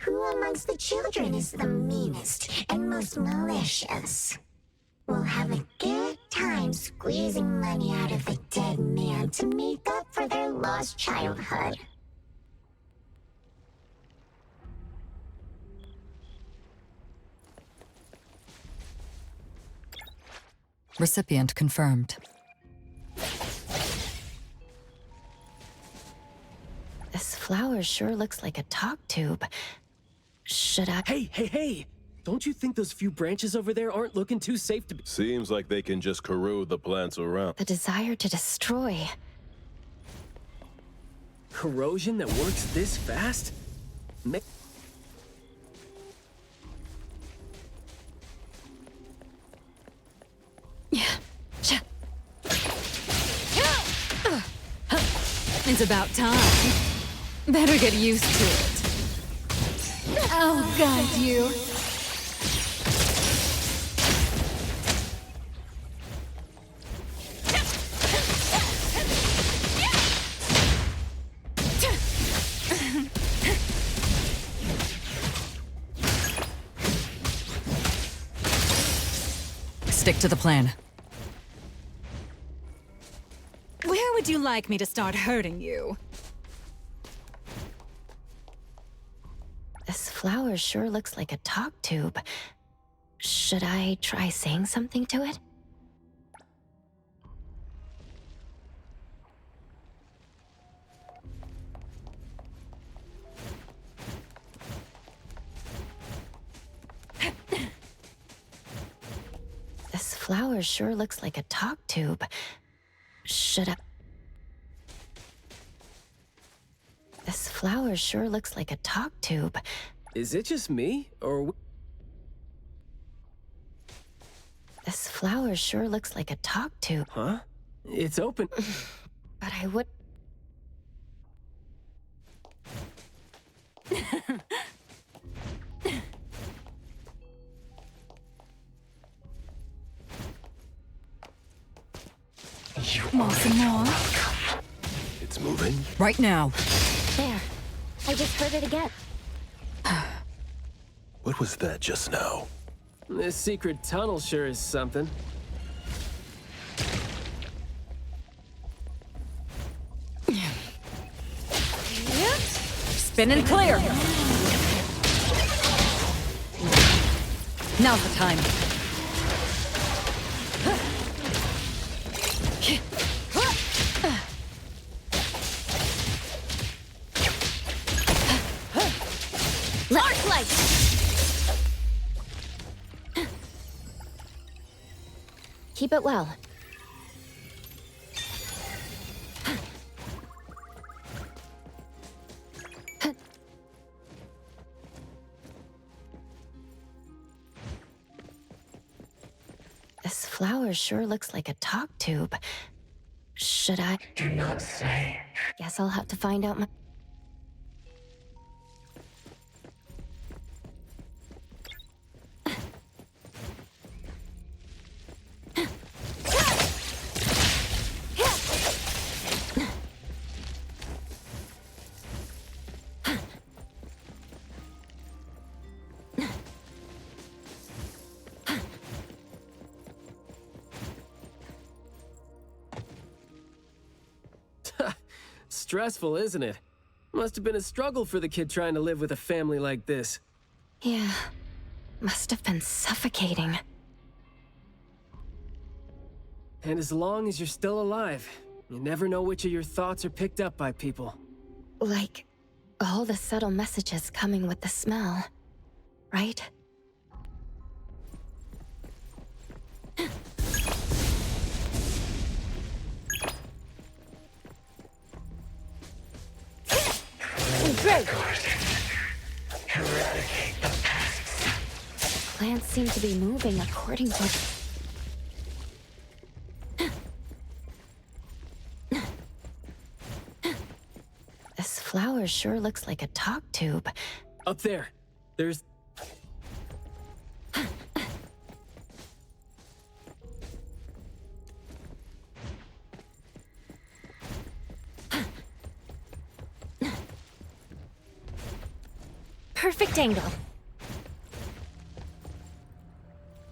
Who amongst the children is the meanest and most malicious? We'll have a good time squeezing money out of the dead man to make up for their lost childhood. Recipient confirmed. This flower sure looks like a talk tube. Should I... Hey! Don't you think those few branches over there aren't looking too safe to be... Seems like they can just corrode the plants around. The desire to destroy. Corrosion that works this fast? It's about time. Better get used to it. I'll guide you. Stick to the plan. Where would you like me to start hurting you? This flower sure looks like a talk tube. Should I try saying something to it? This flower sure looks like a talk tube. Should I... This flower sure looks like a talk tube. Is it just me, or... This flower sure looks like a talk tube. Huh? It's open. But I would... More some more. It's moving? Right now. There. I just heard it again. What was that just now? This secret tunnel sure is something. Spin and clear. Now's the time. Large light! Keep it well. This flower sure looks like a talk tube. Should I? Do not say. Guess I'll have to find out my... Stressful, isn't it? Must have been a struggle for the kid trying to live with a family like this. Yeah. Must have been suffocating. And as long as you're still alive, you never know which of your thoughts are picked up by people. Like, all the subtle messages coming with the smell. Right? Great. Eradicate the pests. Plants seem to be moving according to... This flower sure looks like a talk tube. Up there. There's... Perfect angle.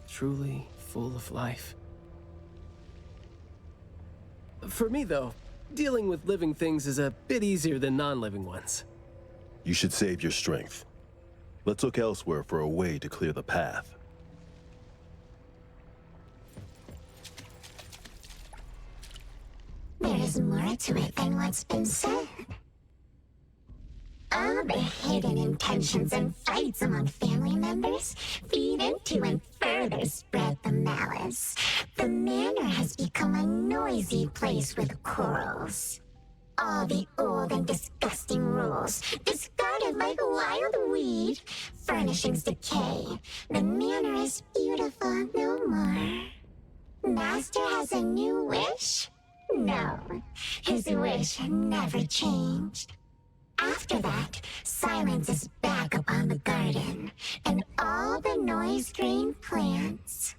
Truly full of life. For me, though, dealing with living things is a bit easier than non-living ones. You should save your strength. Let's look elsewhere for a way to clear the path. There is more to it than what's been said. All the hidden intentions and fights among family members feed into and further spread the malice. The manor has become a noisy place with quarrels. All the old and disgusting rules, discarded like wild weed. Furnishings decay. The manor is beautiful no more. Master has a new wish? No, his wish never changed. After that, silence is back upon the garden, and all the noise-drained plants.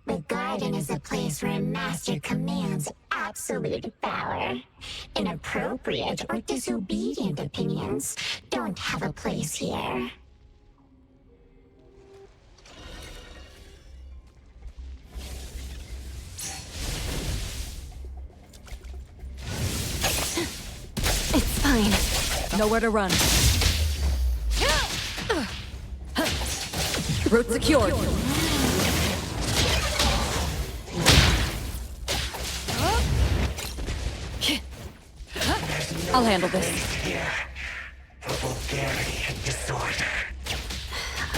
The garden is a place where Master commands absolute power. Inappropriate or disobedient opinions don't have a place here. It's fine. Nowhere to run. Route secured. I'll handle this.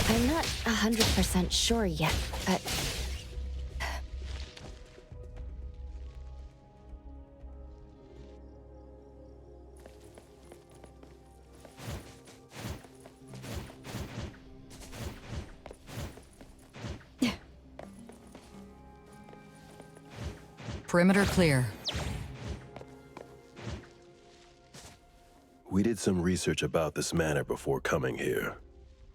I'm not 100% sure yet, but... Perimeter clear. We did some research about this manor before coming here.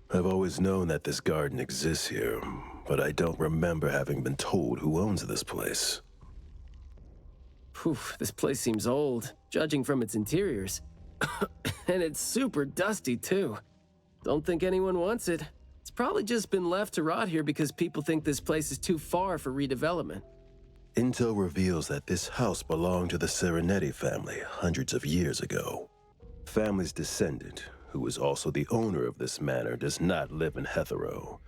I've always known that this garden exists here, but I don't remember having been told who owns this place. Phew, this place seems old, judging from its interiors. And it's super dusty, too. Don't think anyone wants it. It's probably just been left to rot here because people think this place is too far for redevelopment. Intel reveals that this house belonged to the Serenetti family hundreds of years ago. Family's descendant, who was also the owner of this manor, does not live in Hetero.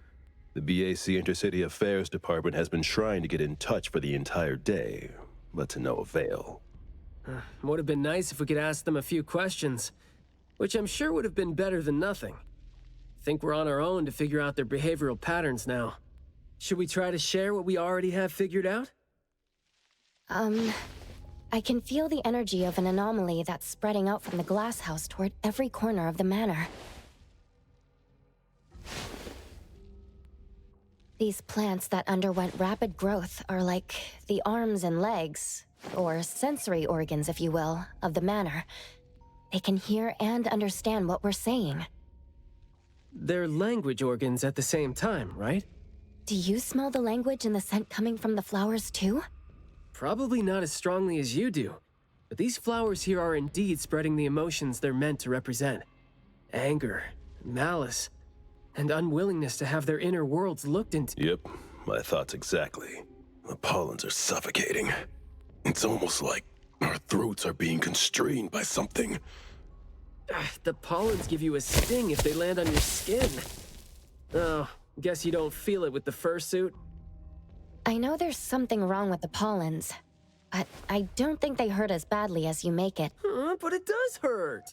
The BAC Intercity Affairs Department has been trying to get in touch for the entire day, but to no avail. Would have been nice if we could ask them a few questions, which I'm sure would have been better than nothing. Think we're on our own to figure out their behavioral patterns now. Should we try to share what we already have figured out? I can feel the energy of an anomaly that's spreading out from the glass house toward every corner of the manor. These plants that underwent rapid growth are like the arms and legs, or sensory organs, if you will, of the manor. They can hear and understand what we're saying. They're language organs at the same time, right? Do you smell the language and the scent coming from the flowers too? Probably not as strongly as you do, but these flowers here are indeed spreading the emotions they're meant to represent. Anger, malice, and unwillingness to have their inner worlds looked into. Yep, my thoughts exactly. The pollens are suffocating. It's almost like our throats are being constrained by something. The pollens give you a sting if they land on your skin. Oh, guess you don't feel it with the fursuit? I know there's something wrong with the pollens, but I don't think they hurt as badly as you make it. But it does hurt!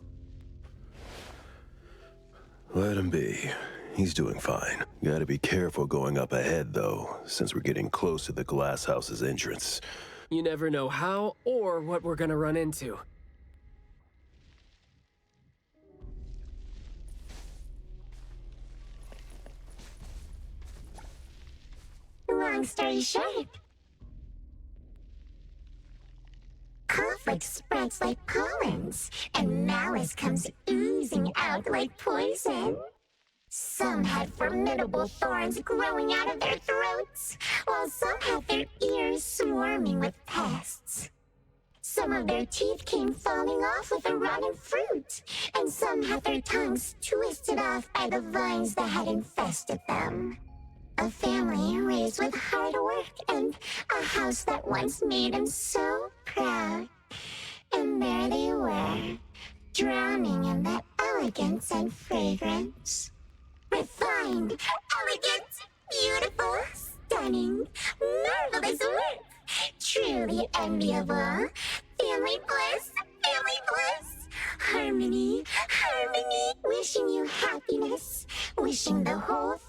Let him be. He's doing fine. Gotta be careful going up ahead, though, since we're getting close to the glass house's entrance. You never know how or what we're gonna run into. Long story short, conflict spreads like pollens, and malice comes oozing out like poison. Some had formidable thorns growing out of their throats, while some had their ears swarming with pests. Some of their teeth came falling off with the rotten fruit, and some had their tongues twisted off by the vines that had infested them. A family raised with hard work and a house that once made them so proud. And there they were, drowning in that elegance and fragrance. Refined, elegant, beautiful, stunning, marvelous work. Truly enviable. Family bliss, family bliss. Harmony, harmony. Wishing you happiness. Wishing the whole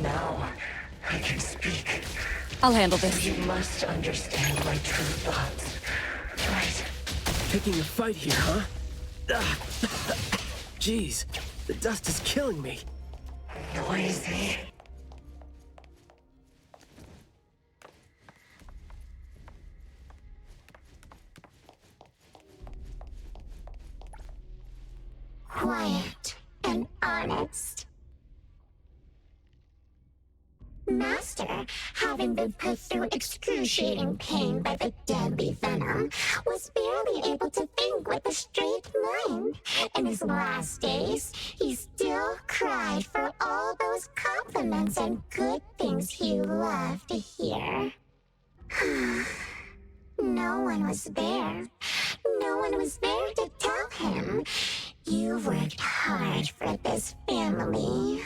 Now, I can speak. I'll handle this. You must understand my true thoughts, right? Picking a fight here, huh? Jeez, the dust is killing me. Noisy. quiet and honest. Master, having been put through excruciating pain by the deadly venom, was barely able to think with a straight mind. In his last days, he still cried for all those compliments and good things he loved to hear. No one was there. No one was there to tell him, "You worked hard for this family."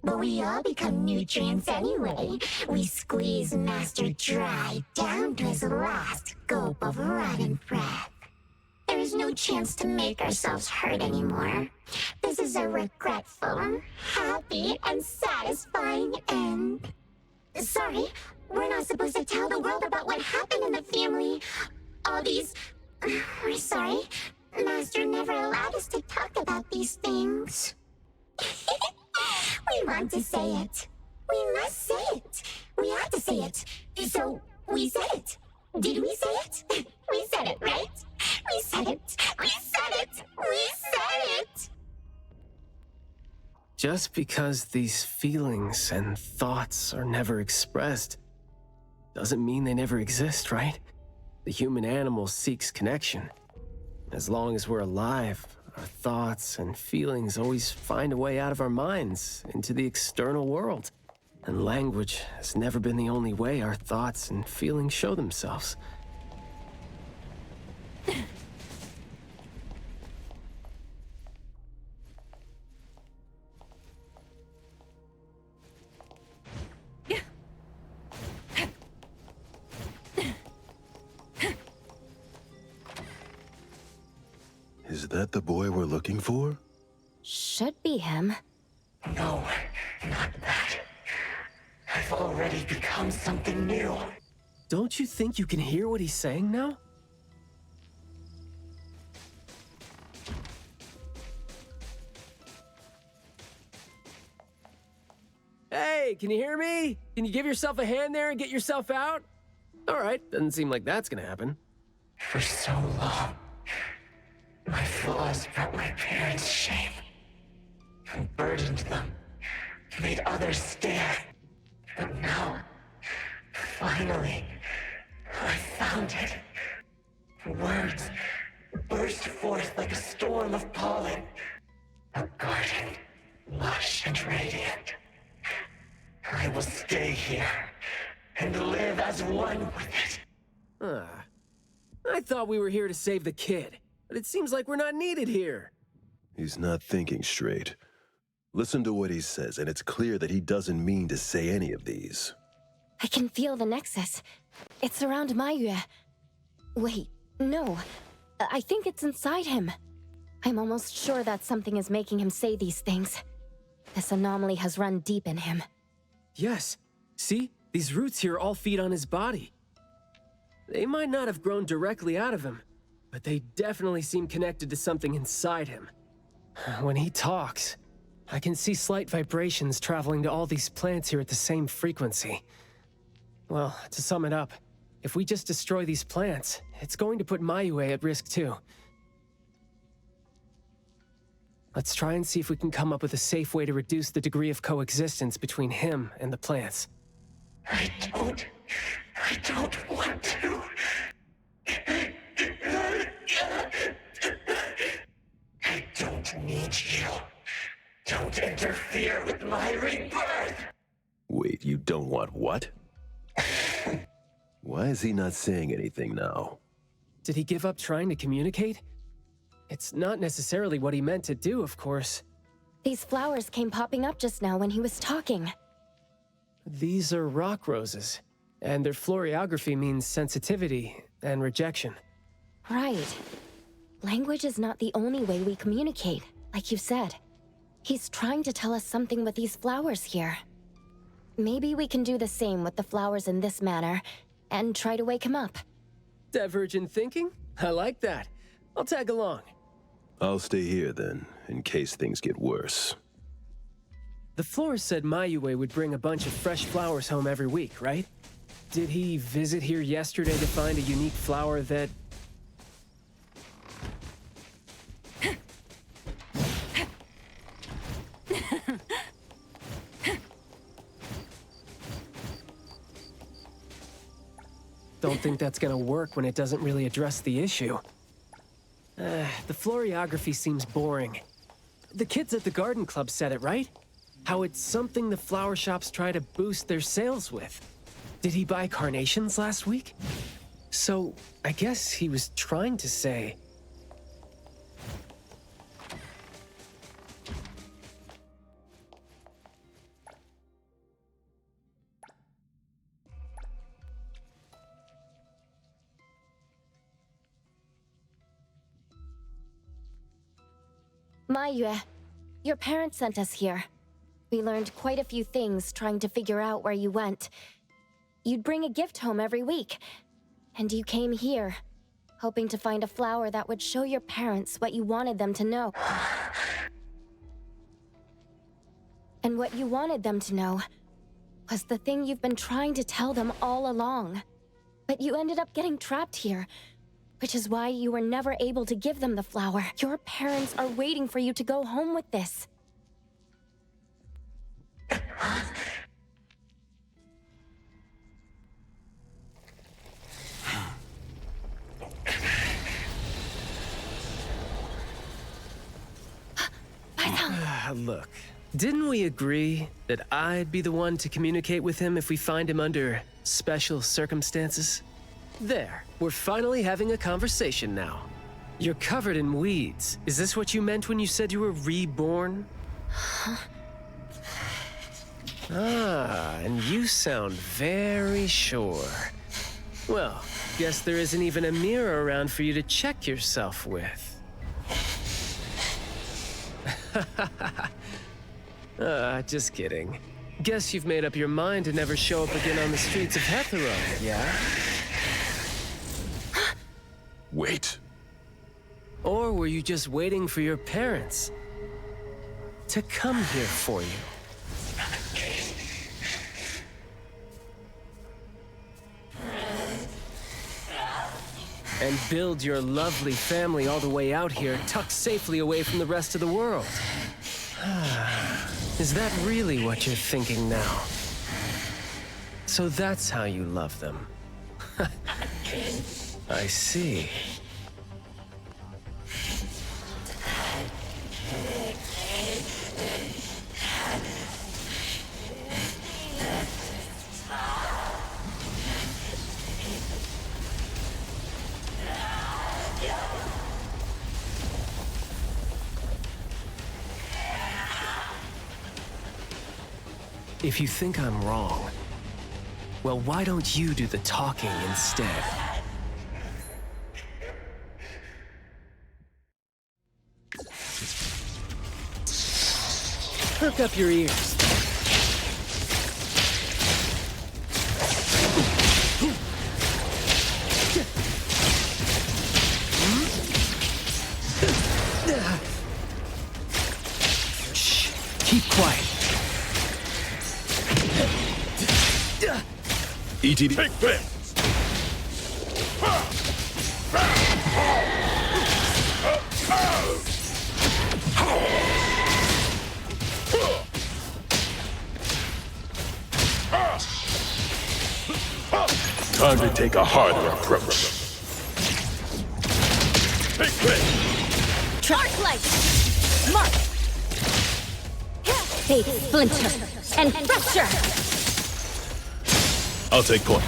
But we all become nutrients anyway. We squeeze Master dry down to his last gulp of rotten breath. There's no chance to make ourselves hurt anymore. This is a regretful, happy, and satisfying end. Sorry, we're not supposed to tell the world about what happened in the family. All these... We're sorry. Master never allowed us to talk about these things. We want to say it. We must say it. We have to say it. So, we said it. Did we say it? We said it, right? We said it. We said it. We said it. Just because these feelings and thoughts are never expressed doesn't mean they never exist, right? The human animal seeks connection. As long as we're alive, our thoughts and feelings always find a way out of our minds into the external world. And language has never been the only way our thoughts and feelings show themselves. Is that the boy we're looking for? Should be him. No, not that. I've already become something new. Don't you think you can hear what he's saying now? Hey, can you hear me? Can you give yourself a hand there and get yourself out? All right, doesn't seem like that's gonna happen. For so long, my flaws brought my parents shame and burdened them, made others stare. But now, finally, I found it. Words burst forth like a storm of pollen. A garden, lush and radiant. I will stay here and live as one with it. I thought we were here to save the kid, but it seems like we're not needed here. He's not thinking straight. Listen to what he says, and it's clear that he doesn't mean to say any of these. I can feel the nexus. It's around Mayue. Wait, no. I think it's inside him. I'm almost sure that something is making him say these things. This anomaly has run deep in him. Yes. See? These roots here all feed on his body. They might not have grown directly out of him, but they definitely seem connected to something inside him. When he talks, I can see slight vibrations traveling to all these plants here at the same frequency. Well, to sum it up, if we just destroy these plants, it's going to put Mayue at risk too. Let's try and see if we can come up with a safe way to reduce the degree of coexistence between him and the plants. I don't want to. I don't need you. Don't interfere with my rebirth. Wait, you don't want what? Why is he not saying anything now? Did he give up trying to communicate? It's not necessarily what he meant to do, of course. These flowers came popping up just now when he was talking. These are rock roses, and their florography means sensitivity and rejection. Right. Language is not the only way we communicate, like you said. He's trying to tell us something with these flowers here. Maybe we can do the same with the flowers in this manner, and try to wake him up. Divergent thinking? I like that. I'll tag along. I'll stay here then, in case things get worse. The florist said Mayue would bring a bunch of fresh flowers home every week, right? Did he visit here yesterday to find a unique flower that... Don't think that's gonna work when it doesn't really address the issue. The florography seems boring. The kids at the garden club said it, right? How it's something the flower shops try to boost their sales with. Did he buy carnations last week? So, I guess he was trying to say... Maiyue, your parents sent us here. We learned quite a few things trying to figure out where you went. You'd bring a gift home every week, and you came here, hoping to find a flower that would show your parents what you wanted them to know. And what you wanted them to know was the thing you've been trying to tell them all along. But you ended up getting trapped here, which is why you were never able to give them the flower. Your parents are waiting for you to go home with this. Look, didn't we agree that I'd be the one to communicate with him if we find him under special circumstances? There, we're finally having a conversation now. You're covered in weeds. Is this what you meant when you said you were reborn? And you sound very sure. Well, guess there isn't even a mirror around for you to check yourself with. Just kidding. Guess you've made up your mind to never show up again on the streets of Hetero, yeah? Wait. Or were you just waiting for your parents to come here for you? And build your lovely family all the way out here, tucked safely away from the rest of the world. Is that really what you're thinking now? So that's how you love them. I see. If you think I'm wrong, well, why don't you do the talking instead? Perk up your ears. Shh, keep quiet. ETD. Take this! Time to take a harder approach. Take this! Charge light! Mark! Fate splinter and fracture! I'll take point.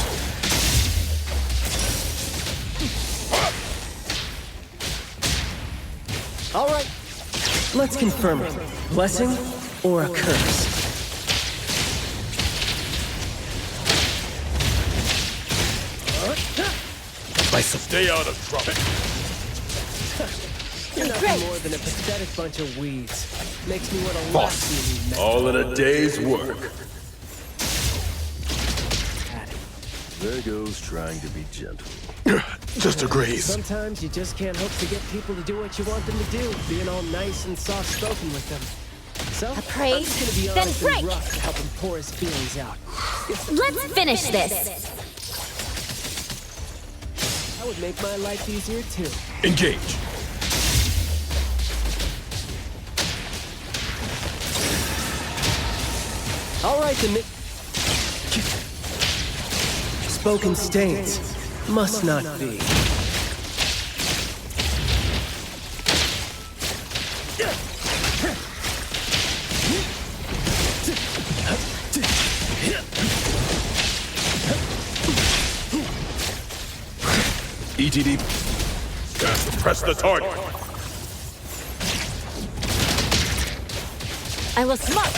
All right, let's confirm it. Blessing or a curse? Stay out of trouble. You're nothing more than a pathetic bunch of weeds. Makes me want to laugh. All in a day's work. There goes trying to be gentle. Just a graze. Sometimes you just can't hope to get people to do what you want them to do, being all nice and soft-spoken with them. So, A praise, I'm just gonna be then honest break. and rough to help him pour his feelings out. Let's finish this! That would make my life easier, too. Engage. All right, the spoken stains must not be. ETD. Press the target. I will smart.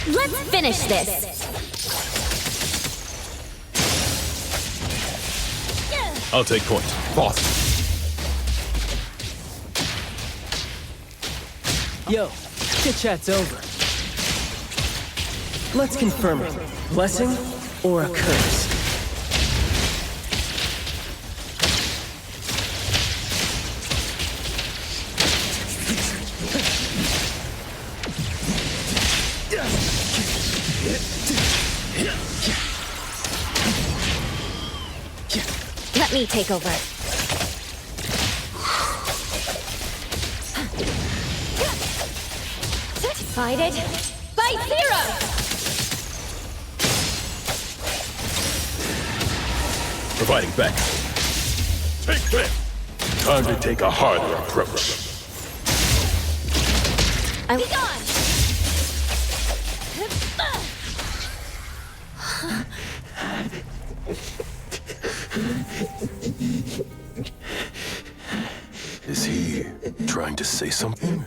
Let's finish this. I'll take point. Boss. Yo, chit-chat's over. Let's confirm it. Blessing or a curse? Let me take over. Divided by 0! Providing back. Take that! Time to take a harder approach. Be gone! Is he trying to say something?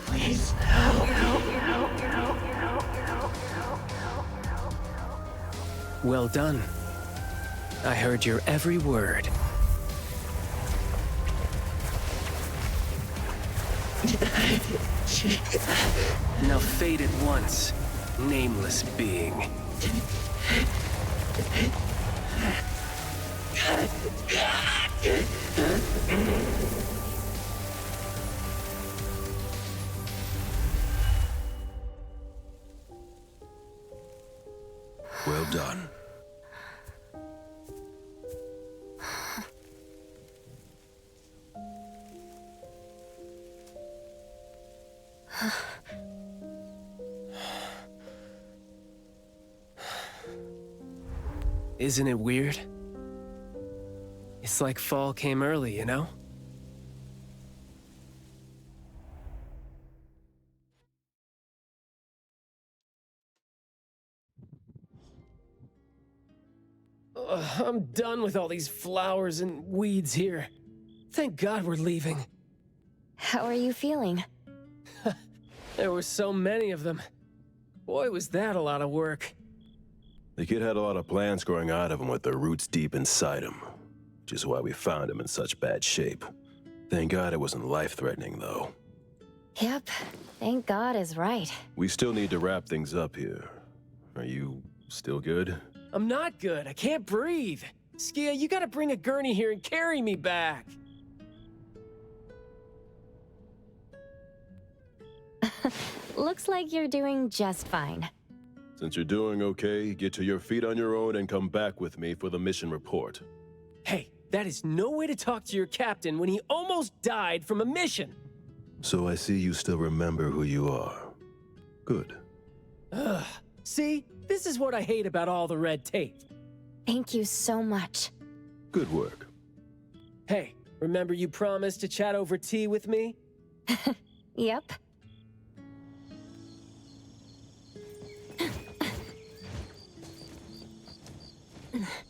Please help. Well done. I heard your every word. Now fade at once, nameless being. Well done. Isn't it weird? It's like fall came early, you know? Ugh, I'm done with all these flowers and weeds here. Thank God we're leaving. How are you feeling? There were so many of them. Boy, was that a lot of work. The kid had a lot of plants growing out of him with their roots deep inside him, which is why we found him in such bad shape. Thank God it wasn't life-threatening, though. Yep, thank God is right. We still need to wrap things up here. Are you still good? I'm not good. I can't breathe. Skia, you gotta bring a gurney here and carry me back. Looks like you're doing just fine. Since you're doing okay, get to your feet on your own and come back with me for the mission report. Hey, that is no way to talk to your captain when he almost died from a mission. So I see you still remember who you are. Good. Ugh. See? This is what I hate about all the red tape. Thank you so much. Good work. Hey, remember you promised to chat over tea with me? Yep.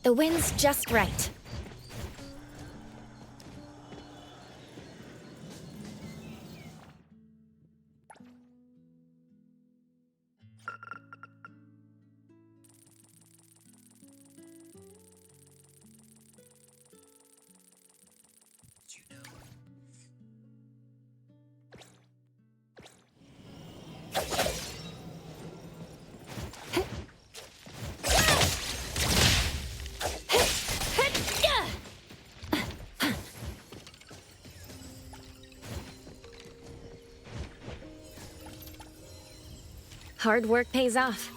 The wind's just right. Hard work pays off.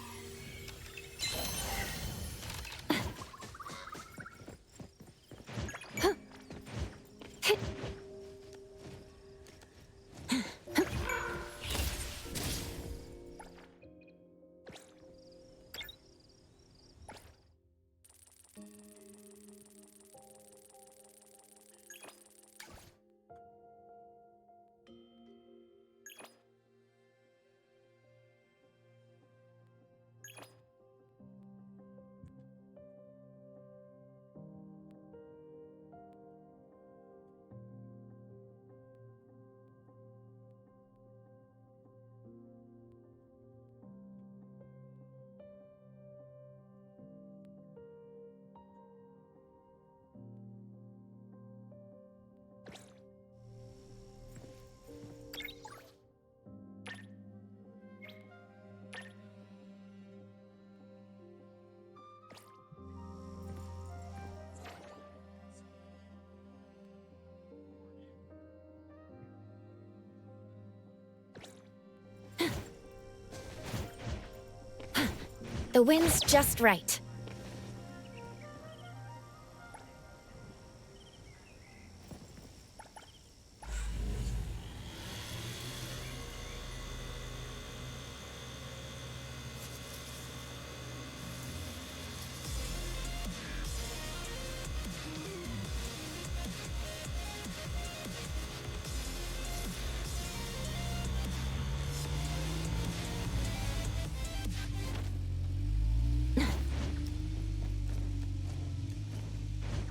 The wind's just right.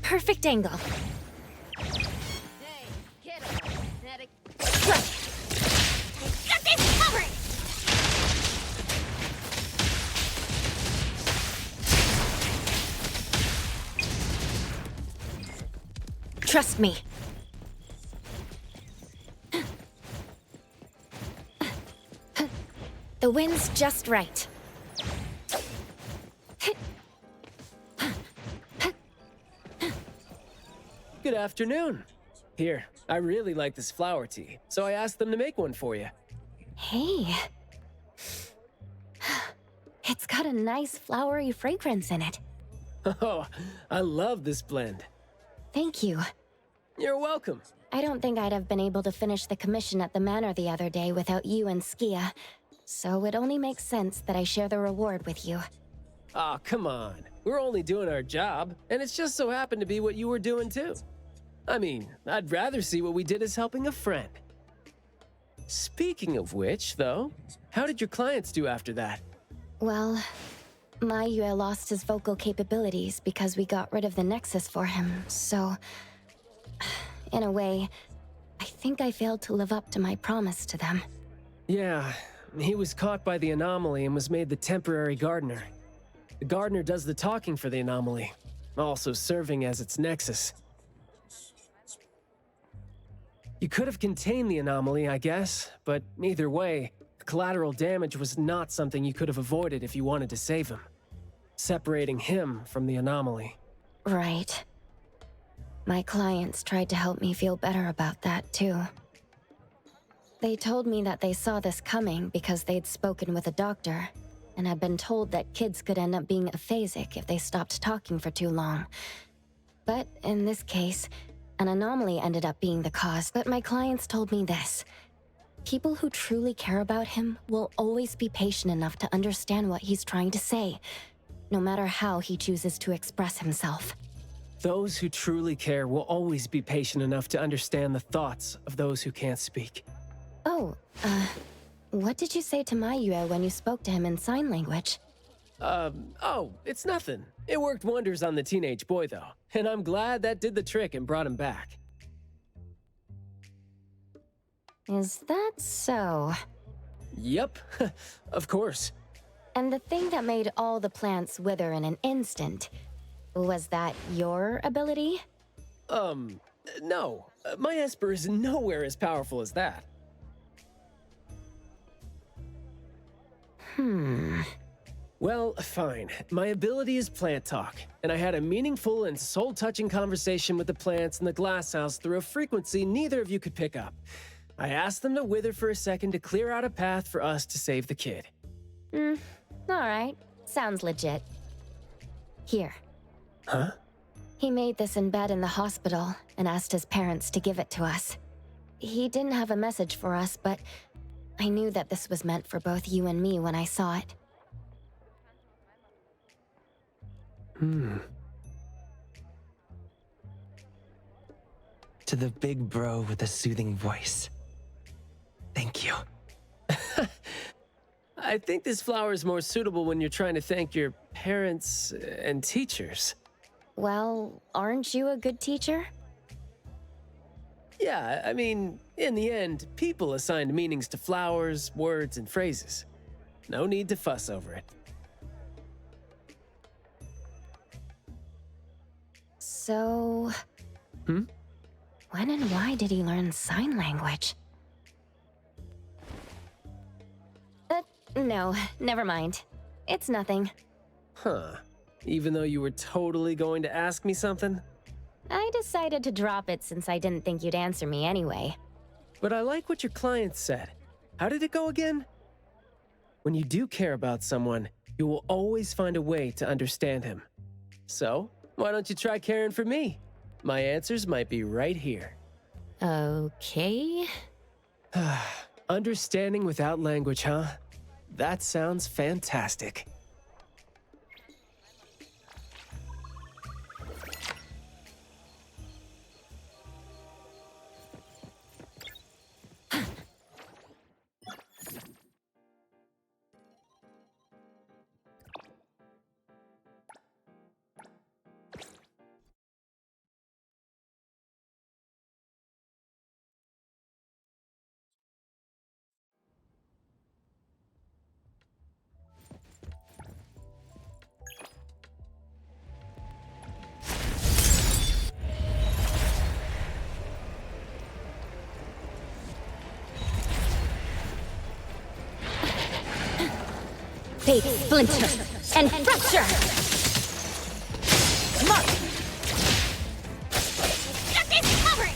Perfect angle. Hey, kiddo. Got this covered! Trust me. The wind's just right. Good afternoon. Here, I really like this flower tea, so I asked them to make one for you. Hey. It's got a nice flowery fragrance in it. Oh, I love this blend. Thank you. You're welcome. I don't think I'd have been able to finish the commission at the manor the other day without you and Skia, so it only makes sense that I share the reward with you. Aw, come on. We're only doing our job, and it's just so happened to be what you were doing too. I mean, I'd rather see what we did as helping a friend. Speaking of which, though, how did your clients do after that? Well, Mayue lost his vocal capabilities because we got rid of the Nexus for him, so... In a way, I think I failed to live up to my promise to them. Yeah, he was caught by the anomaly and was made the temporary gardener. The gardener does the talking for the anomaly, also serving as its nexus. You could have contained the anomaly, I guess, but either way, collateral damage was not something you could have avoided if you wanted to save him. Separating him from the anomaly. Right. My clients tried to help me feel better about that, too. They told me that they saw this coming because they'd spoken with a doctor, and had been told that kids could end up being aphasic if they stopped talking for too long. But in this case, an anomaly ended up being the cause. But my clients told me this. People who truly care about him will always be patient enough to understand what he's trying to say, no matter how he chooses to express himself. Those who truly care will always be patient enough to understand the thoughts of those who can't speak. Oh, what did you say to Mayue when you spoke to him in sign language? Oh, it's nothing. It worked wonders on the teenage boy, though, and I'm glad that did the trick and brought him back. Is that so? Yep, of course. And the thing that made all the plants wither in an instant, was that your ability? No. My Esper is nowhere as powerful as that. Well, fine. My ability is plant talk, and I had a meaningful and soul-touching conversation with the plants in the glass house through a frequency neither of you could pick up. I asked them to wither for a second to clear out a path for us to save the kid. Alright. Sounds legit. Here. Huh? He made this in bed in the hospital and asked his parents to give it to us. He didn't have a message for us, but I knew that this was meant for both you and me when I saw it. To the big bro with a soothing voice. Thank you. I think this flower is more suitable when you're trying to thank your parents and teachers. Well, aren't you a good teacher? Yeah, I mean, in the end, people assigned meanings to flowers, words, and phrases. No need to fuss over it. So... When and why did he learn sign language? No, never mind. It's nothing. Huh. Even though you were totally going to ask me something? I decided to drop it since I didn't think you'd answer me anyway. But I like what your client said. How did it go again? When you do care about someone, You will always find a way to understand him. So, why don't you try caring for me? My answers might be right here. Okay. Understanding without language, huh? That sounds fantastic. Fate, splinter, and fracture! Mark! Got this covered!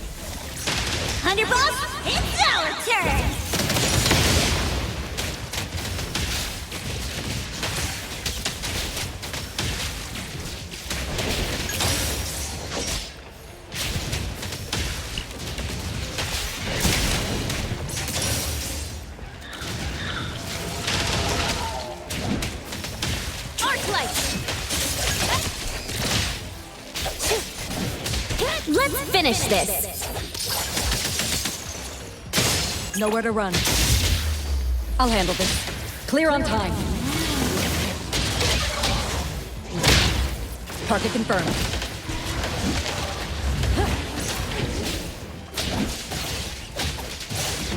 Thunderbolts, it's our turn! Let's finish this! Nowhere to run. I'll handle this. Clear on time. Target confirmed.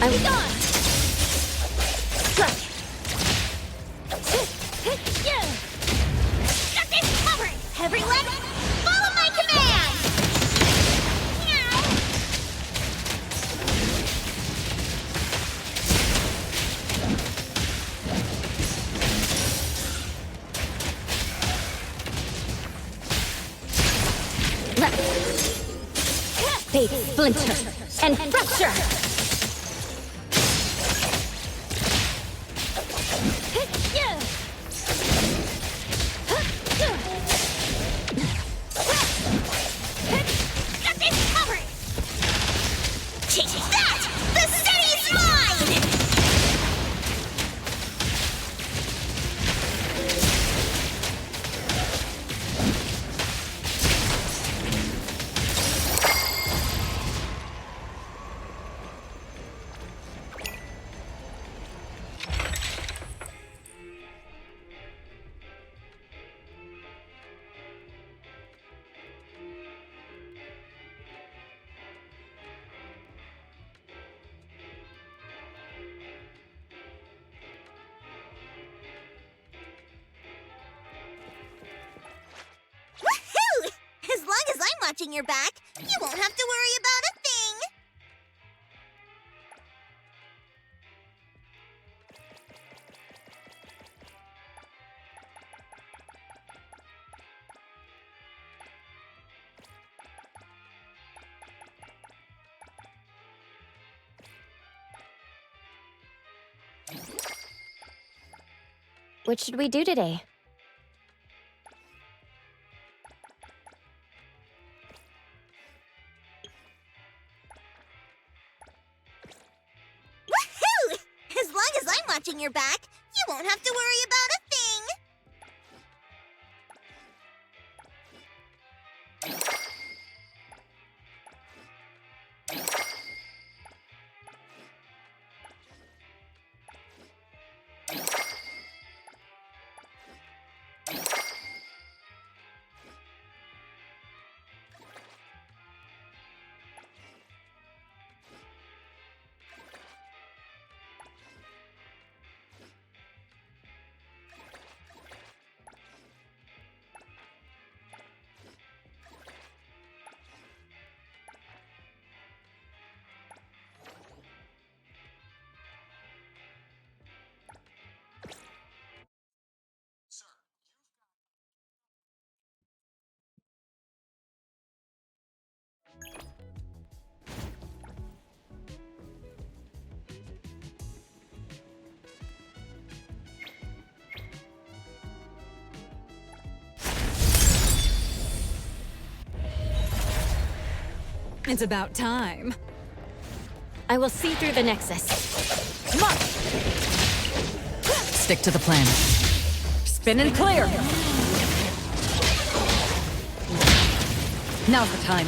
I'm gone! Strike! Got this covered! Everyone, follow my command! Fate, splinter, and fracture! Got this covered! Take that! The city's mine! Woohoo! As long as I'm watching your back, you won't have to worry about a thing! What should we do today? Woohoo! As long as I'm watching your back, you won't have to worry about a thing! It's about time. I will see through the Nexus. Come on! Stick to the plan. Spin and clear! Now's the time.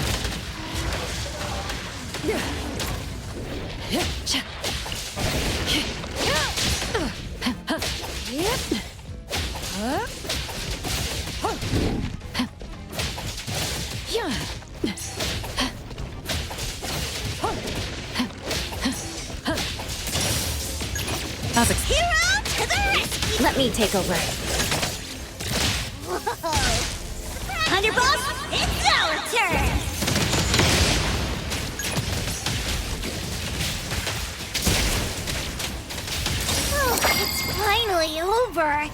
Hero to the rescue! Let me take over. Whoa! Thunderbolt, it's our turn! Oh, it's finally over!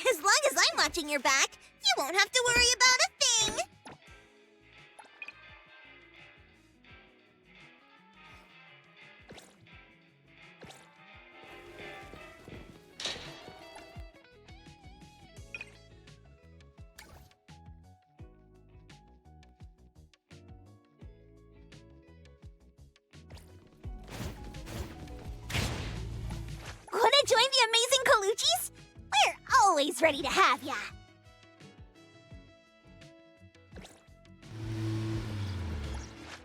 As long as I'm watching your back, you won't have to worry about a thing! Wanna join the amazing Colucci's? We're always ready to have ya!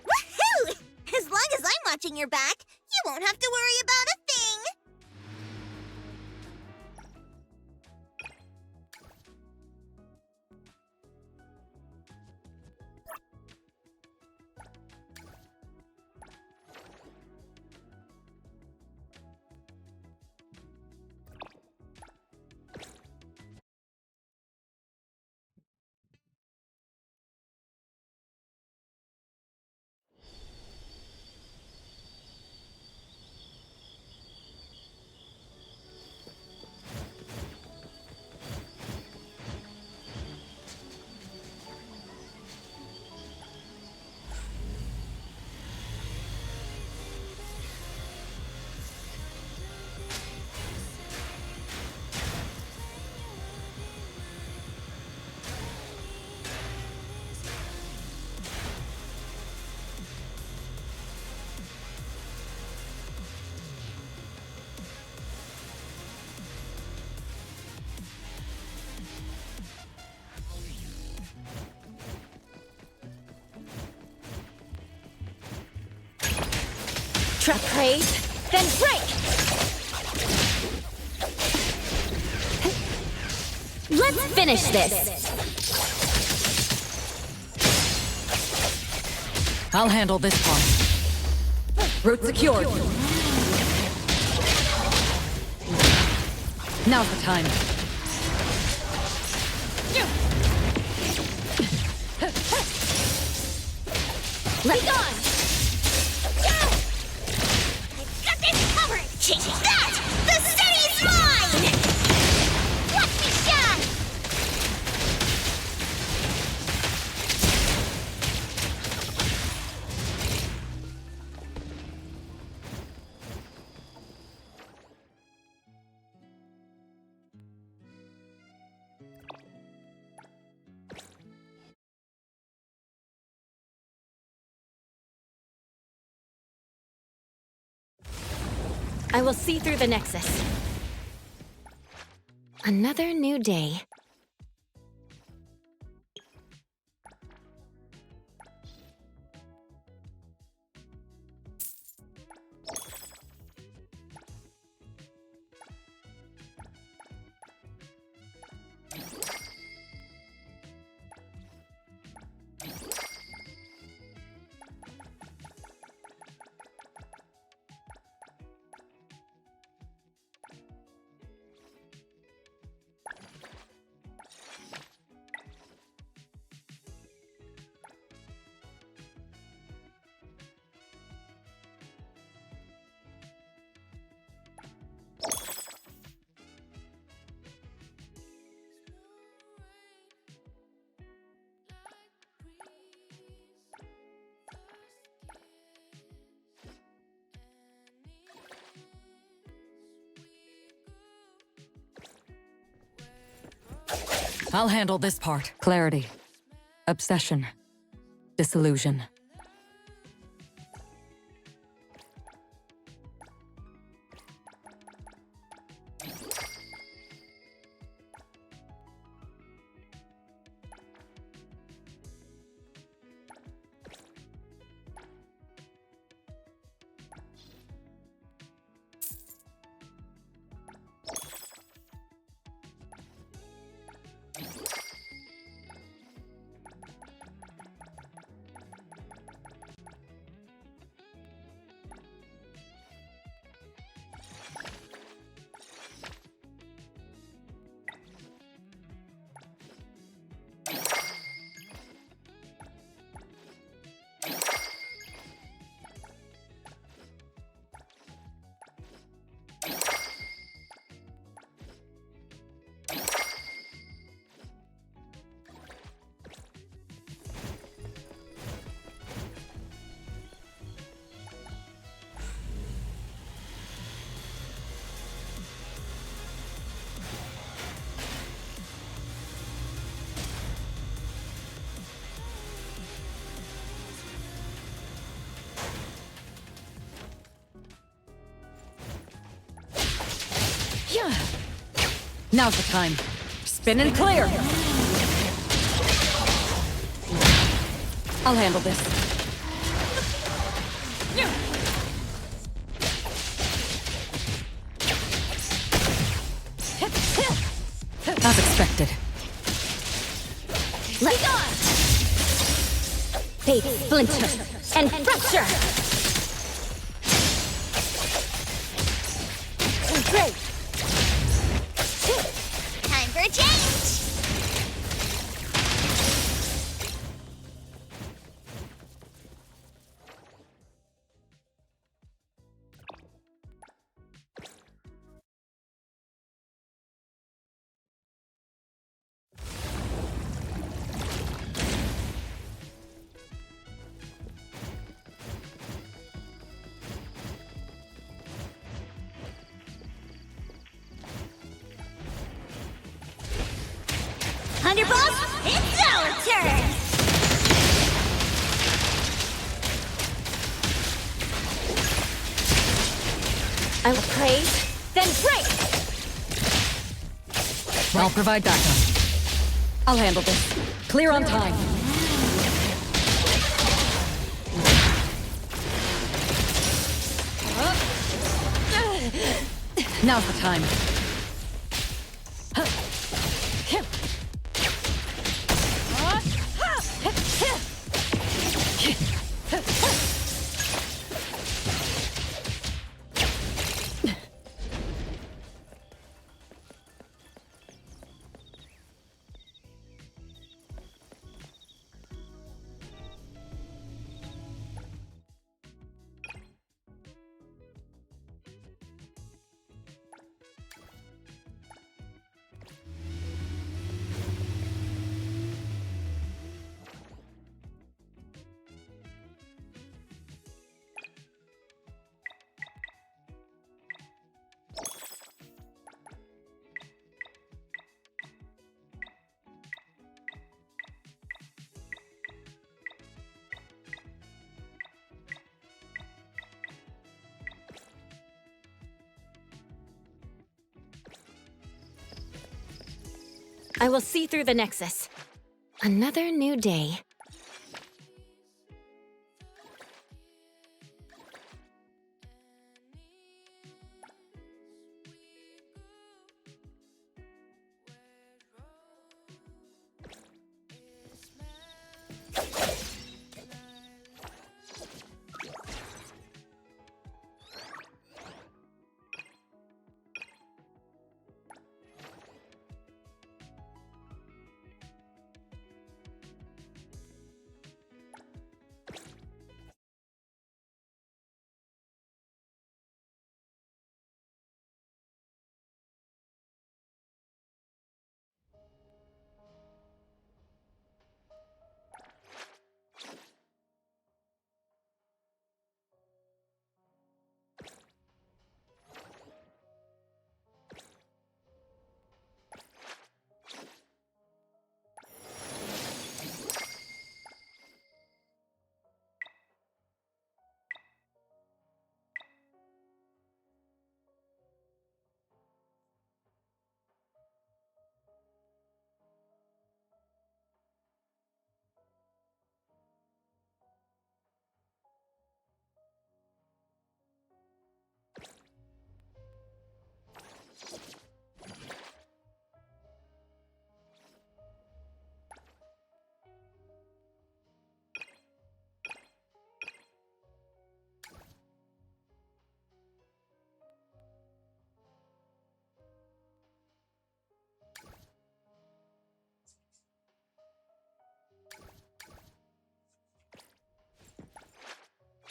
Woohoo! As long as I'm watching your back, you won't have to worry about a thing! Trap praise, then break! Let's finish this! I'll handle this part. Route secured. Now's the time. Be gone! I've got this covered! Chasing that! The city's mine! Watch me shine! I will see through the Nexus. Another new day. I'll handle this part. Clarity. Obsession. Disillusion. Now's the time. Spin and clear! I'll handle this. As expected. Let go! Fate, splinter, and fracture! Great! Time for a change! Thunderbolts, it's our turn! I will praise, then break! I'll provide backup. I'll handle this. Clear on time. Now's the time. I will see through the Nexus. Another new day.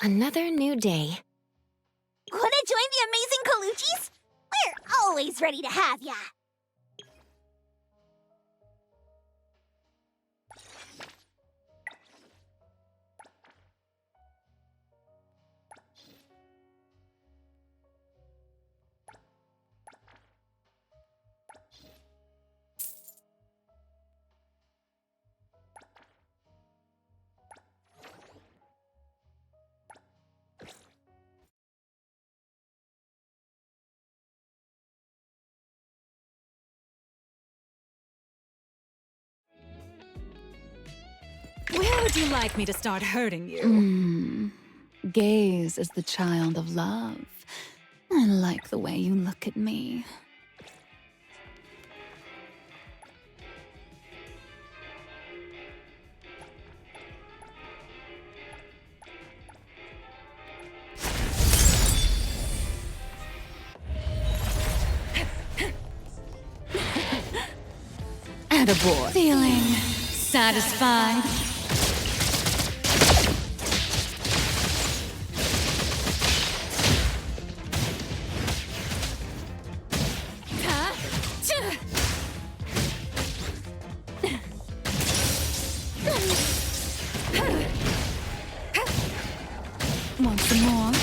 Another new day. Wanna join the amazing Colucci's? We're always ready to have ya! Where would you like me to start hurting you? Gaze is the child of love. I like the way you look at me. Attaboy. Feeling satisfied? Want some more?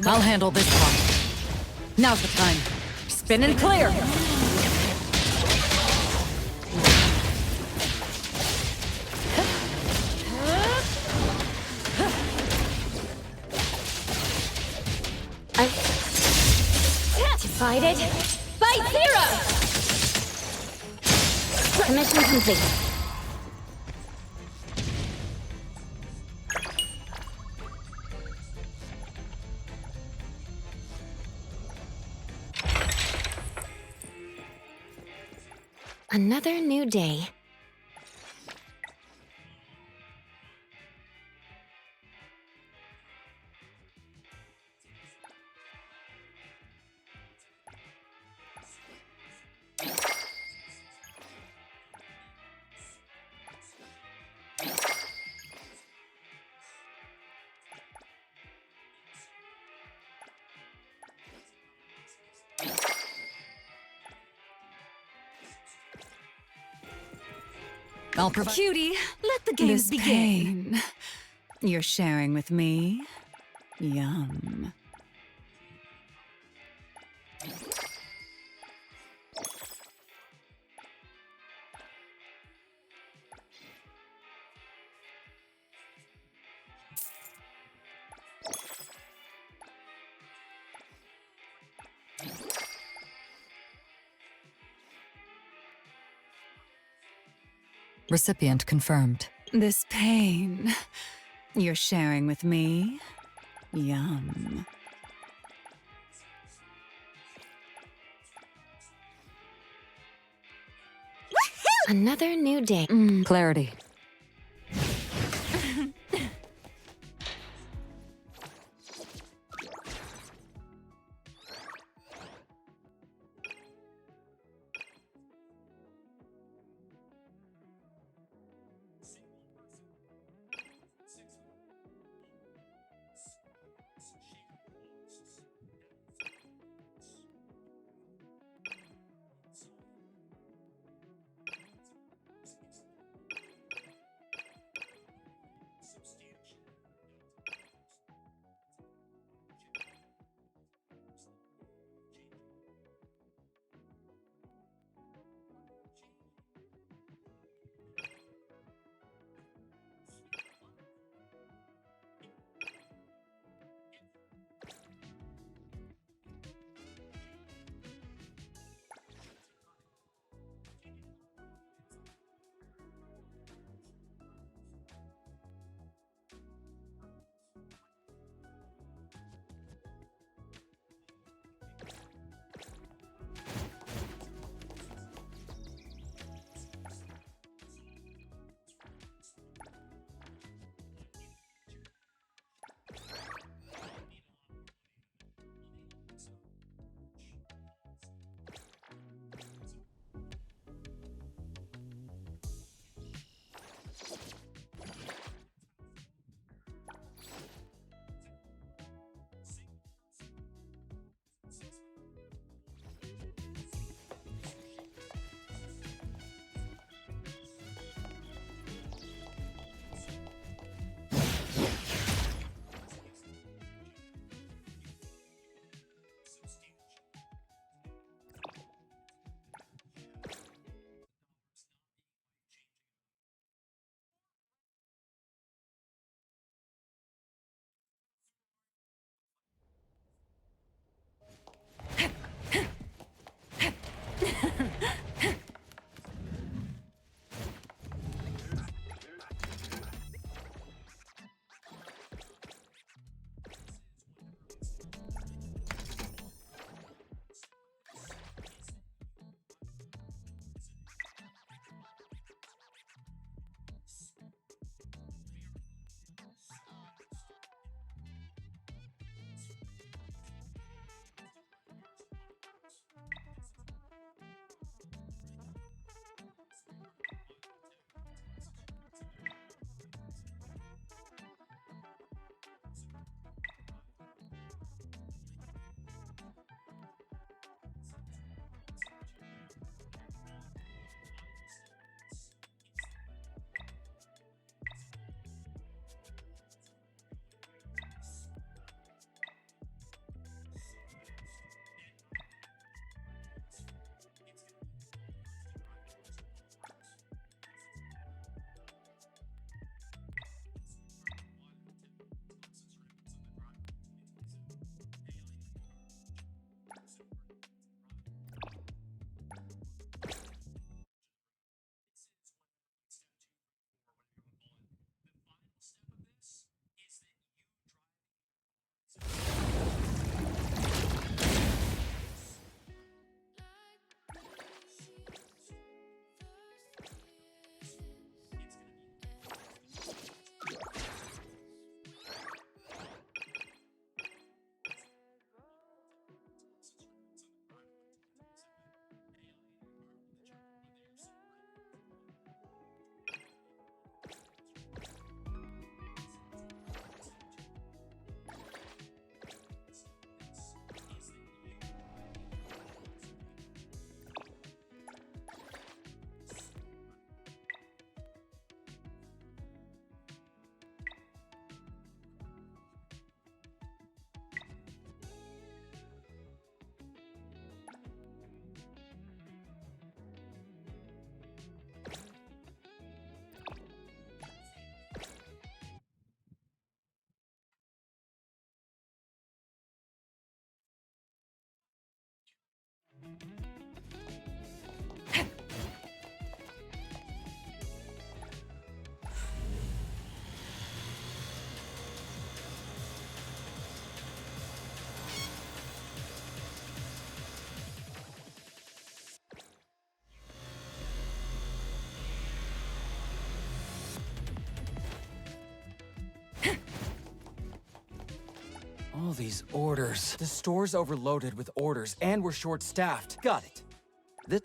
I'll handle this one. Now's the time. Spin and clear! Divided by 0! Commission complete. Another new day. I'll provide. Cutie, let the games begin. Pain you're sharing with me? Yum. Recipient confirmed. This pain you're sharing with me? Yum. Another new day. Clarity. these orders. The store's overloaded with orders, and we're short-staffed. Got it. This...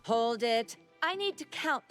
Hold it. I need to count.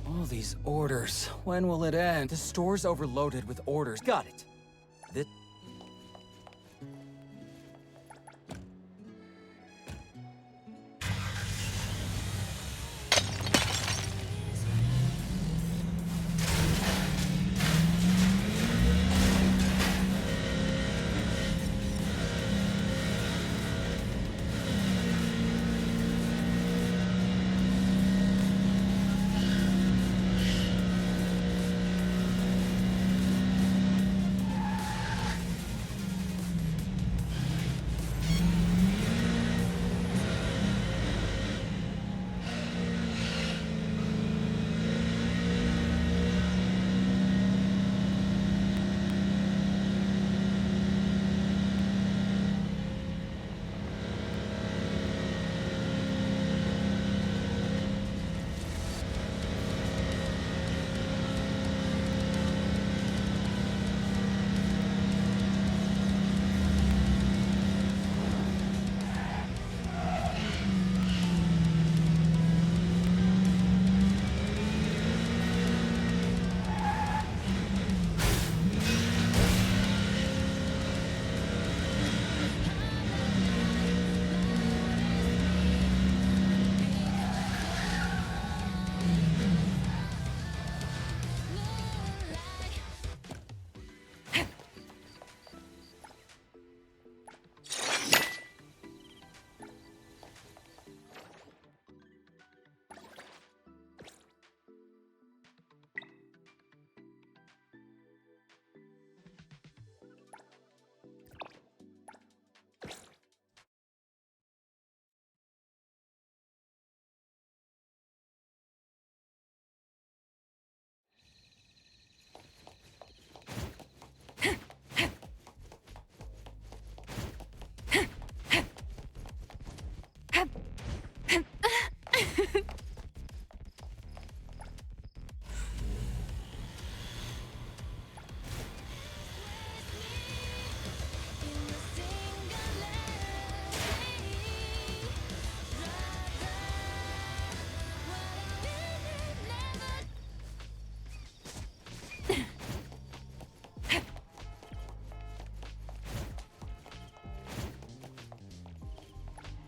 All these orders. When will it end? The store's overloaded with orders. Got it. This...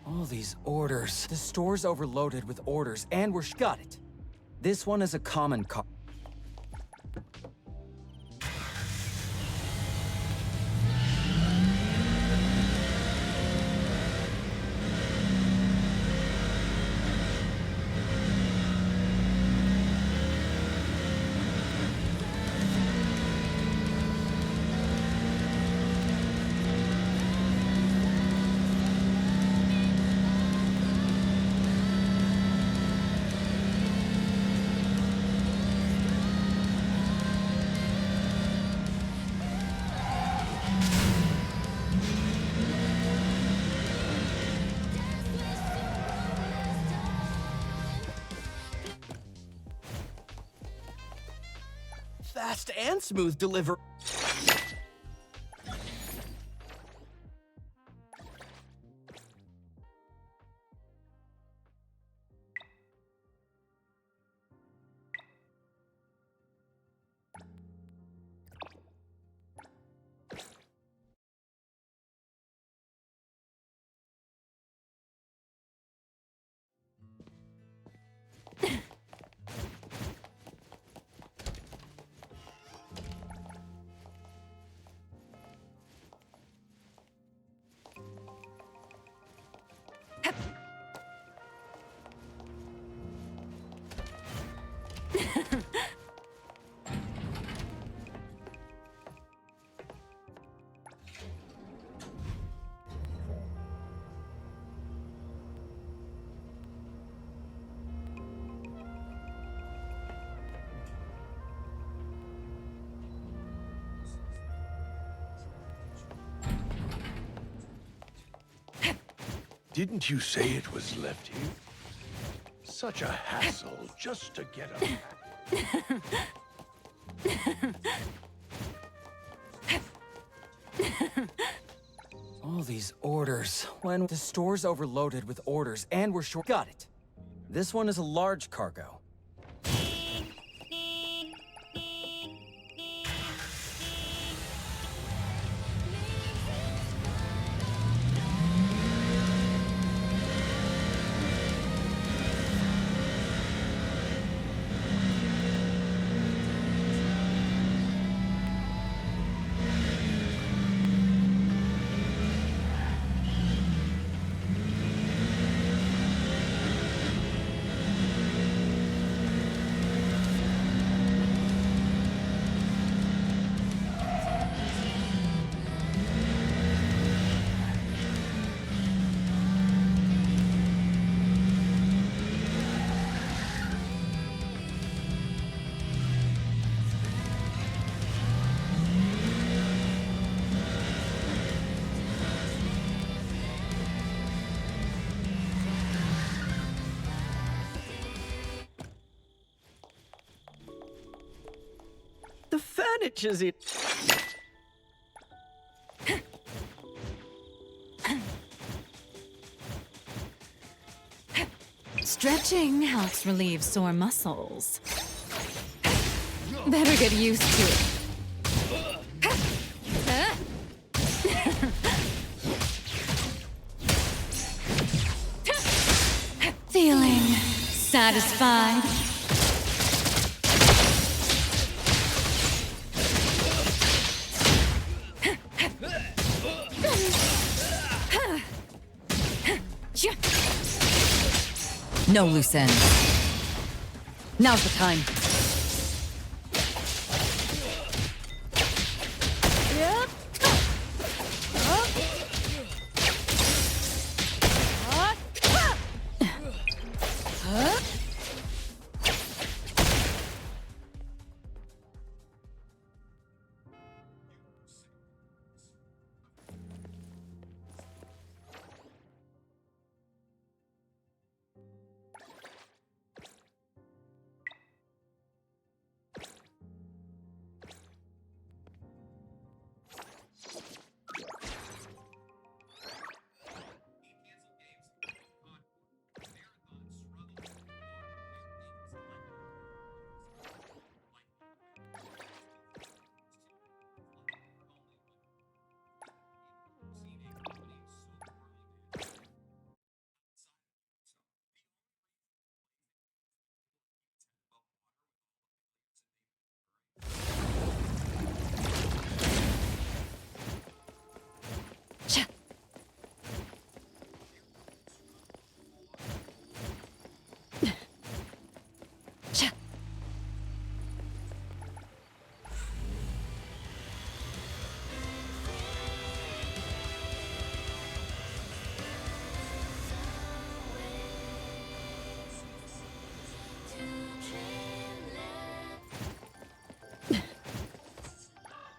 All these orders. The store's overloaded with orders, and we're... Got it. This one is a common car. fast and smooth delivery. Didn't you say it was left here? Such a hassle just to get All these orders. When the store's overloaded with orders and we're short. Got it. This one is a large cargo. The furniture's it. Stretching helps relieve sore muscles. Better get used to it. Feeling satisfied? No loose ends. Now's the time.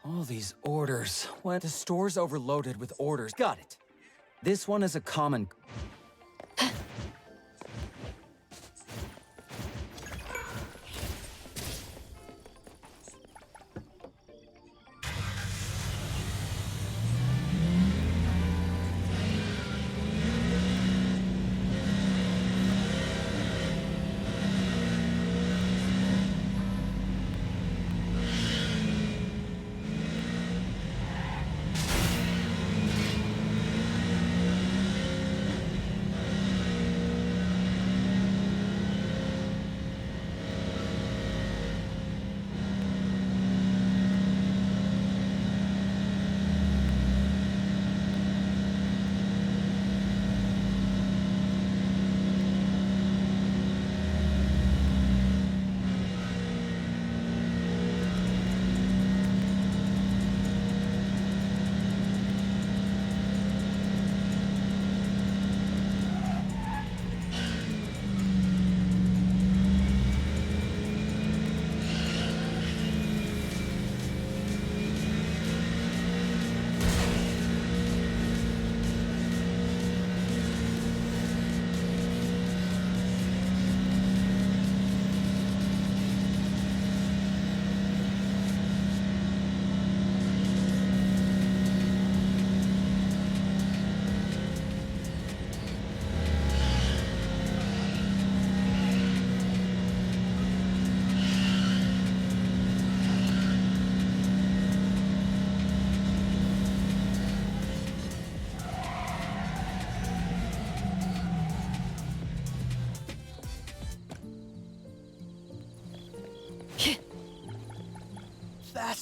All these orders. When the store's overloaded with orders. Got it. This one is a common...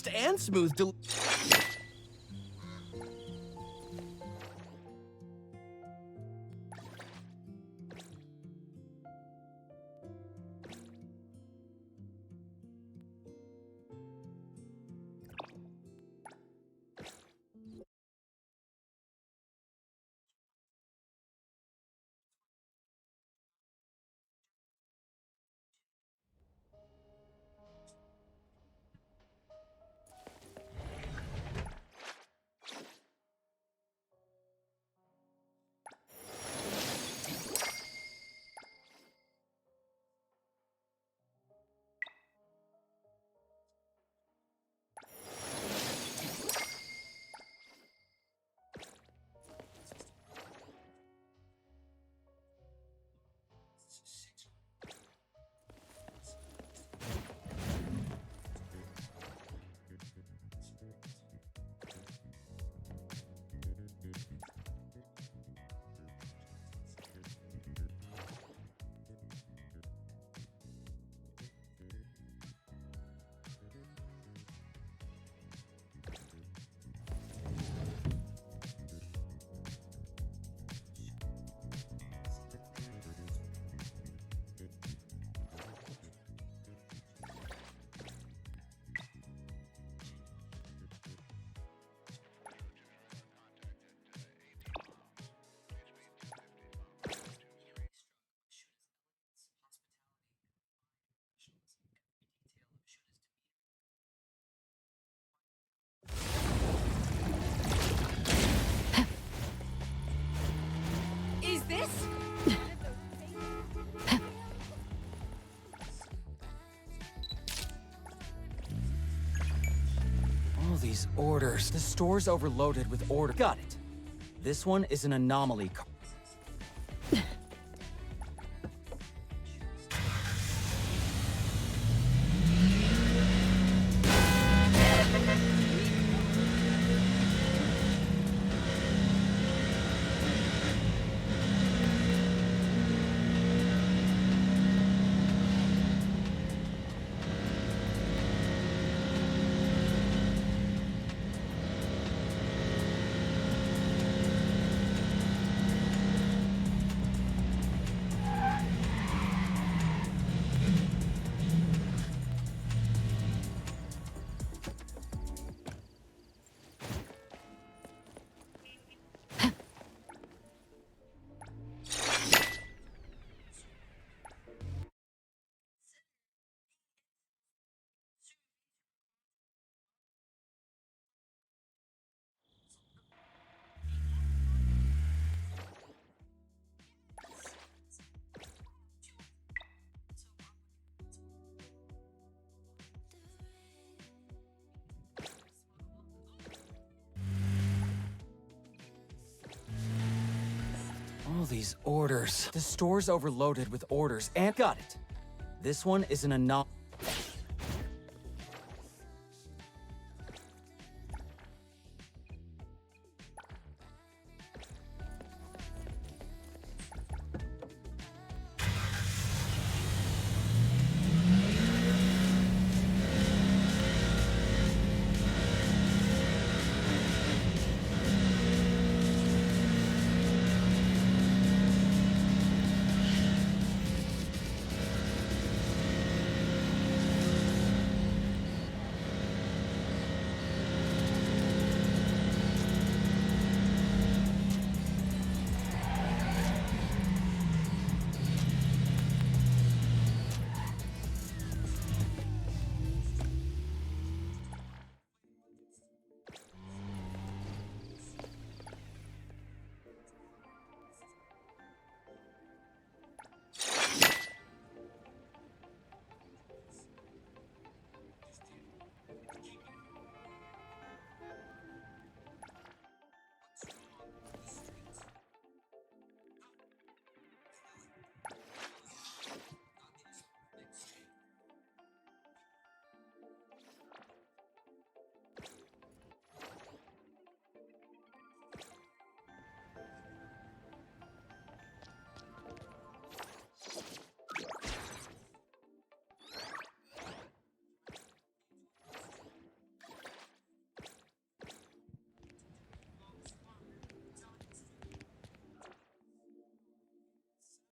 fast and smooth Is this? All these orders. The store's overloaded with orders. Got it. This one is an anomaly. All these orders. The store's overloaded with orders and got it. This one is an anomaly.